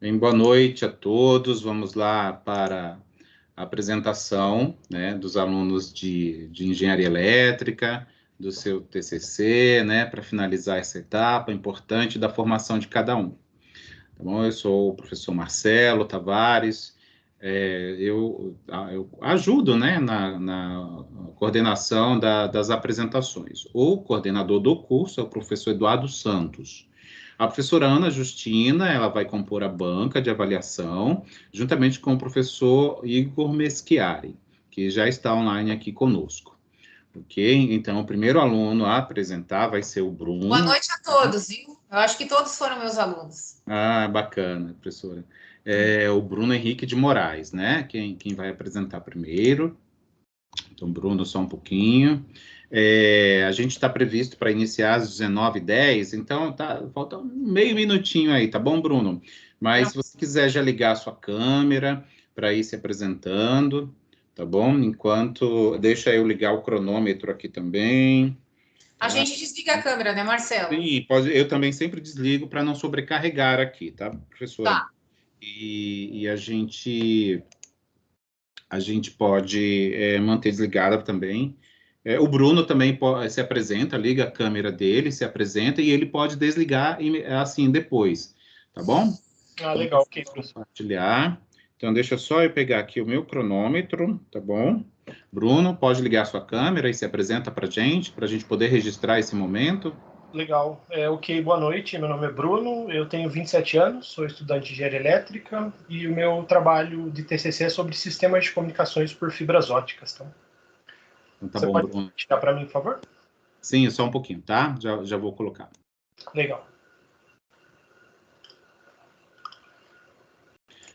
Bem, boa noite a todos. Vamos lá para a apresentação, né, dos alunos de Engenharia Elétrica, do seu TCC, né, para finalizar essa etapa importante da formação de cada um. Tá bom? Eu sou o professor Marcelo Tavares, eu ajudo, né, na coordenação das apresentações. O coordenador do curso é o professor Eduardo Santos. A professora Ana Justina, ela vai compor a banca de avaliação, juntamente com o professor Igor Meschiari, que já está online aqui conosco. Ok? Então, o primeiro aluno a apresentar vai ser o Bruno. Boa noite a todos, viu? Eu acho que todos foram meus alunos. Ah, bacana, professora. É o Bruno Henrique de Moraes, né? Quem vai apresentar primeiro. Então, Bruno, só um pouquinho. A gente está previsto para iniciar às 19h10, então falta meio minutinho aí, tá bom, Bruno? Mas se você quiser já ligar a sua câmera para ir se apresentando, tá bom? Enquanto, deixa eu ligar o cronômetro aqui também. A gente desliga a câmera, né, Marcelo? Sim, pode, eu também sempre desligo para não sobrecarregar aqui, tá, professora? Tá. E a gente pode manter desligada também. O Bruno também se apresenta, liga a câmera dele, se apresenta, e ele pode desligar assim depois, tá bom? Ah, legal, ok, professor. Compartilhar. Então, deixa só eu pegar aqui o meu cronômetro, tá bom? Bruno, pode ligar a sua câmera e se apresenta para a gente poder registrar esse momento. Legal. Ok, boa noite. Meu nome é Bruno, eu tenho 27 anos, sou estudante de engenharia elétrica e o meu trabalho de TCC é sobre sistemas de comunicações por fibras óticas. Tá? Então, tá Você bom, pode Bruno. tirar para mim, por favor? Sim, só um pouquinho, tá? Já vou colocar. Legal.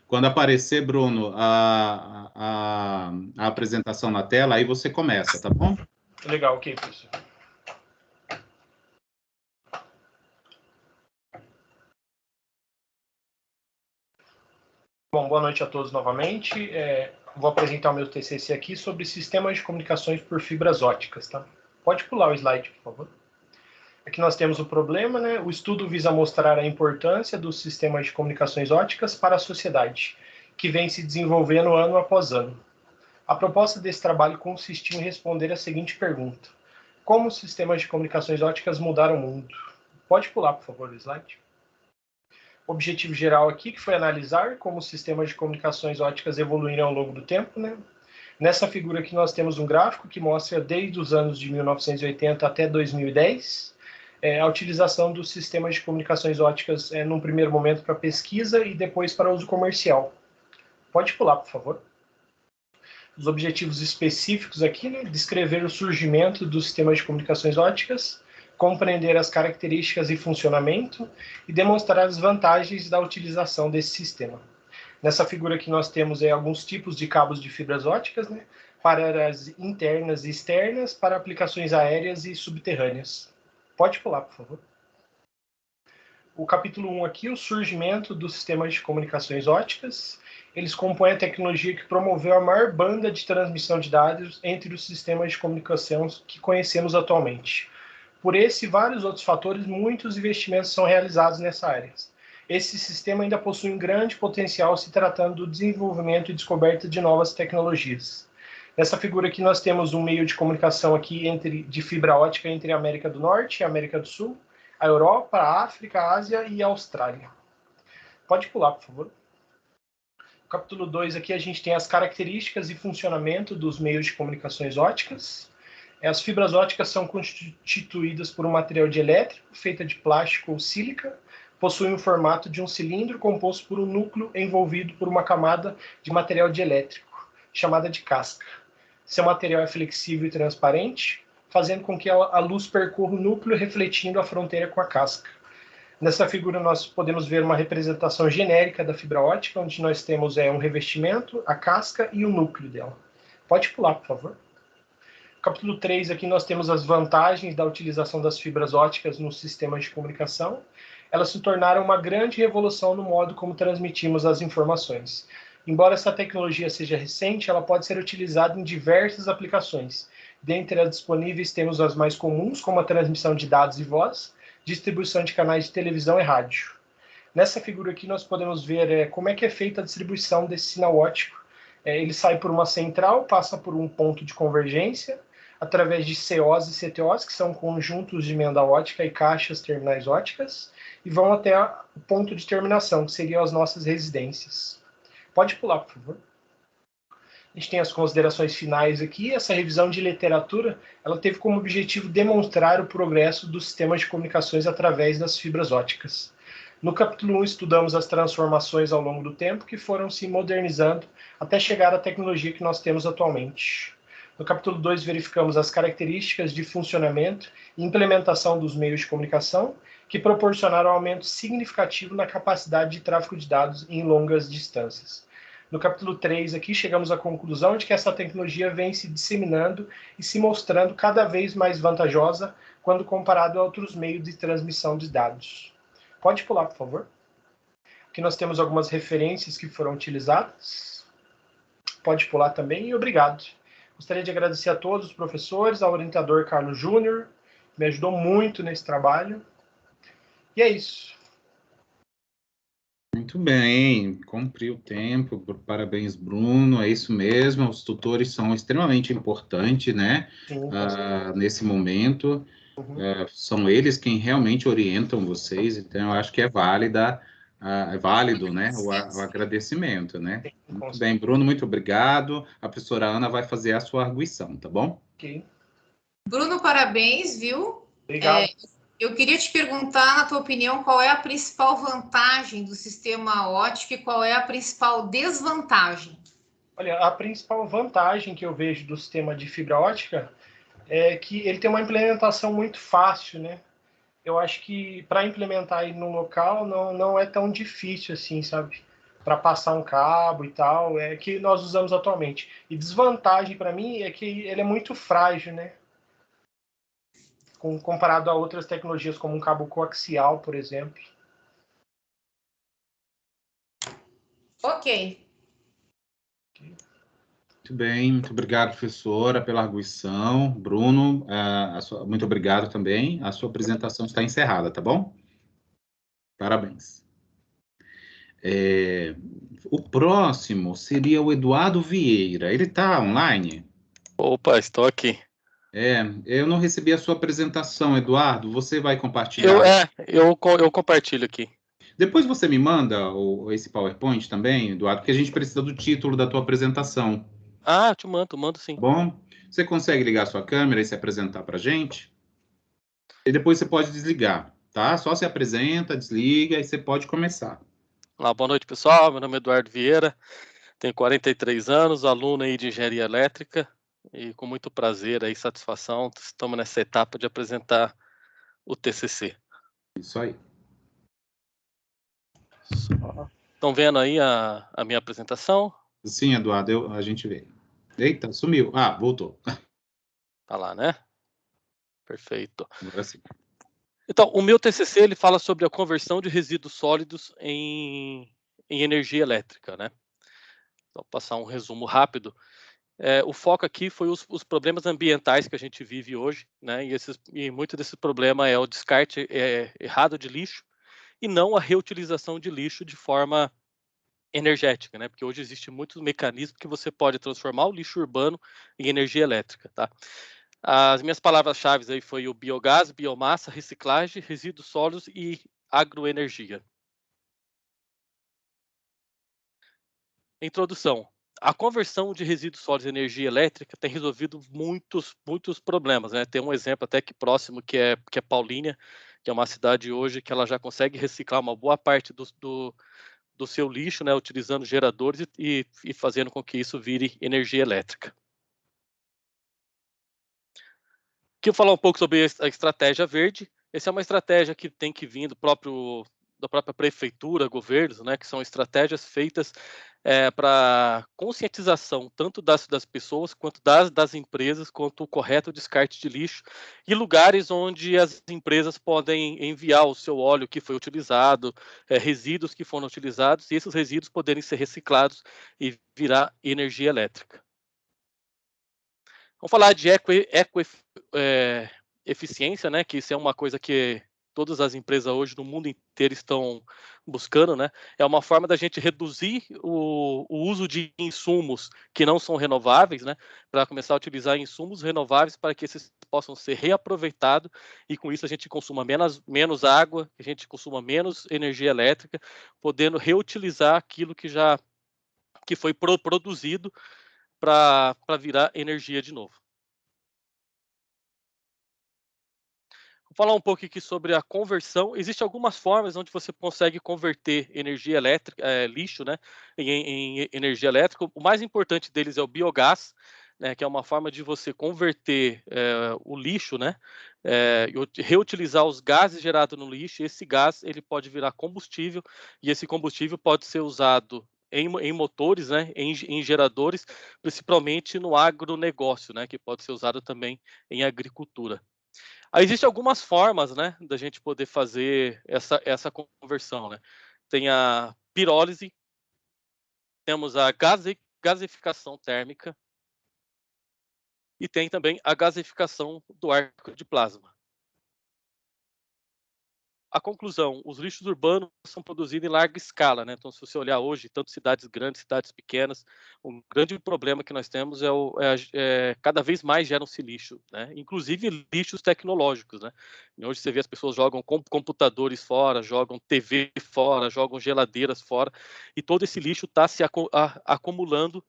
Quando aparecer, Bruno, a apresentação na tela, aí você começa, tá bom? Legal, ok, professor. Bom, boa noite a todos novamente. Vou apresentar o meu TCC aqui sobre sistemas de comunicações por fibras óticas. Tá? Pode pular o slide, por favor. Aqui nós temos o problema, né? O estudo visa mostrar a importância dos sistemas de comunicações óticas para a sociedade, que vem se desenvolvendo ano após ano. A proposta desse trabalho consistiu em responder a seguinte pergunta: como os sistemas de comunicações óticas mudaram o mundo? Pode pular, por favor, o slide. O objetivo geral aqui que foi analisar como os sistemas de comunicações óticas evoluíram ao longo do tempo, né? Nessa figura aqui nós temos um gráfico que mostra desde os anos de 1980 até 2010 a utilização dos sistemas de comunicações óticas num primeiro momento para pesquisa e depois para uso comercial. Pode pular, por favor. Os objetivos específicos aqui, né? Descrever o surgimento dos sistemas de comunicações óticas, compreender as características e funcionamento e demonstrar as vantagens da utilização desse sistema. Nessa figura aqui nós temos alguns tipos de cabos de fibras óticas, né, para áreas internas e externas, para aplicações aéreas e subterrâneas. Pode pular, por favor. O capítulo 1 aqui, o surgimento dos sistemas de comunicações óticas. Eles compõem a tecnologia que promoveu a maior banda de transmissão de dados entre os sistemas de comunicação que conhecemos atualmente. Por esse e vários outros fatores, muitos investimentos são realizados nessa área. Esse sistema ainda possui um grande potencial se tratando do desenvolvimento e descoberta de novas tecnologias. Nessa figura aqui nós temos um meio de comunicação aqui de fibra ótica entre a América do Norte e a América do Sul, a Europa, a África, a Ásia e a Austrália. Pode pular, por favor. No capítulo 2 aqui a gente tem as características e funcionamento dos meios de comunicações óticas. As fibras óticas são constituídas por um material dielétrico feita de plástico ou sílica, possui um formato de um cilindro composto por um núcleo envolvido por uma camada de material dielétrico, chamada de casca. Seu material é flexível e transparente, fazendo com que a luz percorra o núcleo, refletindo a fronteira com a casca. Nessa figura nós podemos ver uma representação genérica da fibra ótica, onde nós temos um revestimento, a casca e o núcleo dela. Pode pular, por favor. No capítulo 3 aqui nós temos as vantagens da utilização das fibras óticas nos sistemas de comunicação. Elas se tornaram uma grande revolução no modo como transmitimos as informações. Embora essa tecnologia seja recente, ela pode ser utilizada em diversas aplicações. Dentre as disponíveis, temos as mais comuns, como a transmissão de dados e voz, distribuição de canais de televisão e rádio. Nessa figura aqui, nós podemos ver como é que é feita a distribuição desse sinal óptico. Ele sai por uma central, passa por um ponto de convergência, através de COs e CTOs, que são conjuntos de emenda ótica e caixas terminais óticas, e vão até o ponto de terminação, que seriam as nossas residências. Pode pular, por favor. A gente tem as considerações finais aqui. Essa revisão de literatura, ela teve como objetivo demonstrar o progresso dos sistemas de comunicações através das fibras óticas. No capítulo 1, estudamos as transformações ao longo do tempo que foram se modernizando até chegar à tecnologia que nós temos atualmente. No capítulo 2, verificamos as características de funcionamento e implementação dos meios de comunicação que proporcionaram um aumento significativo na capacidade de tráfego de dados em longas distâncias. No capítulo 3, aqui, chegamos à conclusão de que essa tecnologia vem se disseminando e se mostrando cada vez mais vantajosa quando comparado a outros meios de transmissão de dados. Pode pular, por favor. Aqui nós temos algumas referências que foram utilizadas. Pode pular também e obrigado. Gostaria de agradecer a todos os professores, ao orientador Carlos Júnior, que me ajudou muito nesse trabalho. E é isso. Muito bem, cumpriu o tempo, parabéns, Bruno, é isso mesmo, os tutores são extremamente importantes, né, nesse momento, são eles quem realmente orientam vocês, então eu acho que é válido, né, o agradecimento, né. Muito bem, Bruno, muito obrigado, a professora Ana vai fazer a sua arguição, tá bom? Ok. Bruno, parabéns, viu? Obrigado. Eu queria te perguntar, na tua opinião, qual é a principal vantagem do sistema óptico e qual é a principal desvantagem? Olha, a principal vantagem que eu vejo do sistema de fibra ótica é que ele tem uma implementação muito fácil, né? Eu acho que para implementar ele no local não é tão difícil assim, sabe? Para passar um cabo e tal, é que nós usamos atualmente. E desvantagem para mim é que ele é muito frágil, né? Comparado a outras tecnologias como um cabo coaxial, por exemplo. Ok. Muito bem, muito obrigado, professora, pela arguição. Bruno, muito obrigado também. A sua apresentação está encerrada, tá bom? Parabéns. O próximo seria o Eduardo Vieira. Ele está online? Opa, estou aqui. Eu não recebi a sua apresentação, Eduardo. Você vai compartilhar? Eu compartilho aqui. Depois você me manda esse PowerPoint também, Eduardo, porque a gente precisa do título da tua apresentação. Ah, te mando sim. Bom, você consegue ligar sua câmera e se apresentar para a gente? E depois você pode desligar, tá? Só se apresenta, desliga e você pode começar. Olá, boa noite, pessoal. Meu nome é Eduardo Vieira, tenho 43 anos, aluno aí de Engenharia Elétrica e com muito prazer e satisfação estamos nessa etapa de apresentar o TCC. Isso aí. Estão vendo aí a minha apresentação? Sim, Eduardo, a gente vê. Eita, sumiu. Ah, voltou. Tá lá, né? Perfeito. Agora sim. Então, o meu TCC ele fala sobre a conversão de resíduos sólidos em energia elétrica, né? Vou passar um resumo rápido. O foco aqui foi os problemas ambientais que a gente vive hoje, né? E muito desse problema é o descarte errado de lixo e não a reutilização de lixo de forma energética, né? Porque hoje existe muitos mecanismos que você pode transformar o lixo urbano em energia elétrica, tá? As minhas palavras-chave aí foi o biogás, biomassa, reciclagem, resíduos sólidos e agroenergia. Introdução. A conversão de resíduos sólidos em energia elétrica tem resolvido muitos problemas, né? Tem um exemplo até que próximo que é Paulínia, que é uma cidade hoje que ela já consegue reciclar uma boa parte do seu lixo, né? Utilizando geradores e fazendo com que isso vire energia elétrica. Aqui eu vou falar um pouco sobre a estratégia verde. Essa é uma estratégia que tem que vir do próprio própria prefeitura, governos, né, que são estratégias feitas para conscientização tanto das pessoas quanto das empresas, quanto o correto descarte de lixo, e lugares onde as empresas podem enviar o seu óleo que foi utilizado, resíduos que foram utilizados, e esses resíduos poderem ser reciclados e virar energia elétrica. Vamos falar de eficiência, né, que isso é uma coisa que todas as empresas hoje no mundo inteiro estão buscando, né? É uma forma da gente reduzir o uso de insumos que não são renováveis, né? Para começar a utilizar insumos renováveis para que esses possam ser reaproveitados e com isso a gente consuma menos água, a gente consuma menos energia elétrica, podendo reutilizar aquilo que foi produzido para virar energia de novo. Vou falar um pouco aqui sobre a conversão. Existem algumas formas onde você consegue converter energia elétrica, lixo, né, em energia elétrica. O mais importante deles é o biogás, né, que é uma forma de você converter o lixo, né, reutilizar os gases gerados no lixo. E esse gás ele pode virar combustível e esse combustível pode ser usado em motores, né, em geradores, principalmente no agronegócio, né, que pode ser usado também em agricultura. Aí existem algumas formas, né, da gente poder fazer essa conversão, né. Tem a pirólise, temos a gasificação térmica e tem também a gasificação do arco de plasma. A conclusão, os lixos urbanos são produzidos em larga escala, né? Então, se você olhar hoje, tanto cidades grandes, cidades pequenas, um grande problema que nós temos cada vez mais geram-se lixo, né? Inclusive lixos tecnológicos, né? E hoje você vê as pessoas jogam computadores fora, jogam TV fora, jogam geladeiras fora, e todo esse lixo está se acumulando.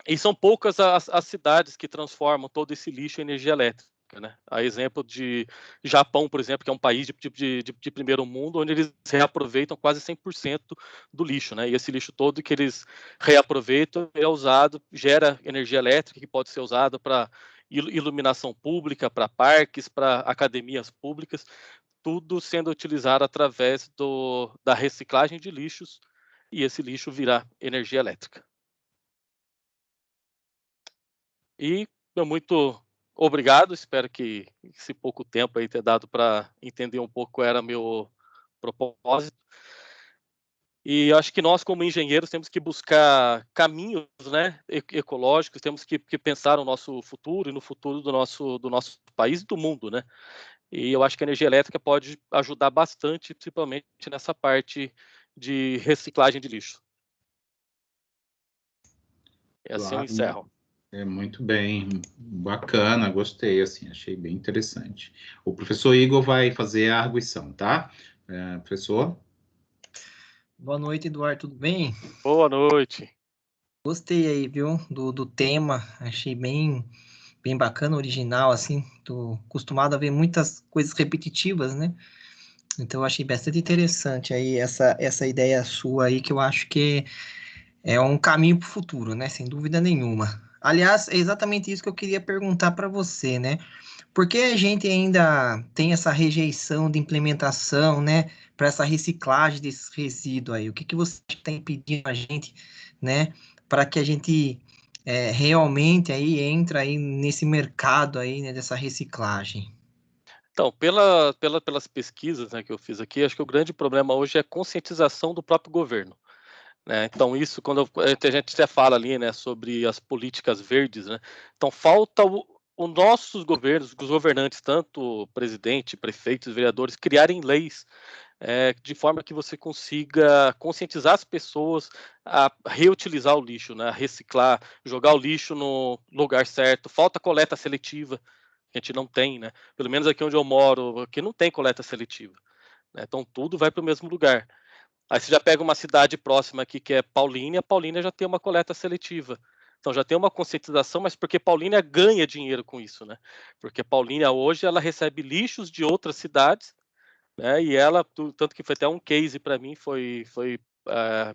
E são poucas as cidades que transformam todo esse lixo em energia elétrica, né? A exemplo de Japão, por exemplo, que é um país de primeiro mundo, onde eles reaproveitam quase 100% do lixo, né? E esse lixo todo que eles reaproveitam é usado, gera energia elétrica que pode ser usada para iluminação pública, para parques, para academias públicas, tudo sendo utilizado através da reciclagem de lixos e esse lixo virar energia elétrica. E muito obrigado, espero que esse pouco tempo aí ter dado para entender um pouco qual era meu propósito. E acho que nós, como engenheiros, temos que buscar caminhos, né, ecológicos, temos que pensar no nosso futuro e no futuro do nosso país e do mundo, né. E eu acho que a energia elétrica pode ajudar bastante, principalmente nessa parte de reciclagem de lixo. E assim eu encerro. Muito bem, bacana, gostei, assim, achei bem interessante. O professor Igor vai fazer a arguição, tá? Professor? Boa noite, Eduardo, tudo bem? Boa noite. Gostei aí, viu, do tema, achei bem bacana, original, assim, tô acostumado a ver muitas coisas repetitivas, né? Então, eu achei bastante interessante aí essa ideia sua aí, que eu acho que é um caminho para o futuro, né? Sem dúvida nenhuma. Aliás, é exatamente isso que eu queria perguntar para você, né? Por que a gente ainda tem essa rejeição de implementação, né, para essa reciclagem desse resíduo aí? O que você está impedindo a gente, né, para que a gente realmente aí entre aí nesse mercado aí, né, dessa reciclagem? Então, pelas pesquisas, né, que eu fiz aqui, acho que o grande problema hoje é a conscientização do próprio governo, né? Então, isso, quando a gente até fala ali, né, sobre as políticas verdes, né? Então, falta os nossos governos, os governantes, tanto presidente, prefeitos, vereadores, criarem leis de forma que você consiga conscientizar as pessoas a reutilizar o lixo, né, a reciclar, jogar o lixo no lugar certo. Falta coleta seletiva, que a gente não tem, né? Pelo menos aqui onde eu moro, aqui não tem coleta seletiva, né? Então tudo vai para o mesmo lugar. Aí você já pega uma cidade próxima aqui que é Paulínia já tem uma coleta seletiva. Então já tem uma conscientização, mas porque Paulínia ganha dinheiro com isso, né? Porque Paulínia hoje ela recebe lixos de outras cidades, né? E ela, tanto que foi até um case para mim, foi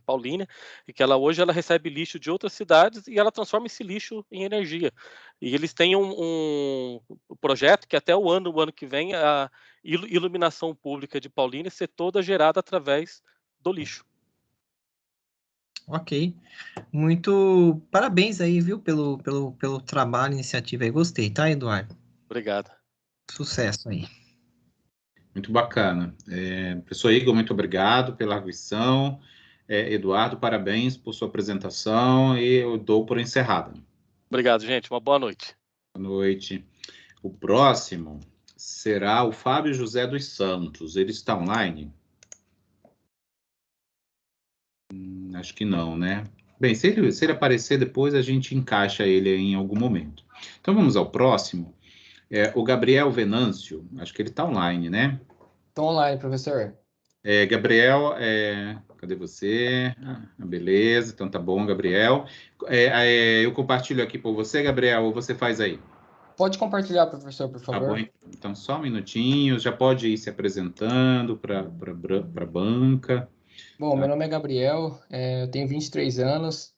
Paulínia, e que hoje ela recebe lixo de outras cidades e ela transforma esse lixo em energia. E eles têm um projeto que até o ano que vem iluminação pública de Paulínia ser toda gerada através do lixo. Ok. Muito parabéns aí, viu, pelo trabalho, iniciativa aí. Gostei, tá, Eduardo? Obrigado. Sucesso aí. Muito bacana. Professor Igor, muito obrigado pela arguição. Eduardo, parabéns por sua apresentação e eu dou por encerrada. Obrigado, gente. Uma boa noite. Boa noite. O próximo será o Fábio José dos Santos. Ele está online? Acho que não, né? Bem, se ele aparecer depois, a gente encaixa ele em algum momento. Então, vamos ao próximo. O Gabriel Venâncio. Acho que ele está online, né? Estou online, professor. Gabriel, cadê você? Beleza, então tá bom, Gabriel. Eu compartilho aqui por você, Gabriel, ou você faz aí? Pode compartilhar, professor, por favor. Tá bom, então só um minutinho, já pode ir se apresentando para a banca. Bom, meu nome é Gabriel, eu tenho 23 anos,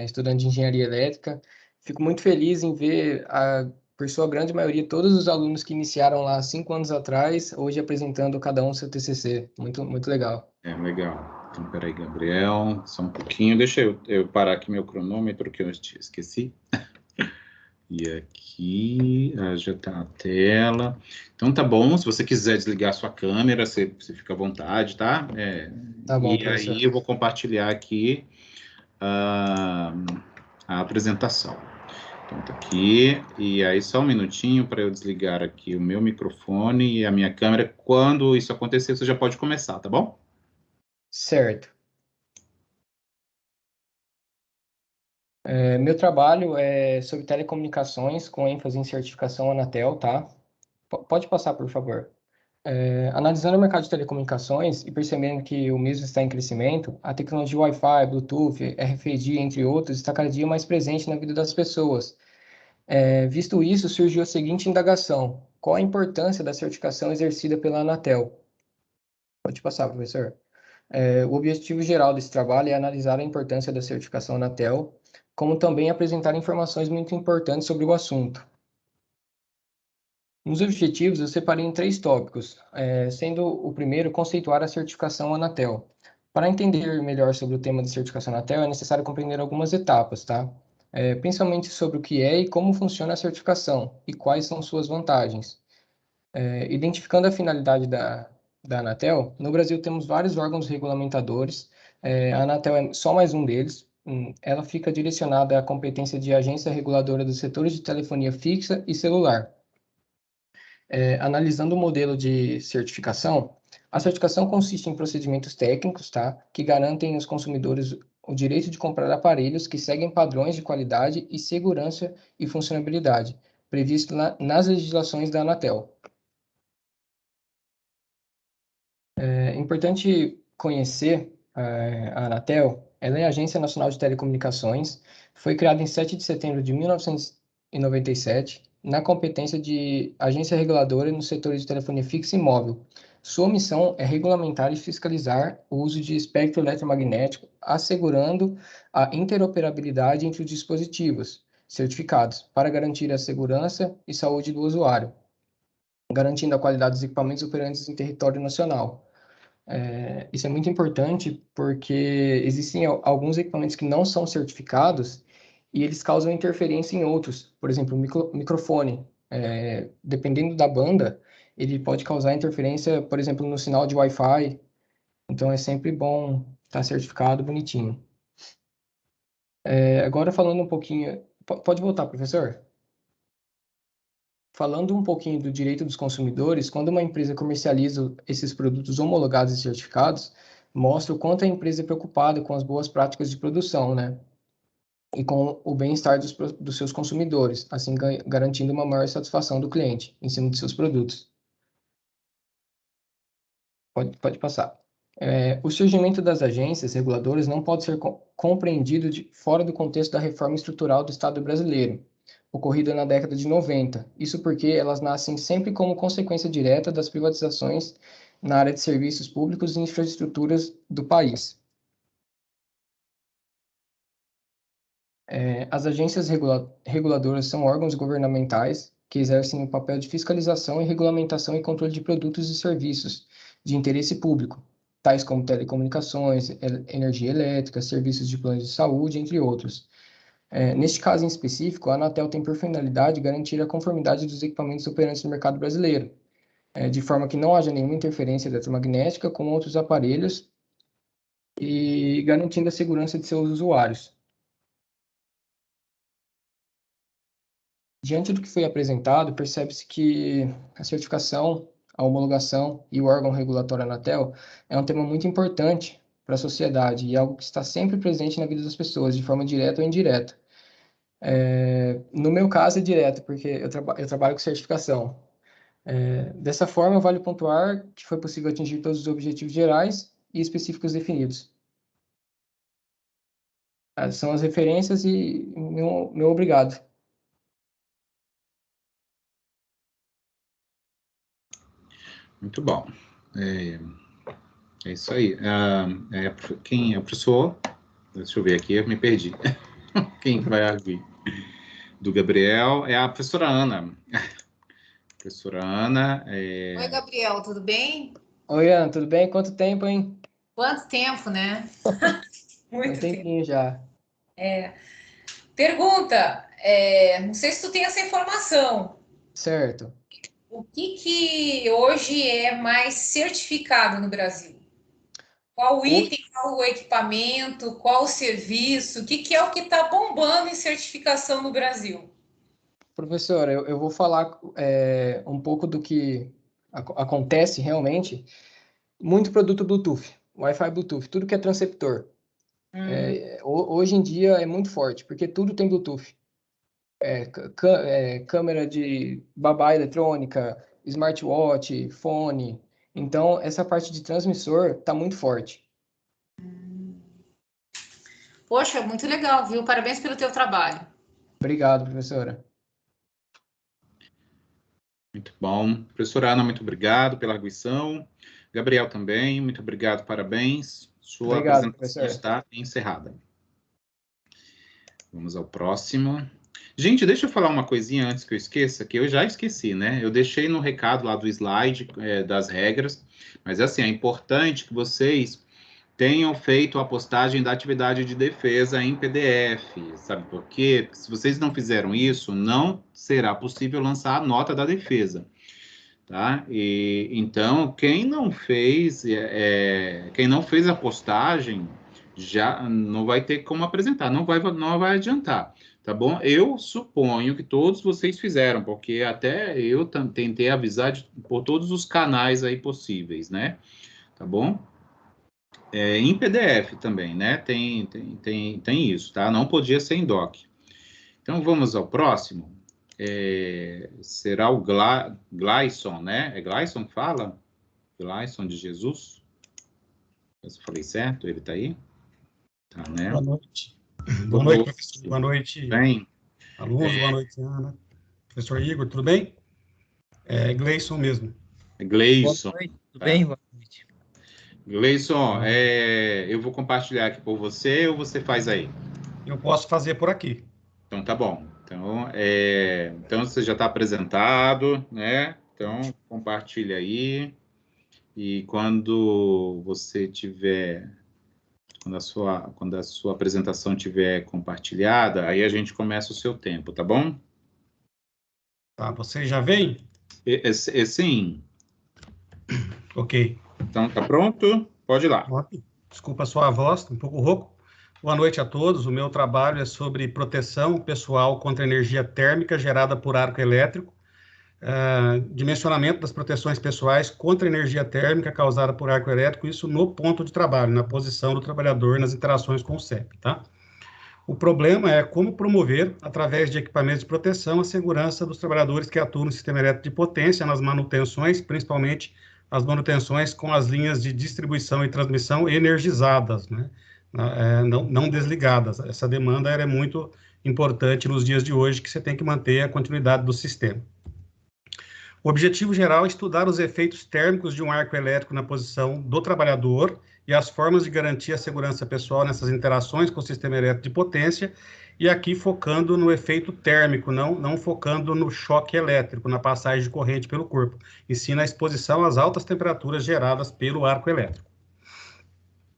estudante de engenharia elétrica. Fico muito feliz em ver, por sua grande maioria, todos os alunos que iniciaram lá 5 anos atrás, hoje apresentando cada um seu TCC. Muito, muito legal. Legal. Então, peraí, Gabriel, só um pouquinho. Deixa eu parar aqui meu cronômetro, que eu esqueci. E aqui, já está a tela. Então, tá bom. Se você quiser desligar a sua câmera, você fica à vontade, tá? Tá bom, e professor. aí eu vou compartilhar aqui a apresentação. Então, tá aqui. E aí, só um minutinho para eu desligar aqui o meu microfone e a minha câmera. Quando isso acontecer, você já pode começar, tá bom? Certo. Meu trabalho é sobre telecomunicações, com ênfase em certificação Anatel, tá? Pode passar, por favor. Analisando o mercado de telecomunicações e percebendo que o mesmo está em crescimento, a tecnologia Wi-Fi, Bluetooth, RFID, entre outros, está cada dia mais presente na vida das pessoas. Visto isso, surgiu a seguinte indagação: qual a importância da certificação exercida pela Anatel? Pode passar, professor. O objetivo geral desse trabalho é analisar a importância da certificação Anatel, como também apresentar informações muito importantes sobre o assunto. Nos objetivos, eu separei em 3 tópicos, sendo o primeiro conceituar a certificação Anatel. Para entender melhor sobre o tema de certificação Anatel, é necessário compreender algumas etapas, tá? Principalmente sobre o que é e como funciona a certificação e quais são suas vantagens. Identificando a finalidade da Anatel, no Brasil temos vários órgãos regulamentadores, a Anatel é só mais um deles. Ela fica direcionada à competência de agência reguladora dos setores de telefonia fixa e celular. Analisando o modelo de certificação, a certificação consiste em procedimentos técnicos, tá, que garantem aos consumidores o direito de comprar aparelhos que seguem padrões de qualidade e segurança e funcionalidade, previsto nas legislações da Anatel. É importante conhecer a Anatel. Ela é a Agência Nacional de Telecomunicações, foi criada em 7 de setembro de 1997, na competência de agência reguladora no setor de telefonia fixa e móvel. Sua missão é regulamentar e fiscalizar o uso de espectro eletromagnético, assegurando a interoperabilidade entre os dispositivos certificados, para garantir a segurança e saúde do usuário, garantindo a qualidade dos equipamentos operantes em território nacional. Isso é muito importante porque existem alguns equipamentos que não são certificados e eles causam interferência em outros. Por exemplo, o microfone, dependendo da banda, ele pode causar interferência, por exemplo, no sinal de Wi-Fi. Então, é sempre bom estar certificado bonitinho. Agora, falando um pouquinho... Pode voltar, professor? Falando um pouquinho do direito dos consumidores, quando uma empresa comercializa esses produtos homologados e certificados, mostra o quanto a empresa é preocupada com as boas práticas de produção, né? E com o bem-estar dos seus consumidores, assim garantindo uma maior satisfação do cliente em cima de seus produtos. Pode passar. O surgimento das agências reguladoras não pode ser compreendido fora do contexto da reforma estrutural do Estado brasileiro, ocorrida na década de 90. Isso porque elas nascem sempre como consequência direta das privatizações na área de serviços públicos e infraestruturas do país. As agências reguladoras são órgãos governamentais que exercem o papel de fiscalização e regulamentação e controle de produtos e serviços de interesse público, tais como telecomunicações, energia elétrica, serviços de planos de saúde, entre outros. Neste caso em específico, a Anatel tem por finalidade garantir a conformidade dos equipamentos operantes no mercado brasileiro, de forma que não haja nenhuma interferência eletromagnética com outros aparelhos e garantindo a segurança de seus usuários. Diante do que foi apresentado, percebe-se que a certificação, a homologação e o órgão regulatório Anatel é um tema muito importante para a sociedade e algo que está sempre presente na vida das pessoas, de forma direta ou indireta. No meu caso é direto, porque eu trabalho com certificação. Dessa forma, vale pontuar que foi possível atingir todos os objetivos gerais e específicos definidos. São as referências e meu obrigado. Muito bom. É isso aí. Quem é o professor? Deixa eu ver aqui, eu me perdi. Quem vai ouvir? Do Gabriel é a professora Ana. Professora Ana. Oi, Gabriel, tudo bem? Oi, Ana, tudo bem? Quanto tempo, hein? Quanto tempo, né? Muito tempinho já. Pergunta, não sei se tu tem essa informação. Certo. O que hoje é mais certificado no Brasil? Qual item, qual o equipamento, qual o serviço? O que é o que está bombando em certificação no Brasil? Professora, eu vou falar um pouco do que acontece realmente. Muito produto Bluetooth, Wi-Fi Bluetooth, tudo que é transceptor. Hoje em dia é muito forte, porque tudo tem Bluetooth. Câmera de babá eletrônica, smartwatch, fone. Então, essa parte de transmissor está muito forte. Poxa, muito legal, viu? Parabéns pelo teu trabalho. Obrigado, professora. Muito bom. Professora Ana, muito obrigado pela arguição. Gabriel também, muito obrigado, parabéns. Sua apresentação professor. Está encerrada. Vamos ao próximo. Gente, deixa eu falar uma coisinha antes que eu esqueça, que eu já esqueci, né? Eu deixei no recado lá do slide das regras, mas assim, é importante que vocês tenham feito a postagem da atividade de defesa em PDF, sabe por quê? Porque se vocês não fizeram isso, não será possível lançar a nota da defesa, tá? Então, quem não fez a postagem, já não vai ter como apresentar, não vai adiantar, tá bom? Eu suponho que todos vocês fizeram, porque até eu tentei avisar por todos os canais aí possíveis, né? Tá bom? Em PDF também, né? Tem isso, tá? Não podia ser em doc. Então, vamos ao próximo. Será o Gleison, né? É Gleison que fala? Gleison de Jesus? Eu falei certo? Ele tá aí? Tá, né? Boa noite. Boa noite, professor. Boa noite, bem? Alunos. Boa noite, Ana. Professor Igor, tudo bem? Gleison mesmo. Gleison. Boa noite, tudo bem? Boa noite. Gleison, eu vou compartilhar aqui por você ou você faz aí? Eu posso fazer por aqui. Então, tá bom. Então você já está apresentado, né? Então, compartilha aí. E quando você tiver... Quando a sua apresentação tiver compartilhada, aí a gente começa o seu tempo, tá bom? Tá, você já vem? Sim. Ok. Então, tá pronto? Pode ir lá. Desculpa a sua voz, um pouco rouco. Boa noite a todos. O meu trabalho é sobre proteção pessoal contra energia térmica gerada por arco elétrico, dimensionamento das proteções pessoais contra energia térmica causada por arco elétrico, isso no ponto de trabalho, na posição do trabalhador, nas interações com o CEP, tá? O problema é como promover, através de equipamentos de proteção, a segurança dos trabalhadores que atuam no sistema elétrico de potência, nas manutenções, principalmente as manutenções com as linhas de distribuição e transmissão energizadas, né? Não desligadas. Essa demanda é muito importante nos dias de hoje, que você tem que manter a continuidade do sistema. O objetivo geral é estudar os efeitos térmicos de um arco elétrico na posição do trabalhador e as formas de garantir a segurança pessoal nessas interações com o sistema elétrico de potência e aqui focando no efeito térmico, não focando no choque elétrico, na passagem de corrente pelo corpo, e sim na exposição às altas temperaturas geradas pelo arco elétrico.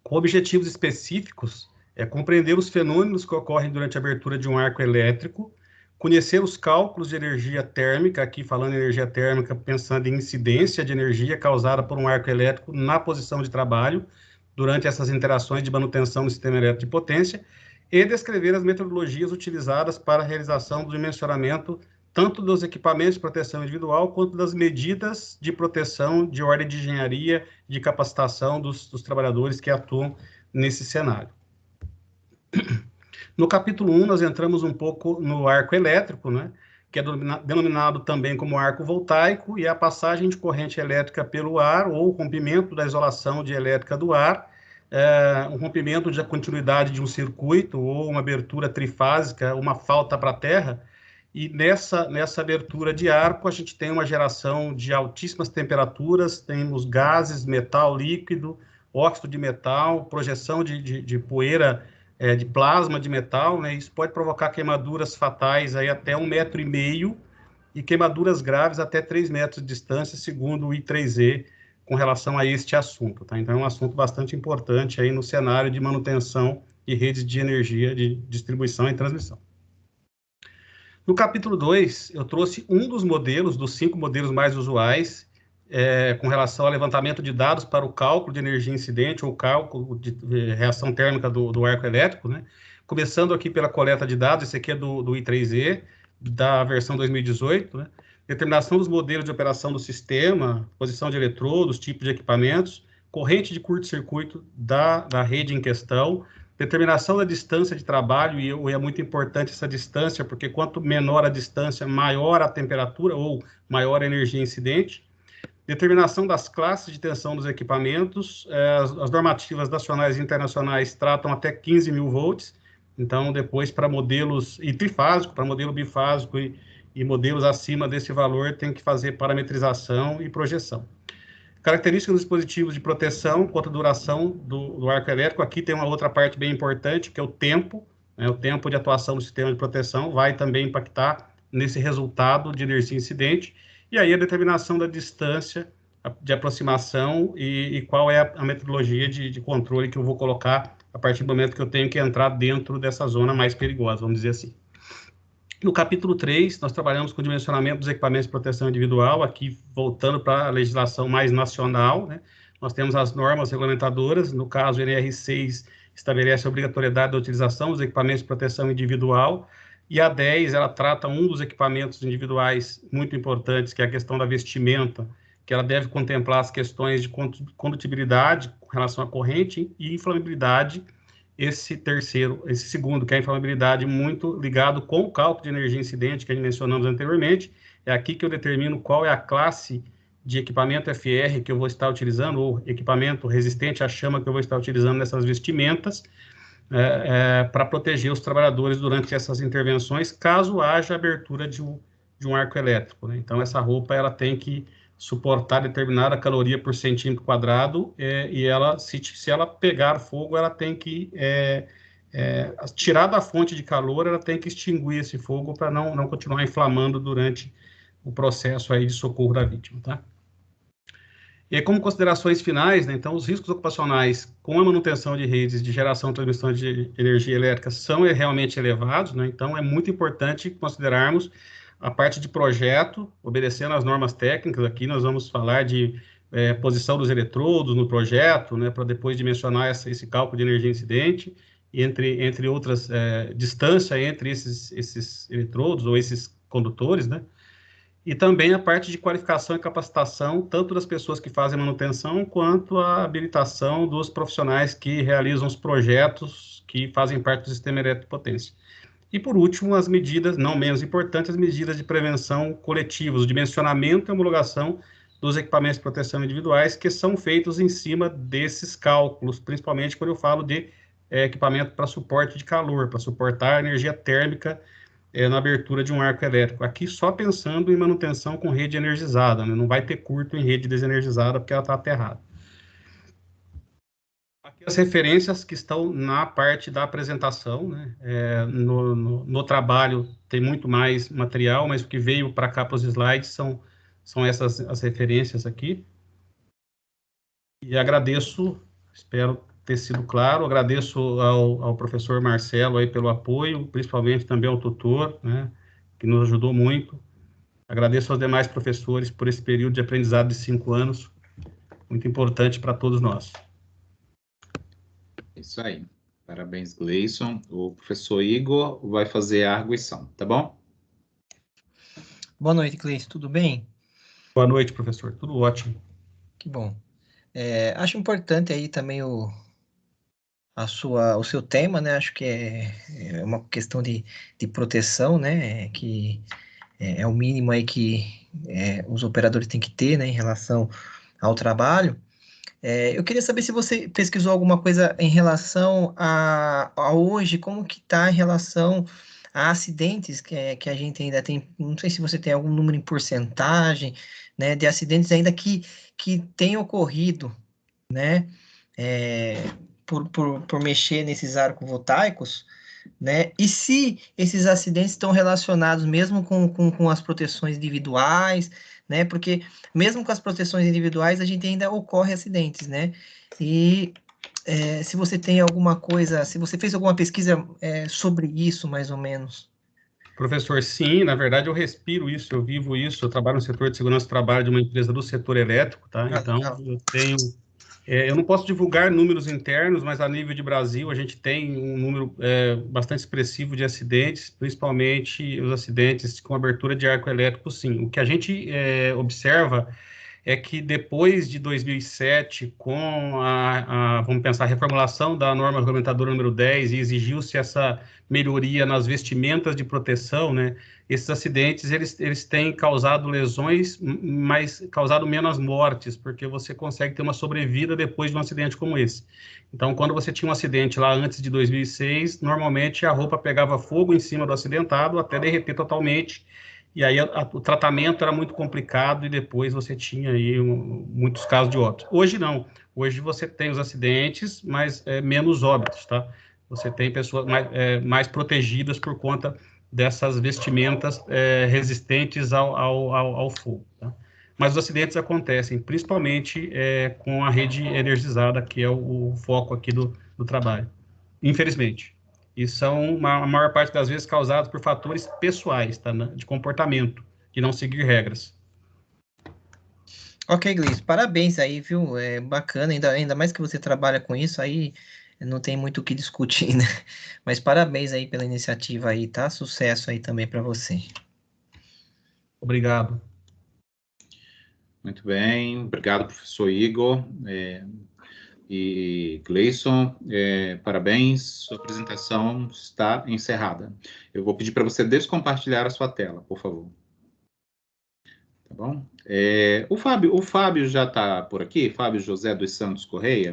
Com objetivos específicos, é compreender os fenômenos que ocorrem durante a abertura de um arco elétrico, conhecer os cálculos de energia térmica, aqui falando em energia térmica, pensando em incidência de energia causada por um arco elétrico na posição de trabalho, durante essas interações de manutenção do sistema elétrico de potência, e descrever as metodologias utilizadas para a realização do dimensionamento tanto dos equipamentos de proteção individual, quanto das medidas de proteção de ordem de engenharia, de capacitação dos trabalhadores que atuam nesse cenário. No capítulo 1, nós entramos um pouco no arco elétrico, né, que é denominado também como arco voltaico, e é a passagem de corrente elétrica pelo ar, ou o rompimento da isolação dielétrica do ar, um rompimento da continuidade de um circuito, ou uma abertura trifásica, uma falta para a terra, e nessa abertura de arco, a gente tem uma geração de altíssimas temperaturas, temos gases, metal líquido, óxido de metal, projeção de poeira, de plasma de metal, né? Isso pode provocar queimaduras fatais aí até 1,5 metro e queimaduras graves até 3 metros de distância, segundo o I3E, com relação a este assunto, tá? Então, é um assunto bastante importante aí no cenário de manutenção de redes de energia, de distribuição e transmissão. No capítulo 2, eu trouxe um dos modelos, dos 5 modelos mais usuais, com relação ao levantamento de dados para o cálculo de energia incidente ou cálculo de reação térmica do arco elétrico, né? Começando aqui pela coleta de dados, esse aqui é do I3E, da versão 2018, né? Determinação dos modelos de operação do sistema, posição de eletrodos, tipo de equipamentos, corrente de curto-circuito da rede em questão, determinação da distância de trabalho, e é muito importante essa distância, porque quanto menor a distância, maior a temperatura ou maior a energia incidente. Determinação das classes de tensão dos equipamentos, as normativas nacionais e internacionais tratam até 15 mil volts, então depois para modelos, e trifásico, para modelo bifásico e modelos acima desse valor, tem que fazer parametrização e projeção. Características dos dispositivos de proteção quanto à duração do arco elétrico. Aqui tem uma outra parte bem importante, que é o tempo, né? O tempo de atuação do sistema de proteção vai também impactar nesse resultado de energia incidente. E aí a determinação da distância de aproximação e qual é a metodologia de controle que eu vou colocar a partir do momento que eu tenho que entrar dentro dessa zona mais perigosa, vamos dizer assim. No capítulo 3, nós trabalhamos com o dimensionamento dos equipamentos de proteção individual, aqui voltando para a legislação mais nacional, né? Nós temos as normas regulamentadoras, no caso, o NR6 estabelece a obrigatoriedade da utilização dos equipamentos de proteção individual, e a 10, ela trata um dos equipamentos individuais muito importantes, que é a questão da vestimenta, que ela deve contemplar as questões de condutibilidade com relação à corrente e inflamabilidade. Esse segundo, que é a inflamabilidade, muito ligado com o cálculo de energia incidente que a gente mencionamos anteriormente. É aqui que eu determino qual é a classe de equipamento FR que eu vou estar utilizando, ou equipamento resistente à chama que eu vou estar utilizando nessas vestimentas, para proteger os trabalhadores durante essas intervenções, caso haja abertura de um arco elétrico, né? Então, essa roupa ela tem que suportar determinada caloria por centímetro quadrado, e ela, se ela pegar fogo, ela tem que, tirar da fonte de calor, ela tem que extinguir esse fogo para não continuar inflamando durante o processo aí de socorro da vítima, tá? E aí, como considerações finais, né, então, os riscos ocupacionais com a manutenção de redes de geração e transmissão de energia elétrica são realmente elevados, né? Então, é muito importante considerarmos a parte de projeto, obedecendo às normas técnicas. Aqui nós vamos falar de posição dos eletrodos no projeto, né, para depois dimensionar esse cálculo de energia incidente, entre outras, distância entre esses eletrodos ou esses condutores, né? E também a parte de qualificação e capacitação, tanto das pessoas que fazem manutenção, quanto a habilitação dos profissionais que realizam os projetos que fazem parte do sistema elétrico de potência. E, por último, as medidas, não menos importantes, as medidas de prevenção coletivas, o dimensionamento e homologação dos equipamentos de proteção individuais, que são feitos em cima desses cálculos, principalmente quando eu falo de equipamento para suporte de calor, para suportar a energia térmica na abertura de um arco elétrico. Aqui só pensando em manutenção com rede energizada, né? Não vai ter curto em rede desenergizada, porque ela está aterrada. As referências que estão na parte da apresentação, né? No trabalho tem muito mais material, mas o que veio para cá para os slides são essas as referências aqui. E agradeço, espero ter sido claro, agradeço ao professor Marcelo aí pelo apoio, principalmente também ao tutor, né, que nos ajudou muito. Agradeço aos demais professores por esse período de aprendizado de 5 anos, muito importante para todos nós. Isso aí. Parabéns, Gleison. O professor Igor vai fazer a arguição, tá bom? Boa noite, Gleison. Tudo bem? Boa noite, professor. Tudo ótimo. Que bom. Acho importante aí também o seu tema, né? Acho que é uma questão de proteção, né? Que é o mínimo aí que os operadores têm que ter, né? Em relação ao trabalho. Eu queria saber se você pesquisou alguma coisa em relação a hoje, como que está em relação a acidentes que a gente ainda tem, não sei se você tem algum número em porcentagem, né, de acidentes ainda que tem ocorrido, né, por mexer nesses arcovoltaicos, né, e se esses acidentes estão relacionados mesmo com as proteções individuais, né, porque mesmo com as proteções individuais, a gente ainda ocorre acidentes, né, e se você tem alguma coisa, se você fez alguma pesquisa sobre isso, mais ou menos. Professor, sim, na verdade eu respiro isso, eu vivo isso, eu trabalho no setor de segurança do trabalho de uma empresa do setor elétrico, tá? Então, eu tenho... eu não posso divulgar números internos, mas a nível de Brasil a gente tem um número bastante expressivo de acidentes, principalmente os acidentes com abertura de arco elétrico, sim. O que a gente observa é que depois de 2007, com vamos pensar, a reformulação da norma regulamentadora número 10, e exigiu-se essa melhoria nas vestimentas de proteção, né, esses acidentes, eles têm causado lesões, mas causado menos mortes, porque você consegue ter uma sobrevida depois de um acidente como esse. Então, quando você tinha um acidente lá antes de 2006, normalmente a roupa pegava fogo em cima do acidentado, até derreter totalmente, e aí o tratamento era muito complicado e depois você tinha aí muitos casos de óbitos. Hoje não, hoje você tem os acidentes, mas menos óbitos, tá? Você tem pessoas mais protegidas por conta dessas vestimentas resistentes ao fogo, tá? Mas os acidentes acontecem principalmente com a rede energizada, que é o foco aqui do trabalho, infelizmente. E são, a maior parte das vezes, causados por fatores pessoais, tá, né, de comportamento, de não seguir regras. Ok, Gleice, parabéns aí, viu? É bacana, ainda mais que você trabalha com isso, aí não tem muito o que discutir, né? Mas parabéns aí pela iniciativa aí, tá? Sucesso aí também para você. Obrigado. Muito bem, obrigado, professor Igor. E Gleison, parabéns, sua apresentação está encerrada. Eu vou pedir para você descompartilhar a sua tela, por favor. Tá bom? O Fábio já está por aqui? Fábio José dos Santos Correia?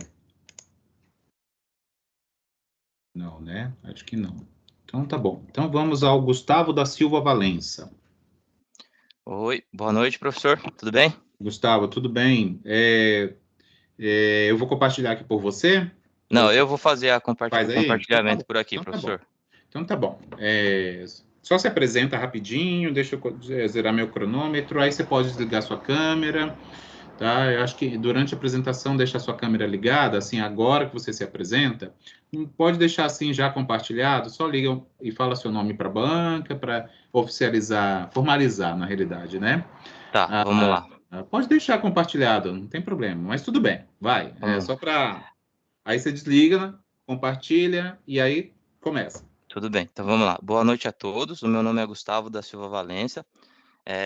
Não, né? Acho que não. Então tá bom. Então vamos ao Gustavo da Silva Valença. Oi, boa noite, professor. Tudo bem? Gustavo, tudo bem? Eu vou compartilhar aqui por você? Não, eu vou fazer o compartilhamento por aqui, então professor. Tá então tá bom. Só se apresenta rapidinho, deixa eu zerar meu cronômetro, aí você pode desligar sua câmera, tá? Eu acho que durante a apresentação deixa a sua câmera ligada, assim, agora que você se apresenta, pode deixar assim já compartilhado, só liga e fala seu nome para a banca, para oficializar, formalizar, na realidade, né? Tá, vamos lá. Pode deixar compartilhado, não tem problema, mas tudo bem, vai. Só para... Aí você desliga, compartilha e aí começa. Tudo bem, então vamos lá. Boa noite a todos, o meu nome é Gustavo da Silva Valença,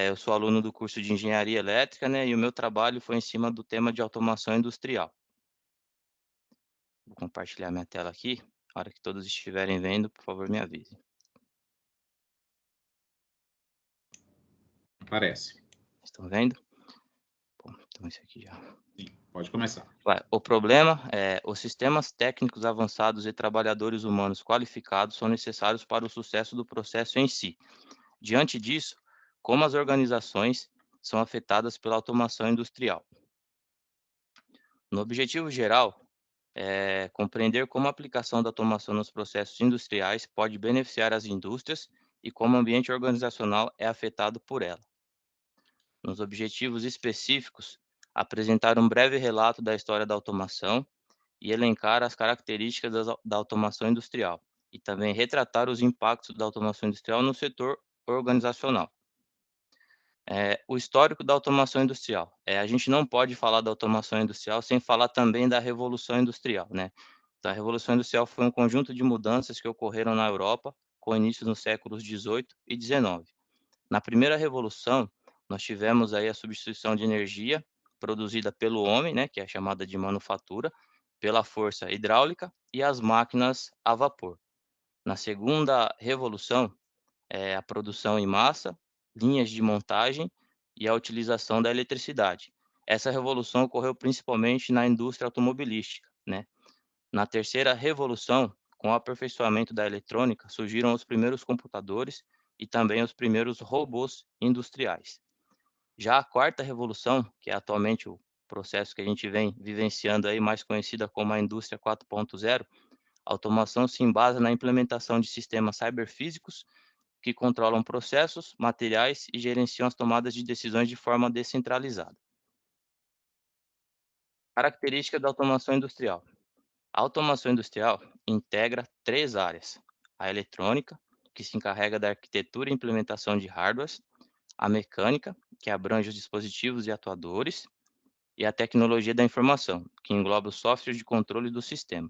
eu sou aluno do curso de Engenharia Elétrica, né, e o meu trabalho foi em cima do tema de automação industrial. Vou compartilhar minha tela aqui, na hora que todos estiverem vendo, por favor, me avisem. Aparece. Estão vendo? Bom, então esse aqui já... Sim, pode começar. O problema é os sistemas técnicos avançados e trabalhadores humanos qualificados são necessários para o sucesso do processo em si. Diante disso, como as organizações são afetadas pela automação industrial. No objetivo geral, compreender como a aplicação da automação nos processos industriais pode beneficiar as indústrias e como o ambiente organizacional é afetado por ela. Nos objetivos específicos, apresentar um breve relato da história da automação e elencar as características da automação industrial, e também retratar os impactos da automação industrial no setor organizacional. O histórico da automação industrial. A gente não pode falar da automação industrial sem falar também da Revolução Industrial, né? Então, a Revolução Industrial foi um conjunto de mudanças que ocorreram na Europa, com início nos séculos XVIII e XIX. Na primeira revolução, nós tivemos aí a substituição de energia produzida pelo homem, né, que é chamada de manufatura, pela força hidráulica e as máquinas a vapor. Na segunda revolução, a produção em massa, linhas de montagem e a utilização da eletricidade. Essa revolução ocorreu principalmente na indústria automobilística, né? Na terceira revolução, com o aperfeiçoamento da eletrônica, surgiram os primeiros computadores e também os primeiros robôs industriais. Já a quarta revolução, que é atualmente o processo que a gente vem vivenciando aí, mais conhecida como a indústria 4.0, a automação se embasa na implementação de sistemas cyberfísicos que controlam processos, materiais e gerenciam as tomadas de decisões de forma descentralizada. Característica da automação industrial. A automação industrial integra 3 áreas: a eletrônica, que se encarrega da arquitetura e implementação de hardwares, a mecânica, que abrange os dispositivos e atuadores, e a tecnologia da informação, que engloba os softwares de controle do sistema.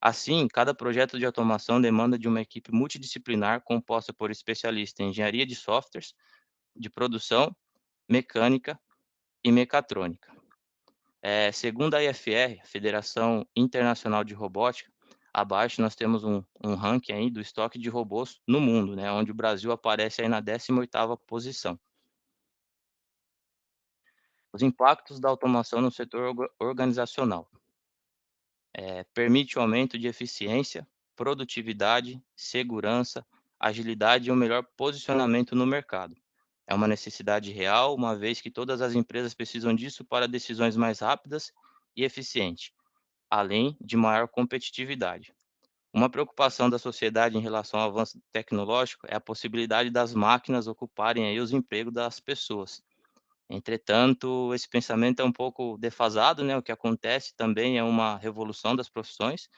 Assim, cada projeto de automação demanda de uma equipe multidisciplinar composta por especialistas em engenharia de softwares, de produção, mecânica e mecatrônica. Segundo a IFR, Federação Internacional de Robótica, abaixo nós temos um ranking aí do estoque de robôs no mundo, né, onde o Brasil aparece aí na 18ª posição. Os impactos da automação no setor organizacional. Permite o aumento de eficiência, produtividade, segurança, agilidade e um melhor posicionamento no mercado. É uma necessidade real, uma vez que todas as empresas precisam disso para decisões mais rápidas e eficientes, além de maior competitividade. Uma preocupação da sociedade em relação ao avanço tecnológico é a possibilidade das máquinas ocuparem aí os empregos das pessoas. Entretanto, esse pensamento é um pouco defasado, né? O que acontece também é uma revolução das profissões.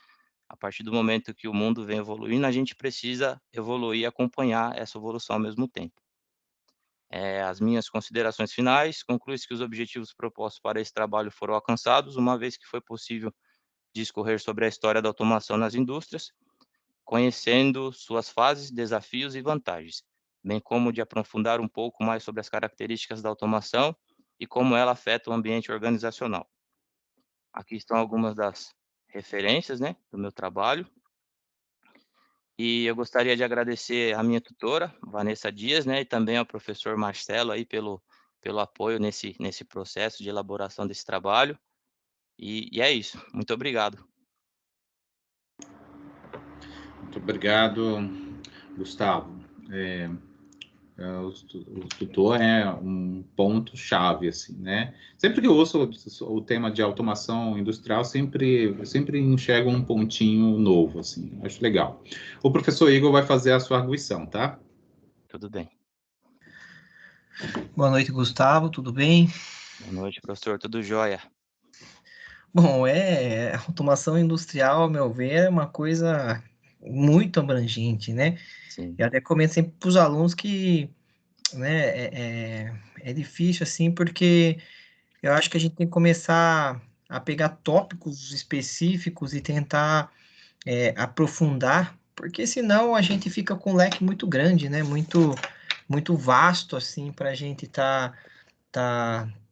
A partir do momento que o mundo vem evoluindo, a gente precisa evoluir e acompanhar essa evolução ao mesmo tempo. As minhas considerações finais, conclui-se que os objetivos propostos para esse trabalho foram alcançados, uma vez que foi possível discorrer sobre a história da automação nas indústrias, conhecendo suas fases, desafios e vantagens, bem como de aprofundar um pouco mais sobre as características da automação e como ela afeta o ambiente organizacional. Aqui estão algumas das referências, né, do meu trabalho. E eu gostaria de agradecer à minha tutora, Vanessa Dias, né, e também ao professor Marcelo aí pelo apoio nesse processo de elaboração desse trabalho. E é isso. Muito obrigado. Muito obrigado, Gustavo. O tutor é um ponto-chave, assim, né? Sempre que eu ouço o tema de automação industrial, sempre enxergo um pontinho novo, assim, acho legal. O professor Igor vai fazer a sua arguição, tá? Tudo bem. Boa noite, Gustavo, tudo bem? Boa noite, professor, tudo jóia? Bom, automação industrial, ao meu ver, é uma coisa muito abrangente, né? Sim. Eu até comento sempre para os alunos que, né, é difícil, assim, porque eu acho que a gente tem que começar a pegar tópicos específicos e tentar aprofundar, porque senão a gente fica com um leque muito grande, né? Muito vasto, assim, para a gente tá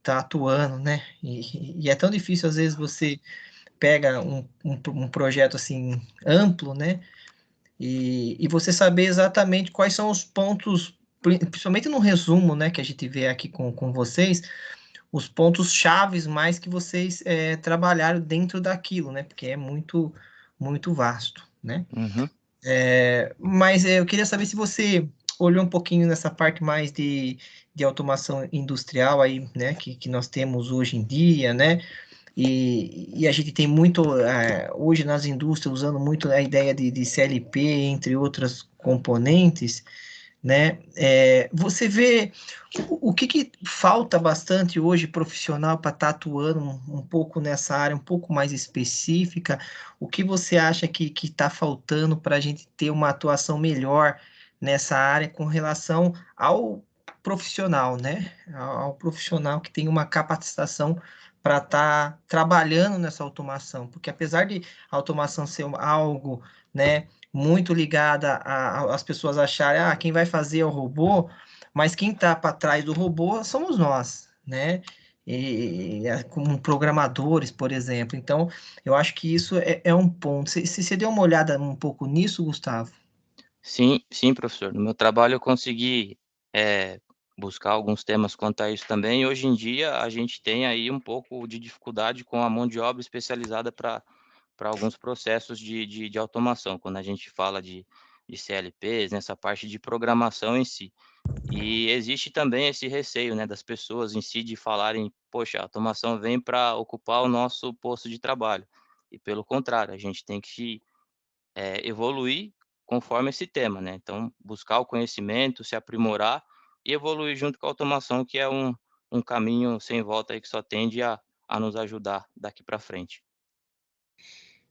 atuando, né? E é tão difícil, às vezes, você pega um projeto, assim, amplo, né? E você saber exatamente quais são os pontos, principalmente no resumo, né, que a gente vê aqui com vocês, os pontos chaves mais que vocês trabalharam dentro daquilo, né? Porque é muito vasto, né? Uhum. Mas eu queria saber se você olhou um pouquinho nessa parte mais de automação industrial aí, né? Que nós temos hoje em dia, né? e a gente tem muito, hoje nas indústrias, usando muito a ideia de CLP, entre outras componentes, né? Você vê o que falta bastante hoje profissional para estar atuando um pouco nessa área, um pouco mais específica? O que você acha que está faltando para a gente ter uma atuação melhor nessa área com relação ao profissional, né? Ao profissional que tem uma capacitação para estar trabalhando nessa automação, porque apesar de a automação ser algo, né, muito ligada às pessoas acharem, quem vai fazer é o robô, mas quem está para trás do robô somos nós, né? Como programadores, por exemplo. Então, eu acho que isso é um ponto. Você deu uma olhada um pouco nisso, Gustavo? Sim, sim, professor. No meu trabalho eu consegui buscar alguns temas quanto a isso também. E hoje em dia a gente tem aí um pouco de dificuldade com a mão de obra especializada para alguns processos de automação, quando a gente fala de CLPs, nessa parte de programação em si. E existe também esse receio, né, das pessoas em si de falarem, poxa, a automação vem para ocupar o nosso posto de trabalho. E pelo contrário, a gente tem que evoluir conforme esse tema, né? Então, buscar o conhecimento, se aprimorar e evoluir junto com a automação, que é um caminho sem volta aí que só tende a nos ajudar daqui para frente.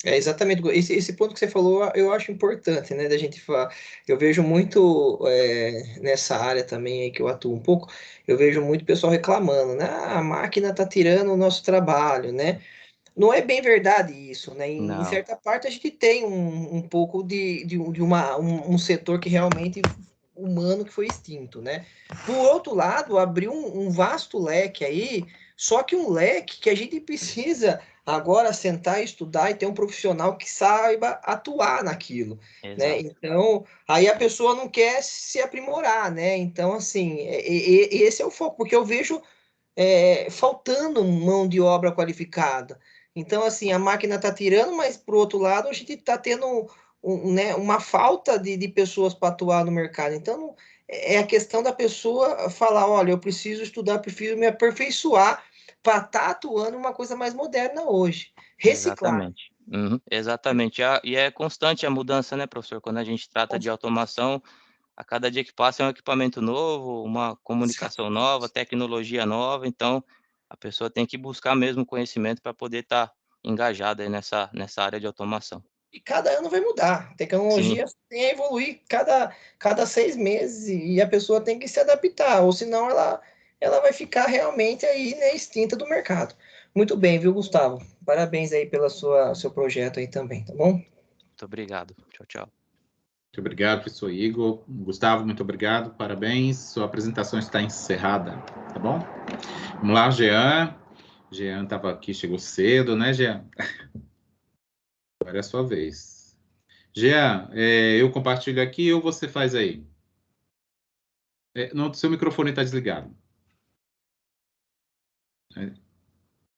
Exatamente, esse ponto que você falou eu acho importante, né, da gente falar. Eu vejo muito nessa área também aí que eu atuo um pouco, eu vejo muito pessoal reclamando, né, a máquina tá tirando o nosso trabalho, né? Não é bem verdade isso, né? Em Não, certa parte a gente tem um pouco um setor que realmente humano que foi extinto, né? Por outro lado, abriu um vasto leque aí, só que um leque que a gente precisa agora sentar, estudar e ter um profissional que saiba atuar naquilo, né? exato. Então, aí a pessoa não quer se aprimorar, né? Então, assim, esse é o foco, porque eu vejo faltando mão de obra qualificada. Então, assim, a máquina está tirando, mas, por outro lado, a gente está tendo né, uma falta de pessoas para atuar no mercado. Então, é a questão da pessoa falar, olha, eu preciso estudar, preciso me aperfeiçoar para estar atuando uma coisa mais moderna hoje. Reciclar. Exatamente. Uhum, exatamente. E é constante a mudança, né, professor? Quando a gente trata de automação, a cada dia que passa é um equipamento novo, uma comunicação nova, tecnologia nova, então a pessoa tem que buscar mesmo conhecimento para poder estar engajada aí nessa área de automação. E cada ano vai mudar. A Sim, tecnologia tem a evoluir cada 6 meses e a pessoa tem que se adaptar, ou senão ela vai ficar realmente aí, né, extinta do mercado. Muito bem, viu, Gustavo? Parabéns aí pelo seu projeto aí também, tá bom? muito obrigado. Tchau, tchau. Muito obrigado, professor Igor. Gustavo, muito obrigado, parabéns. Sua apresentação está encerrada, tá bom? Vamos lá, Jean. Jean estava aqui, chegou cedo, né, Jean? Agora é a sua vez. Jean, eu compartilho aqui ou você faz aí? Não, seu microfone está desligado.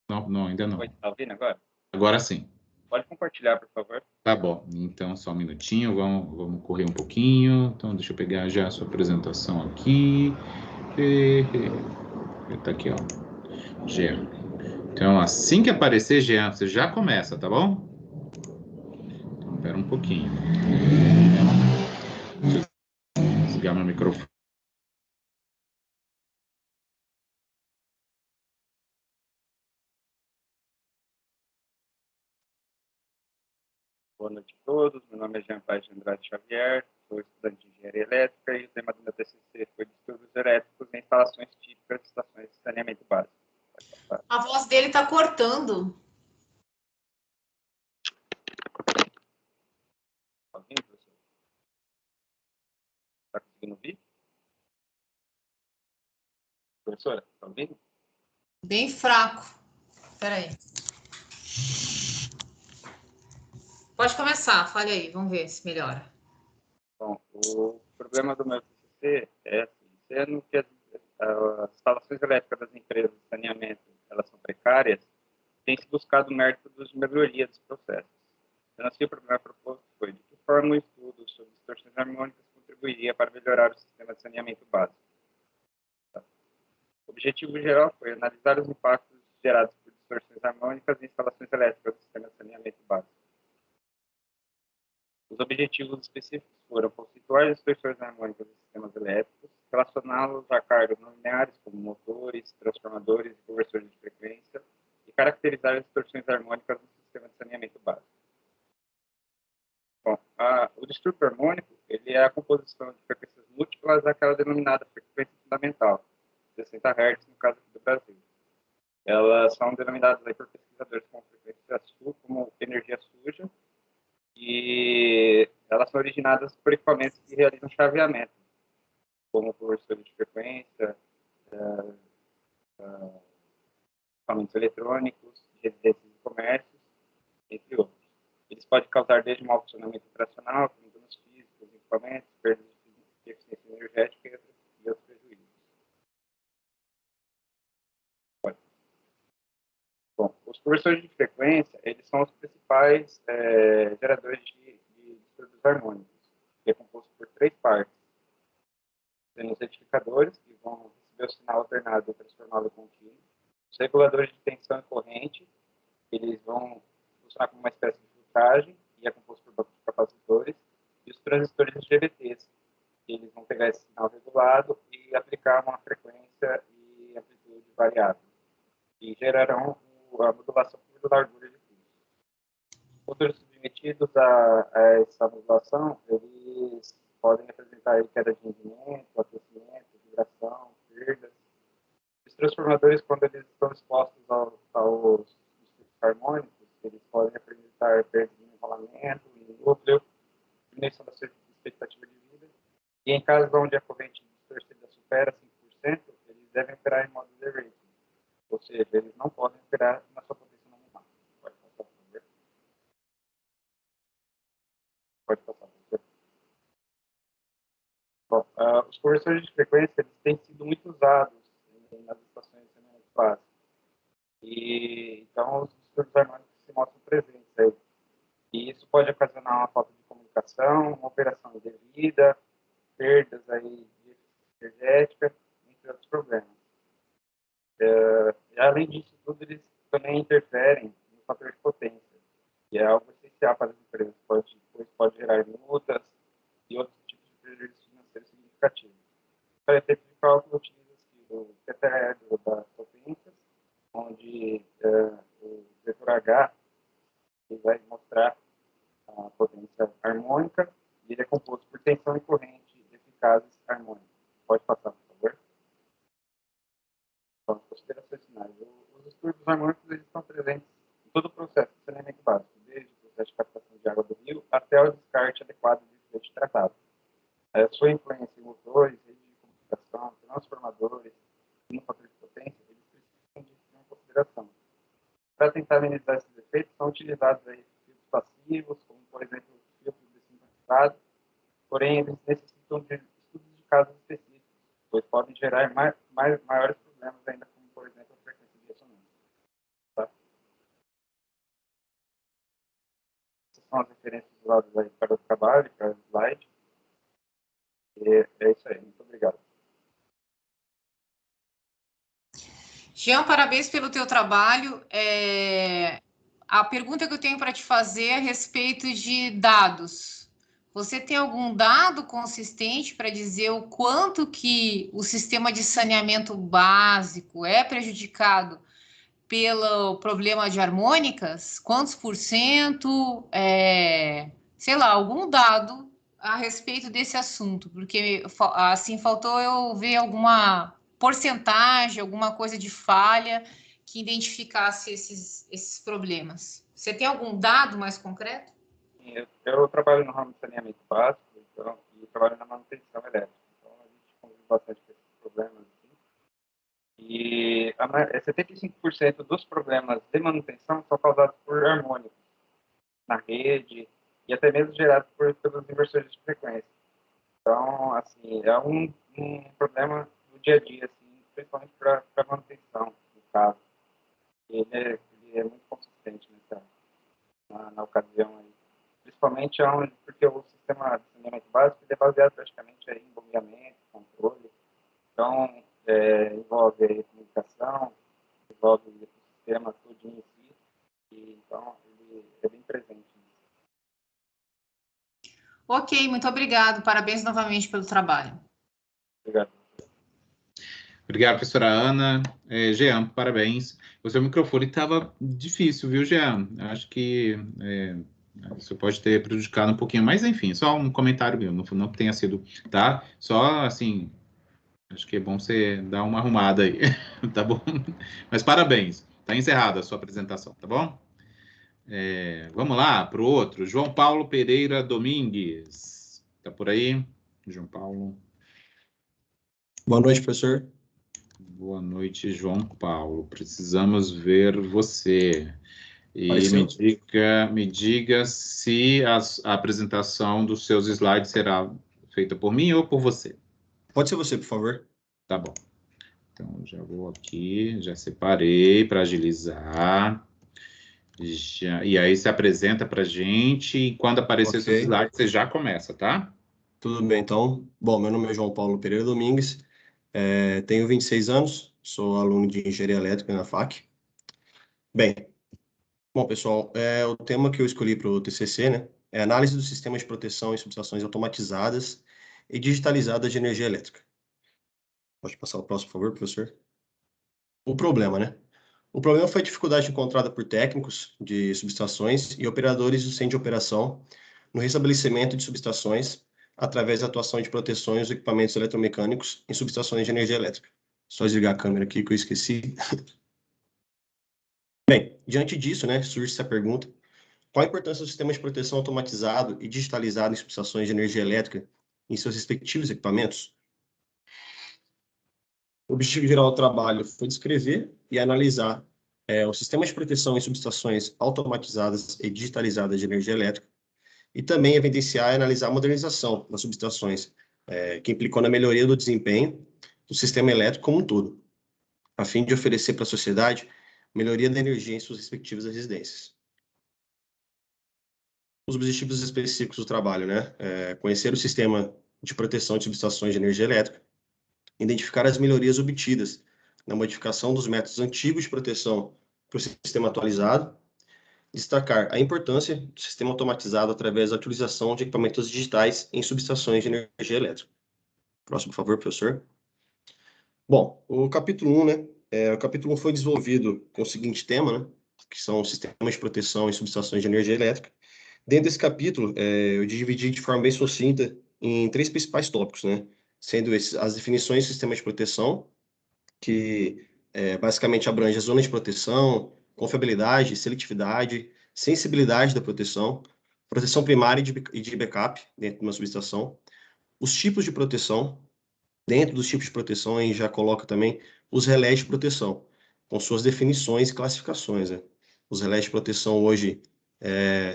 Não, ainda não. Oi, tá ouvindo agora? Agora sim. Pode compartilhar, por favor. Tá bom, então só um minutinho, vamos correr um pouquinho. Então, deixa eu pegar já a sua apresentação aqui. Tá aqui, ó. Jean. Então, assim que aparecer, Jean, você já começa, tá bom? Então, espera um pouquinho. Deixa eu desligar meu microfone. Boa noite a todos. Meu nome é Jean Paes de Andrade Xavier, sou estudante de engenharia elétrica e o tema do meu TCC foi distúrbios elétricos em instalações típicas de estações de saneamento básico. A voz dele está cortando. Tá ouvindo, professor? Tá conseguindo ouvir? Professora, tá ouvindo? Bem fraco. Espera aí. Pode começar, fale aí, vamos ver se melhora. Bom, o problema do meu TCC é assim, sendo que as instalações elétricas das empresas de saneamento elas são precárias, tem se buscado métodos de melhoria dos processos. Então, assim, o problema proposto foi de que forma o estudo sobre distorções harmônicas contribuiria para melhorar o sistema de saneamento básico. O objetivo geral foi analisar os impactos gerados por distorções harmônicas em instalações elétricas do sistema de saneamento básico. Os objetivos específicos foram conceituar distorções harmônicas dos sistemas elétricos, relacioná-los a cargas não lineares, como motores, transformadores e conversores de frequência, e caracterizar as distorções harmônicas do sistema de saneamento básico. Bom, o distúrbio harmônico ele é a composição de frequências múltiplas daquela denominada frequência fundamental, 60 Hz no caso aqui do Brasil. Elas são denominadas aí por pesquisadores como frequência como energia suja, e elas são originadas por equipamentos que realizam chaveamento, como conversores de frequência, equipamentos eletrônicos, residências e comércios, entre outros. Eles podem causar desde mau funcionamento operacional, como danos físicos, equipamentos, perdas de eficiência energética e outros prejuízos. Bom, os conversores de frequência, eles são os principais geradores de distúrbios harmônicos, que é composto por 3 partes. Tem os retificadores, que vão receber o sinal alternado e transformá-lo em contínuo. Os reguladores de tensão e corrente, eles vão funcionar como uma espécie de filtragem, e é composto por bancos de capacitores. E os transistores GBTs, que eles vão pegar esse sinal regulado e aplicar uma frequência e amplitude variável, e gerarão a modulação por largura de pulso. Outros submetidos a essa modulação, eles podem apresentar queda de rendimento, aquecimento, vibração, perdas. Os transformadores, quando eles estão expostos aos distúrbios harmônicos, eles podem apresentar perda de enrolamento, em núcleo, diminuição da sua expectativa de vida. E em casos onde a corrente distorcida supera 5%, eles devem operar em modo derating. Ou seja, eles não podem operar na sua potência nominal. Pode passar, por favor. Pode passar, por favor. Bom, os conversores de frequência eles têm sido muito usados nas estações de saneamento básico. E então os distúrbios harmônicos se mostram presentes aí. E isso pode ocasionar uma falta de comunicação, uma operação indevida, perdas aí de eficiência energética, entre outros problemas. Além disso tudo, eles também interferem no fator de potência, que é algo essencial para as empresas, pois pode gerar multas e outros tipos de prejuízos financeiros significativos. Para efeito de cálculo, utiliza-se o TTR das potências, onde o vetor H ele vai mostrar a potência harmônica, e ele é composto por tensão e corrente eficazes harmônicas. Pode passar, por favor. Então, considerações finais. Os distúrbios harmônicos eles estão presentes em todo o processo de saneamento básico, desde o processo de captação de água do rio até o descarte adequado de esgoto tratado. A sua influência em motores, redes de comunicação, transformadores e no fator de potência, eles precisam de uma consideração. Para tentar amenizar esses efeitos, são utilizados aí filtros passivos, como, por exemplo, filtros dessintonizado, porém, eles necessitam de estudos de casos específicos, pois podem gerar maiores problemas ainda, como, por exemplo, a frequência de ressonância. Tá? Essas são as referências usadas aí para o trabalho, para o slide. E é isso aí. Muito obrigado. Jean, parabéns pelo teu trabalho. A pergunta que eu tenho para te fazer é a respeito de dados. Você tem algum dado consistente para dizer o quanto que o sistema de saneamento básico é prejudicado pelo problema de harmônicas? Quantos por cento? Sei lá, algum dado a respeito desse assunto, porque assim faltou eu ver alguma porcentagem, alguma coisa de falha que identificasse esses problemas. Você tem algum dado mais concreto? Eu trabalho no ramo de saneamento básico, então, e trabalho na manutenção elétrica. Então, a gente convive bastante com esses problemas. Assim. E 75% dos problemas de manutenção são causados por harmônicos na rede e até mesmo gerados pelos inversores de frequência. Então, assim, é um problema do dia a dia, assim, principalmente para a manutenção do caso. Ele é muito consistente na ocasião aí. Principalmente porque o sistema de saneamento básico é baseado praticamente em bombeamento, controle. Então, envolve aí comunicação, envolve sistema, tudo em si, e, então ele é bem presente. Ok, muito obrigado. Parabéns novamente pelo trabalho. Obrigado. Obrigado, professora Ana. Jean, parabéns. O seu microfone estava difícil, viu, Jean? Acho que isso pode ter prejudicado um pouquinho, mas enfim, só um comentário meu, não que tenha sido, tá? Só assim, acho que é bom você dar uma arrumada aí, tá bom? Mas parabéns, tá encerrada a sua apresentação, tá bom? Vamos lá para o outro, João Paulo Pereira Domingues. Tá por aí, João Paulo? Boa noite, professor. Boa noite, João Paulo. Precisamos ver você. E me diga se a apresentação dos seus slides será feita por mim ou por você. Pode ser você, por favor. Tá bom. Então, já vou aqui, já separei para agilizar. E aí se apresenta para a gente e quando aparecer seus slides, você já começa, tá? Tudo bem, então. Bom, meu nome é João Paulo Pereira Domingues, tenho 26 anos, sou aluno de Engenharia Elétrica na FAC. Bem, bom, pessoal, o tema que eu escolhi para o TCC, né, é análise dos sistemas de proteção e subestações automatizadas e digitalizadas de energia elétrica. Pode passar o próximo, por favor, professor? O problema, né? O problema foi a dificuldade encontrada por técnicos de subestações e operadores do centro de operação no restabelecimento de subestações através da atuação de proteções e equipamentos eletromecânicos em subestações de energia elétrica. Só desligar a câmera aqui que eu esqueci. Bem, diante disso, né, surge essa pergunta: qual a importância do sistema de proteção automatizado e digitalizado em subestações de energia elétrica em seus respectivos equipamentos? O objetivo geral do trabalho foi descrever e analisar o sistema de proteção em subestações automatizadas e digitalizadas de energia elétrica, e também evidenciar e analisar a modernização das subestações, que implicou na melhoria do desempenho do sistema elétrico como um todo, a fim de oferecer para a sociedade melhoria da energia em suas respectivas residências. Os objetivos específicos do trabalho, né? Conhecer o sistema de proteção de subestações de energia elétrica, identificar as melhorias obtidas na modificação dos métodos antigos de proteção para o sistema atualizado, destacar a importância do sistema automatizado através da utilização de equipamentos digitais em subestações de energia elétrica. Próximo, por favor, professor. Bom, o capítulo 1, né? O capítulo 1 foi desenvolvido com o seguinte tema, né? Que são sistemas de proteção em subestações de energia elétrica. Dentro desse capítulo, eu dividi de forma bem sucinta em 3 principais tópicos, né? Sendo esses as definições de sistema de proteção, que basicamente abrange a zona de proteção, confiabilidade, seletividade, sensibilidade da proteção primária e de backup dentro de uma subestação, os tipos de proteção. Dentro dos tipos de proteção, a gente já coloca também os relés de proteção, com suas definições e classificações, né? Os relés de proteção hoje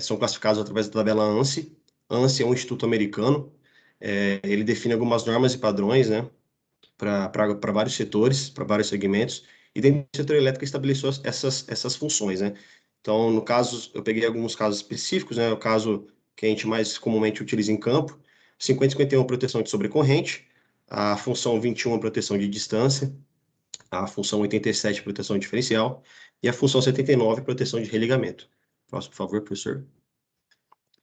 são classificados através da tabela ANSI. ANSI é um instituto americano, ele define algumas normas e padrões, né, para vários setores, para vários segmentos, e dentro do setor elétrico estabeleceu essas funções, né? Então, no caso, eu peguei alguns casos específicos, né? O caso que a gente mais comumente utiliza em campo, 5051, proteção de sobrecorrente, a função 21, proteção de distância, a função 87, proteção diferencial, e a função 79, proteção de religamento. Próximo, por favor, professor.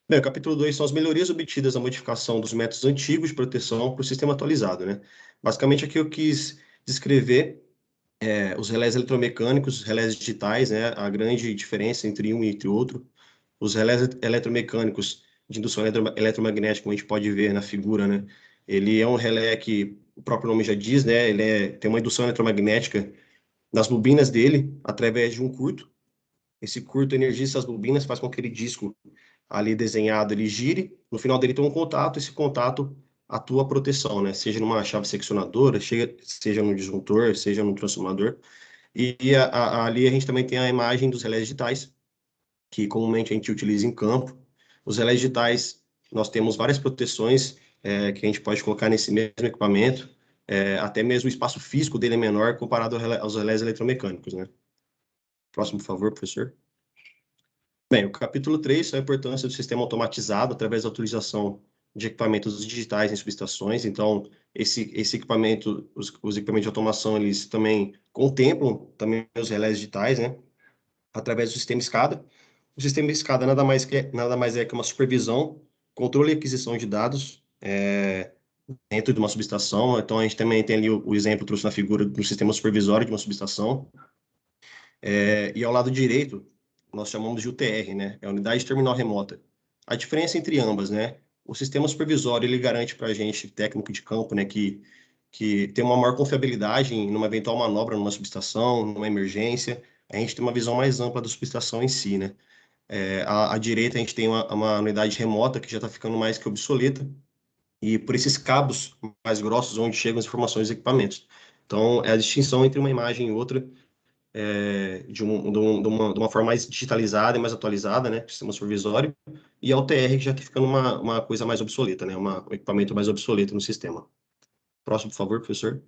Bem, o capítulo 2 são as melhorias obtidas na modificação dos métodos antigos de proteção para o sistema atualizado, né? Basicamente, aqui eu quis descrever os relés eletromecânicos, os relés digitais, né? A grande diferença entre um e entre outro. Os relés eletromecânicos de indução eletromagnética, como a gente pode ver na figura, né? Ele é um relé que o próprio nome já diz, né? Ele tem uma indução eletromagnética nas bobinas dele através de um curto. Esse curto energiza as bobinas, faz com que aquele disco ali desenhado ele gire, no final dele tem um contato, esse contato atua a proteção, né? Seja numa chave seccionadora, seja no disjuntor, seja no transformador. E ali a gente também tem a imagem dos relés digitais, que comumente a gente utiliza em campo. Os relés digitais, nós temos várias proteções que a gente pode colocar nesse mesmo equipamento, até mesmo o espaço físico dele é menor comparado aos relés eletromecânicos, né? Próximo, por favor, professor. Bem, o capítulo 3 é a importância do sistema automatizado através da utilização de equipamentos digitais em subestações. Então, esse equipamento, os equipamentos de automação, eles também contemplam também os relés digitais, né? através do sistema SCADA. O sistema SCADA nada mais é que uma supervisão, controle e aquisição de dados dentro de uma subestação. Então, a gente também tem ali o exemplo, trouxe na figura do sistema supervisório de uma subestação. E ao lado direito, nós chamamos de UTR, né? É a Unidade Terminal Remota. A diferença entre ambas, né? O sistema supervisório, ele garante para a gente, técnico de campo, né, que tem uma maior confiabilidade numa eventual manobra numa subestação, numa emergência. A gente tem uma visão mais ampla da subestação em si, né? À direita, a gente tem uma unidade remota que já está ficando mais que obsoleta, e por esses cabos mais grossos onde chegam as informações e equipamentos. Então, é a distinção entre uma imagem e outra, de uma forma mais digitalizada e mais atualizada, né, sistema supervisório, e a UTR que já está ficando uma coisa mais obsoleta, né, um equipamento mais obsoleto no sistema. Próximo, por favor, professor.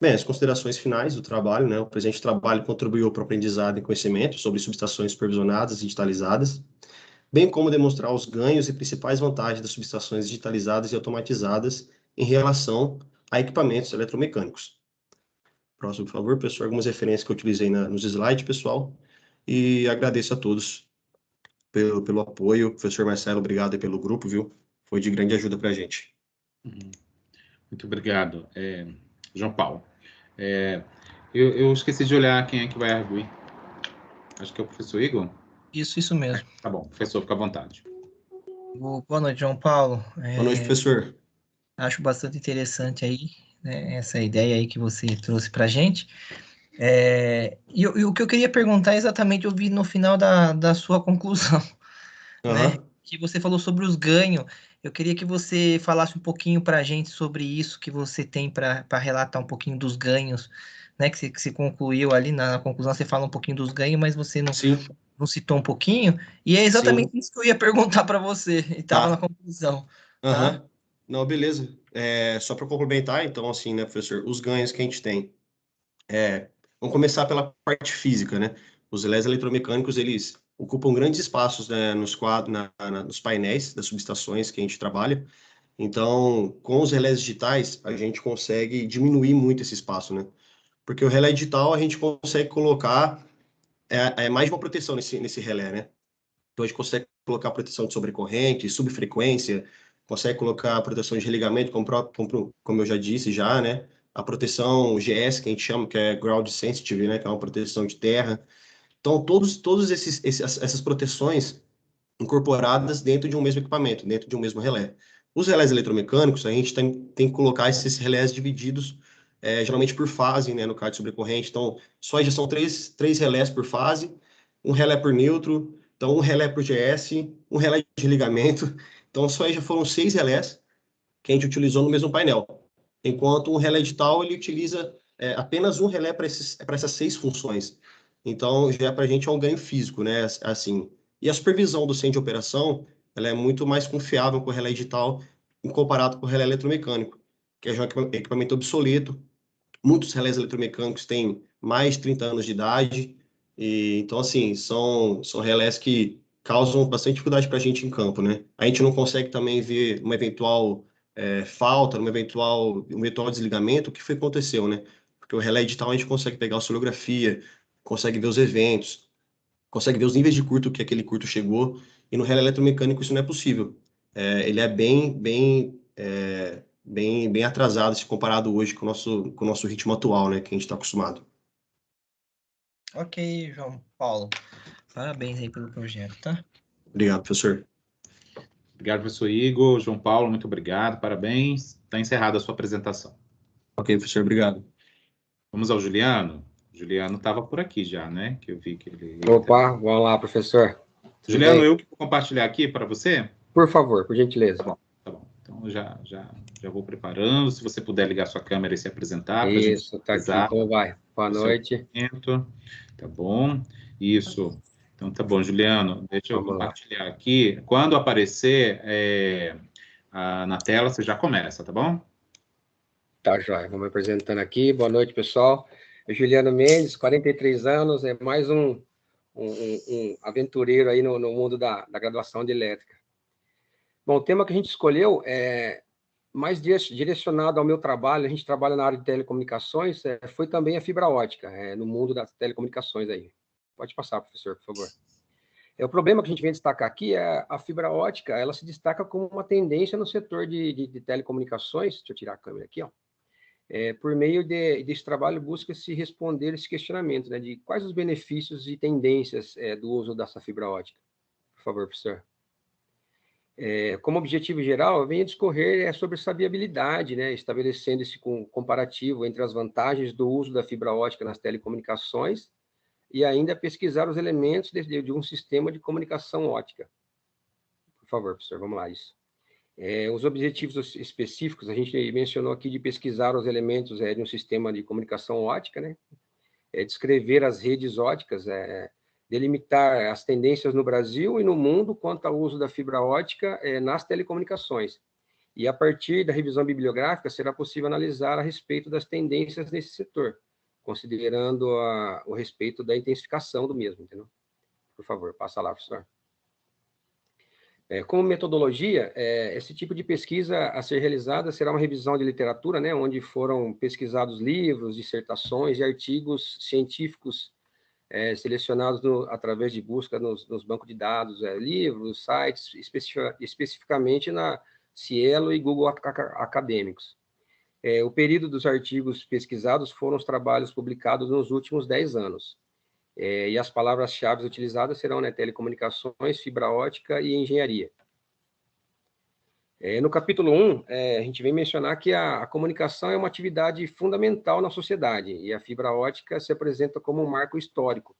Bem, as considerações finais do trabalho, né, o presente trabalho contribuiu para o aprendizado e conhecimento sobre subestações supervisionadas e digitalizadas, bem como demonstrar os ganhos e principais vantagens das subestações digitalizadas e automatizadas em relação a equipamentos eletromecânicos. Próximo, por favor, professor, algumas referências que eu utilizei nos slides, pessoal, e agradeço a todos pelo apoio. Professor Marcelo, obrigado aí pelo grupo, viu? Foi de grande ajuda para a gente. Muito obrigado, João Paulo. Eu esqueci de olhar quem é que vai arguir. Acho que é o professor Igor? Isso mesmo. Tá bom, professor, fica à vontade. Boa noite, João Paulo. Boa noite, professor. Acho bastante interessante aí, né, essa ideia aí que você trouxe para a gente. E o que eu queria perguntar é exatamente, eu vi no final da sua conclusão, né, que você falou sobre os ganhos. Eu queria que você falasse um pouquinho para a gente sobre isso que você tem para relatar um pouquinho dos ganhos, né, que você concluiu ali na conclusão, você fala um pouquinho dos ganhos, mas você não citou um pouquinho, e é exatamente isso que eu ia perguntar para você, e estava na conclusão. Tá? Não, beleza. Só para complementar, então, assim, né, professor, os ganhos que a gente tem. Vamos começar pela parte física, né? Os relés eletromecânicos, eles ocupam grandes espaços, né, nos painéis das subestações que a gente trabalha. Então, com os relés digitais, a gente consegue diminuir muito esse espaço, né? Porque o relé digital, a gente consegue colocar mais de uma proteção nesse relé, né? Então, a gente consegue colocar proteção de sobrecorrente, subfrequência, consegue colocar proteção de religamento, como eu já disse já, né? A proteção GS, que a gente chama, que é Ground Sensitive, né? Que é uma proteção de terra. Então, todas essas proteções incorporadas dentro de um mesmo equipamento, dentro de um mesmo relé. Os relés eletromecânicos, a gente tem que colocar esses relés divididos, geralmente por fase, né? No caso de sobrecorrente. Então, só já são três relés por fase, um relé por neutro, então um relé por GS, um relé de ligamento. Então, só aí já foram 6 relés que a gente utilizou no mesmo painel. Enquanto um relé digital, ele utiliza apenas um relé para essas 6 funções. Então, já para a gente é um ganho físico, né? Assim. E a supervisão do centro de operação, ela é muito mais confiável com o relé digital em comparado com o relé eletromecânico, que é um equipamento obsoleto. Muitos relés eletromecânicos têm mais de 30 anos de idade. Então, assim, são relés que causam bastante dificuldade para a gente em campo, né? A gente não consegue também ver uma eventual falta, um eventual desligamento, o que foi que aconteceu, né? Porque o relé digital a gente consegue pegar a oscilografia, consegue ver os eventos, consegue ver os níveis de curto que aquele curto chegou, e no relé eletromecânico isso não é possível. Ele é bem atrasado se comparado hoje com o nosso ritmo atual, né? Que a gente está acostumado. Ok, João Paulo. Parabéns aí pelo projeto, tá? Obrigado, professor. Obrigado, professor Igor. João Paulo, muito obrigado, parabéns. Está encerrada a sua apresentação. Ok, professor, obrigado. Vamos ao Juliano. O Juliano estava por aqui já, né? Que eu vi que ele... Opa, vamos lá, professor. Tudo Juliano, bem? Eu que vou compartilhar aqui para você? Por favor, por gentileza. Tá bom. Então, já vou preparando. Se você puder ligar sua câmera e se apresentar. Isso, tá aqui, então vai. Boa noite. Tá bom. Isso. Então, tá bom, Juliano. Deixa eu compartilhar aqui. Quando aparecer na tela, você já começa, tá bom? Tá, joia. Vamos me apresentando aqui. Boa noite, pessoal. Juliano Mendes, 43 anos, é mais um aventureiro aí no mundo da graduação de elétrica. Bom, o tema que a gente escolheu é mais direcionado ao meu trabalho. A gente trabalha na área de telecomunicações, foi também a fibra ótica, no mundo das telecomunicações aí. Pode passar, professor, por favor. O problema que a gente vem destacar aqui é a fibra ótica, ela se destaca como uma tendência no setor de telecomunicações. Deixa eu tirar a câmera aqui, ó. Por meio desse trabalho, busca-se responder esse questionamento, né, de quais os benefícios e tendências do uso dessa fibra ótica. Por favor, professor. Como objetivo geral, vem a discorrer sobre essa viabilidade, né, estabelecendo esse comparativo entre as vantagens do uso da fibra ótica nas telecomunicações e ainda pesquisar os elementos de um sistema de comunicação ótica. Por favor, professor, vamos lá, isso. Os objetivos específicos, a gente mencionou aqui de pesquisar os elementos de um sistema de comunicação ótica, né? Descrever as redes óticas, delimitar as tendências no Brasil e no mundo quanto ao uso da fibra ótica nas telecomunicações. E, a partir da revisão bibliográfica, será possível analisar a respeito das tendências nesse setor, considerando o respeito da intensificação do mesmo, entendeu? Por favor, passa lá, professor. Como metodologia, esse tipo de pesquisa a ser realizada será uma revisão de literatura, né, onde foram pesquisados livros, dissertações e artigos científicos selecionados através de busca nos bancos de dados, livros, sites, especificamente na Cielo e Google Acadêmicos. O período dos artigos pesquisados foram os trabalhos publicados nos últimos 10 anos. E as palavras-chave utilizadas serão, né, telecomunicações, fibra ótica e engenharia. No capítulo 1, a gente vem mencionar que a comunicação é uma atividade fundamental na sociedade, e a fibra ótica se apresenta como um marco histórico,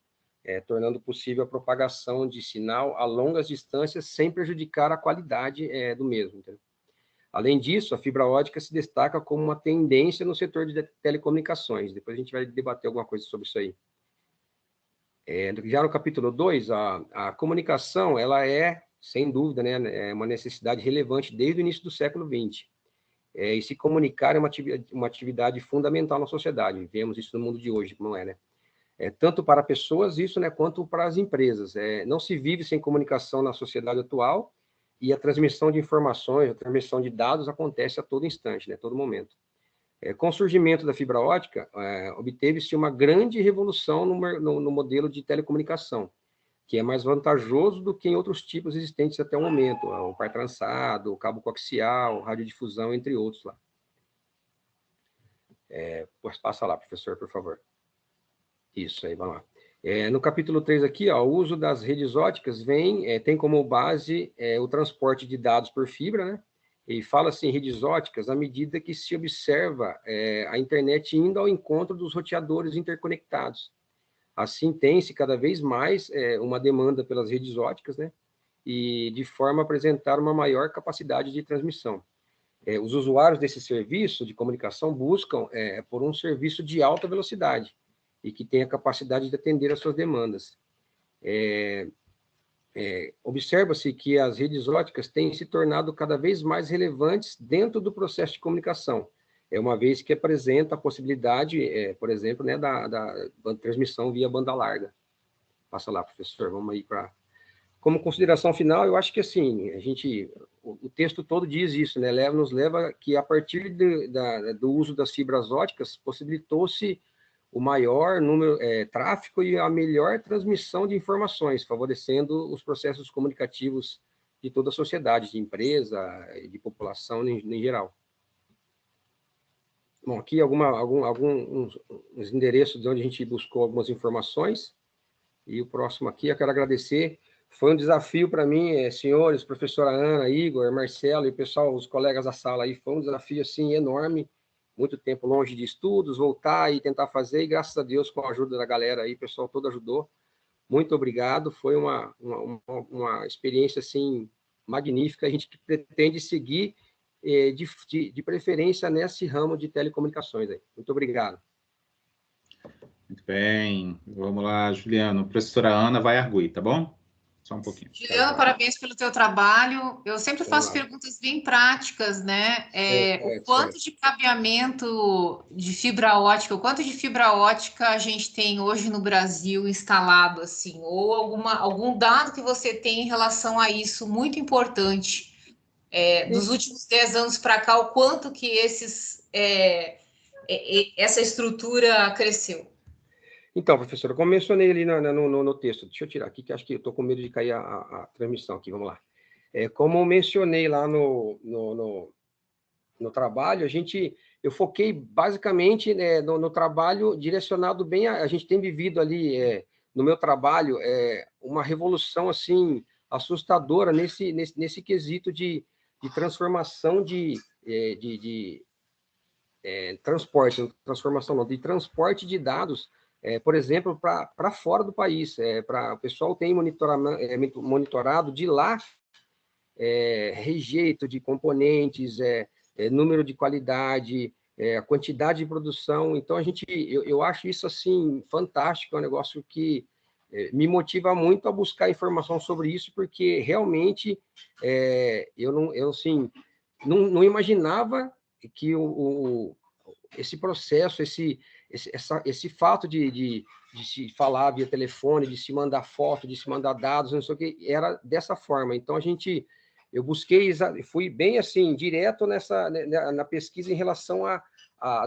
tornando possível a propagação de sinal a longas distâncias sem prejudicar a qualidade do mesmo. Entendeu? Além disso, a fibra ótica se destaca como uma tendência no setor de telecomunicações. Depois a gente vai debater alguma coisa sobre isso aí. Já no capítulo 2, a comunicação, ela sem dúvida, né, uma necessidade relevante desde o início do século XX. E se comunicar é uma atividade fundamental na sociedade. Vemos isso no mundo de hoje, como né? Tanto para pessoas, isso, né, quanto para as empresas. Não se vive sem comunicação na sociedade atual, e a transmissão de informações, a transmissão de dados acontece a todo instante, né, a todo momento. Com o surgimento da fibra ótica, obteve-se uma grande revolução no modelo de telecomunicação, que é mais vantajoso do que em outros tipos existentes até o momento, o par trançado, o cabo coaxial, radiodifusão, entre outros lá. Passa lá, professor, por favor. Isso aí, vamos lá. No capítulo 3 aqui, o uso das redes óticas tem como base o transporte de dados por fibra, né? E fala-se em redes óticas à medida que se observa a internet indo ao encontro dos roteadores interconectados. Assim, tem-se cada vez mais uma demanda pelas redes óticas, né? E de forma a apresentar uma maior capacidade de transmissão. Os usuários desse serviço de comunicação buscam por um serviço de alta velocidade e que tenha capacidade de atender às suas demandas. Observa-se que as redes óticas têm se tornado cada vez mais relevantes dentro do processo de comunicação, uma vez que apresenta a possibilidade, por exemplo, né, da transmissão via banda larga. Passa lá, professor, vamos aí para... Como consideração final, eu acho que, assim, o texto todo diz isso, né, nos leva que, a partir do uso das fibras óticas, possibilitou-se o maior tráfego e a melhor transmissão de informações, favorecendo os processos comunicativos de toda a sociedade, de empresa, de população em geral. Bom, aqui alguns endereços de onde a gente buscou algumas informações, e o próximo aqui, eu quero agradecer. Foi um desafio para mim, senhores, professora Ana, Igor, Marcelo e pessoal, os colegas da sala aí, foi um desafio, assim, enorme, muito tempo longe de estudos, voltar e tentar fazer, e graças a Deus, com a ajuda da galera aí, o pessoal todo ajudou. Muito obrigado, foi uma experiência, assim, magnífica. A gente pretende seguir, de preferência, nesse ramo de telecomunicações aí. Muito obrigado. Muito bem, vamos lá, Juliano. A professora Ana vai arguir, tá bom? Só um pouquinho. Juliano, parabéns pelo teu trabalho. Eu sempre faço perguntas bem práticas, né? O quanto de cabeamento de fibra ótica, o quanto de fibra ótica a gente tem hoje no Brasil instalado, assim, ou algum dado que você tem em relação a isso, muito importante, dos últimos 10 anos para cá, o quanto que essa estrutura cresceu? Então, professora, como mencionei ali no texto, deixa eu tirar aqui, que acho que eu estou com medo de cair a transmissão aqui, vamos lá. Como eu mencionei lá no trabalho, eu foquei basicamente, né, no trabalho direcionado bem a gente tem vivido ali, no meu trabalho, uma revolução, assim, assustadora nesse quesito de transformação de transporte de dados, por exemplo, para fora do país. O pessoal tem monitorado de lá rejeito de componentes, número de qualidade, a quantidade de produção. Então, eu acho isso assim fantástico, é um negócio que me motiva muito a buscar informação sobre isso, porque realmente eu não imaginava que esse processo, esse fato de se falar via telefone, de se mandar foto, de se mandar dados, não sei o que, era dessa forma. Então, eu busquei, fui bem assim, direto na pesquisa em relação a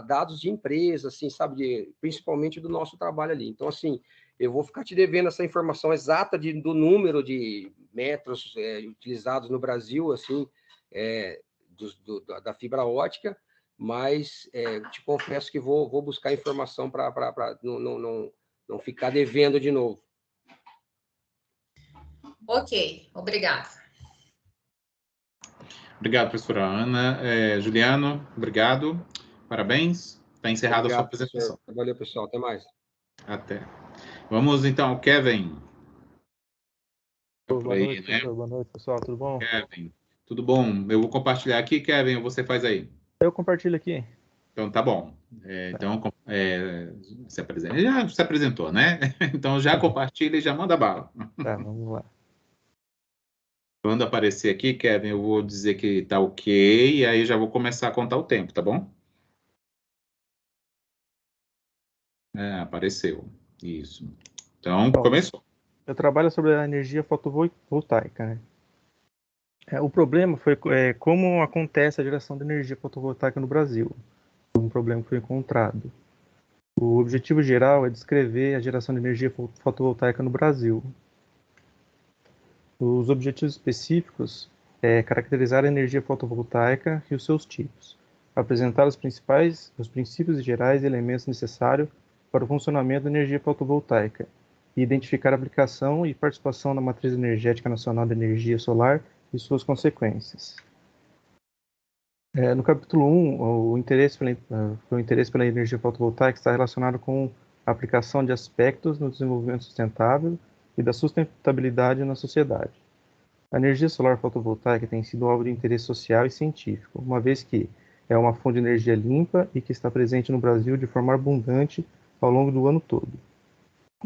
dados de empresa, assim, sabe, principalmente do nosso trabalho ali. Então, assim, eu vou ficar te devendo essa informação exata do número de metros utilizados no Brasil, assim, da fibra ótica, mas te confesso que vou buscar informação para não ficar devendo de novo. Ok, obrigada. Obrigado, professora Ana. Juliano, obrigado. Parabéns. Está encerrada a sua apresentação. Professor. Valeu, pessoal. Até mais. Até. Vamos, então, ao Kevin. Boa noite, professor. Boa noite, pessoal. Tudo bom? Kevin, tudo bom? Eu vou compartilhar aqui, Kevin, ou você faz aí? Eu compartilho aqui. Então, tá bom. Então, já se apresentou, né? Então, já compartilha e já manda bala. Tá, vamos lá. Quando aparecer aqui, Kevin, eu vou dizer que tá ok, e aí já vou começar a contar o tempo, tá bom? Apareceu. Isso. Então, bom, começou. Eu trabalho sobre a energia fotovoltaica, né? O problema foi como acontece a geração de energia fotovoltaica no Brasil. Um problema que foi encontrado. O objetivo geral é descrever a geração de energia fotovoltaica no Brasil. Os objetivos específicos é caracterizar a energia fotovoltaica e os seus tipos, apresentar os princípios gerais e elementos necessários para o funcionamento da energia fotovoltaica, e identificar a aplicação e participação na matriz energética nacional da energia solar e suas consequências. No capítulo 1, o interesse pela energia fotovoltaica está relacionado com a aplicação de aspectos no desenvolvimento sustentável e da sustentabilidade na sociedade. A energia solar fotovoltaica tem sido alvo de interesse social e científico, uma vez que é uma fonte de energia limpa e que está presente no Brasil de forma abundante ao longo do ano todo,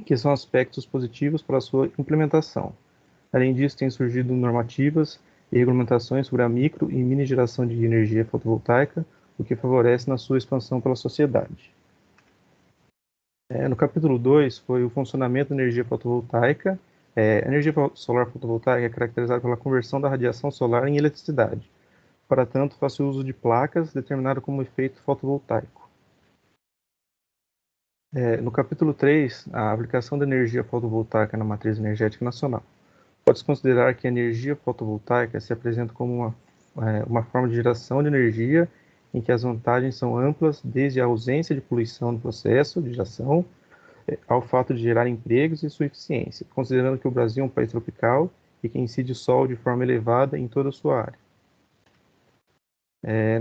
que são aspectos positivos para a sua implementação. Além disso, têm surgido normativas e regulamentações sobre a micro e mini geração de energia fotovoltaica, o que favorece na sua expansão pela sociedade. No capítulo 2, foi o funcionamento da energia fotovoltaica. A energia solar fotovoltaica é caracterizada pela conversão da radiação solar em eletricidade. Para tanto, faz uso de placas determinadas como efeito fotovoltaico. No capítulo 3, a aplicação da energia fotovoltaica na matriz energética nacional. Pode-se considerar que a energia fotovoltaica se apresenta como uma forma de geração de energia em que as vantagens são amplas, desde a ausência de poluição no processo de geração, ao fato de gerar empregos e sua eficiência, considerando que o Brasil é um país tropical e que incide o sol de forma elevada em toda a sua área.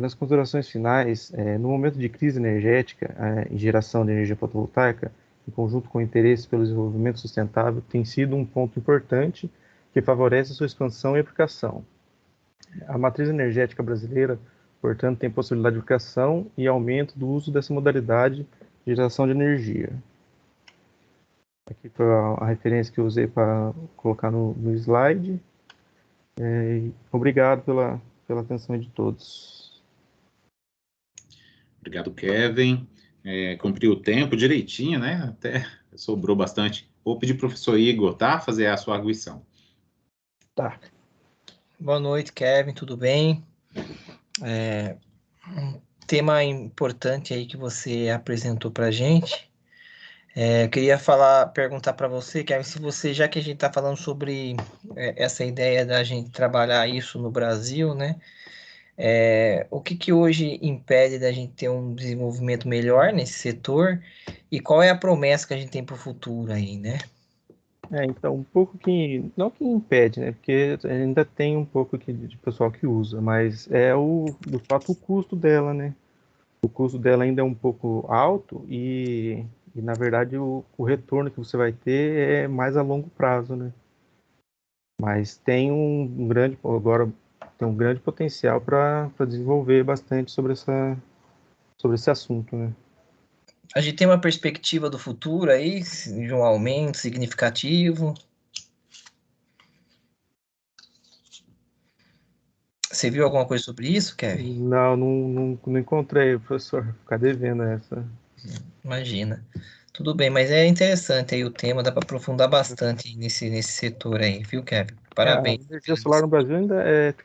Nas considerações finais, no momento de crise energética, em geração de energia fotovoltaica, em conjunto com o interesse pelo desenvolvimento sustentável, tem sido um ponto importante que favorece a sua expansão e aplicação. A matriz energética brasileira, portanto, tem possibilidade de aplicação e aumento do uso dessa modalidade de geração de energia. Aqui foi a referência que eu usei para colocar no slide. Obrigado pela atenção de todos. Obrigado, Kevin. Cumpriu o tempo direitinho, né? Até sobrou bastante. Vou pedir para o professor Igor, tá? Fazer a sua arguição. Tá. Boa noite, Kevin, tudo bem? Um tema importante aí que você apresentou para a gente Eu queria perguntar para você, Kevin, se você, já que a gente está falando sobre essa ideia da gente trabalhar isso no Brasil, né? O que hoje impede da gente ter um desenvolvimento melhor nesse setor e qual é a promessa que a gente tem para o futuro aí, né? Então, um pouco que, não que impede, né, porque ainda tem um pouco de pessoal que usa, mas do fato, o custo dela, né? O custo dela ainda é um pouco alto e na verdade, o retorno que você vai ter é mais a longo prazo, né? Mas tem agora tem um grande potencial para desenvolver bastante sobre esse assunto, né? A gente tem uma perspectiva do futuro aí, de um aumento significativo? Você viu alguma coisa sobre isso, Kevin? Não encontrei, professor. Ficar devendo essa. Imagina. Tudo bem, mas é interessante aí o tema, dá para aprofundar bastante nesse setor aí, viu, Kevin? Parabéns. A energia solar no Brasil ainda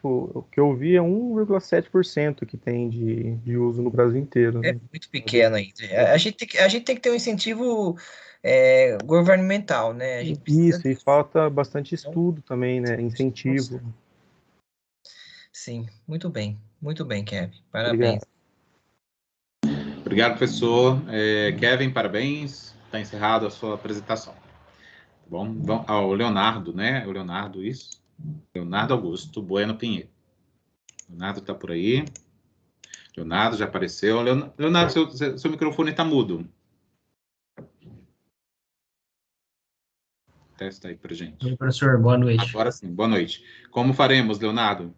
o que eu vi é 1,7% que tem de uso no Brasil inteiro. É né? muito pequeno ainda. A gente tem que ter um incentivo governamental, né? A gente precisa Isso, e falta bastante estudo também, né? Incentivo. Sim, muito bem, Kevin. Parabéns. Obrigado, professor. Kevin, parabéns. Está encerrada a sua apresentação. Tá bom? O Leonardo, né? O Leonardo, isso. Leonardo Augusto Bueno Pinheiro. Leonardo está por aí. Leonardo já apareceu. Leonardo, seu microfone está mudo. Testa aí para gente. Oi, professor, boa noite. Agora sim, boa noite. Como faremos, Leonardo?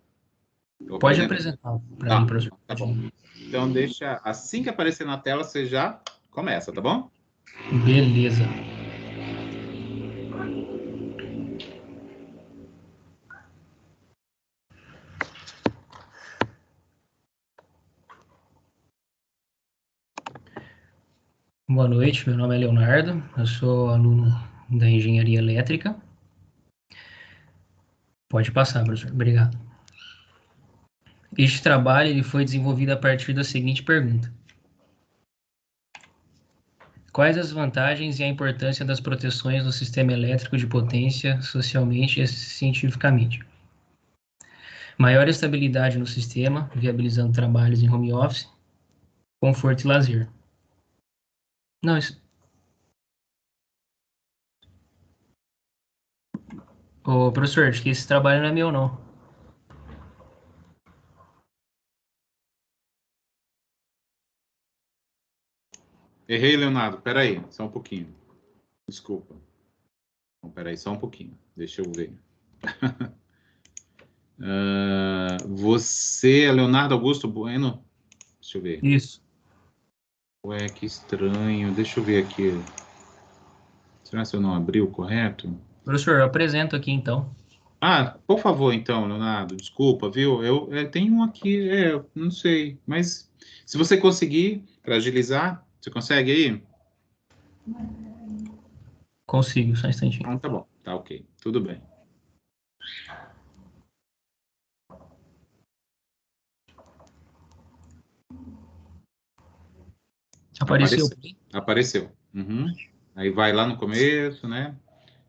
Pode apresentar para mim, professor. Tá bom. Então, deixa, assim que aparecer na tela, você já começa, tá bom? Beleza. Boa noite, meu nome é Leonardo, eu sou aluno da Engenharia Elétrica. Pode passar, professor. Obrigado. Este trabalho ele foi desenvolvido a partir da seguinte pergunta. Quais as vantagens e a importância das proteções no sistema elétrico de potência socialmente e cientificamente? Maior estabilidade no sistema, viabilizando trabalhos em home office, conforto e lazer. Não, isso... Ô, professor, acho que esse trabalho não é meu, não. Errei, Leonardo. Peraí, só um pouquinho. Desculpa. Peraí, só um pouquinho. Deixa eu ver. Você é Leonardo Augusto Bueno? Deixa eu ver. Isso. Ué, que estranho. Deixa eu ver aqui. Será que eu não abriu correto? Professor, eu apresento aqui, então. Por favor, então, Leonardo. Desculpa, viu? Eu tenho um aqui, não sei. Mas se você conseguir, para agilizar, você consegue aí? Consigo, só um instantinho. Então, tá bom. Tá ok. Tudo bem. Apareceu? Apareceu. Uhum. Aí vai lá no começo, né?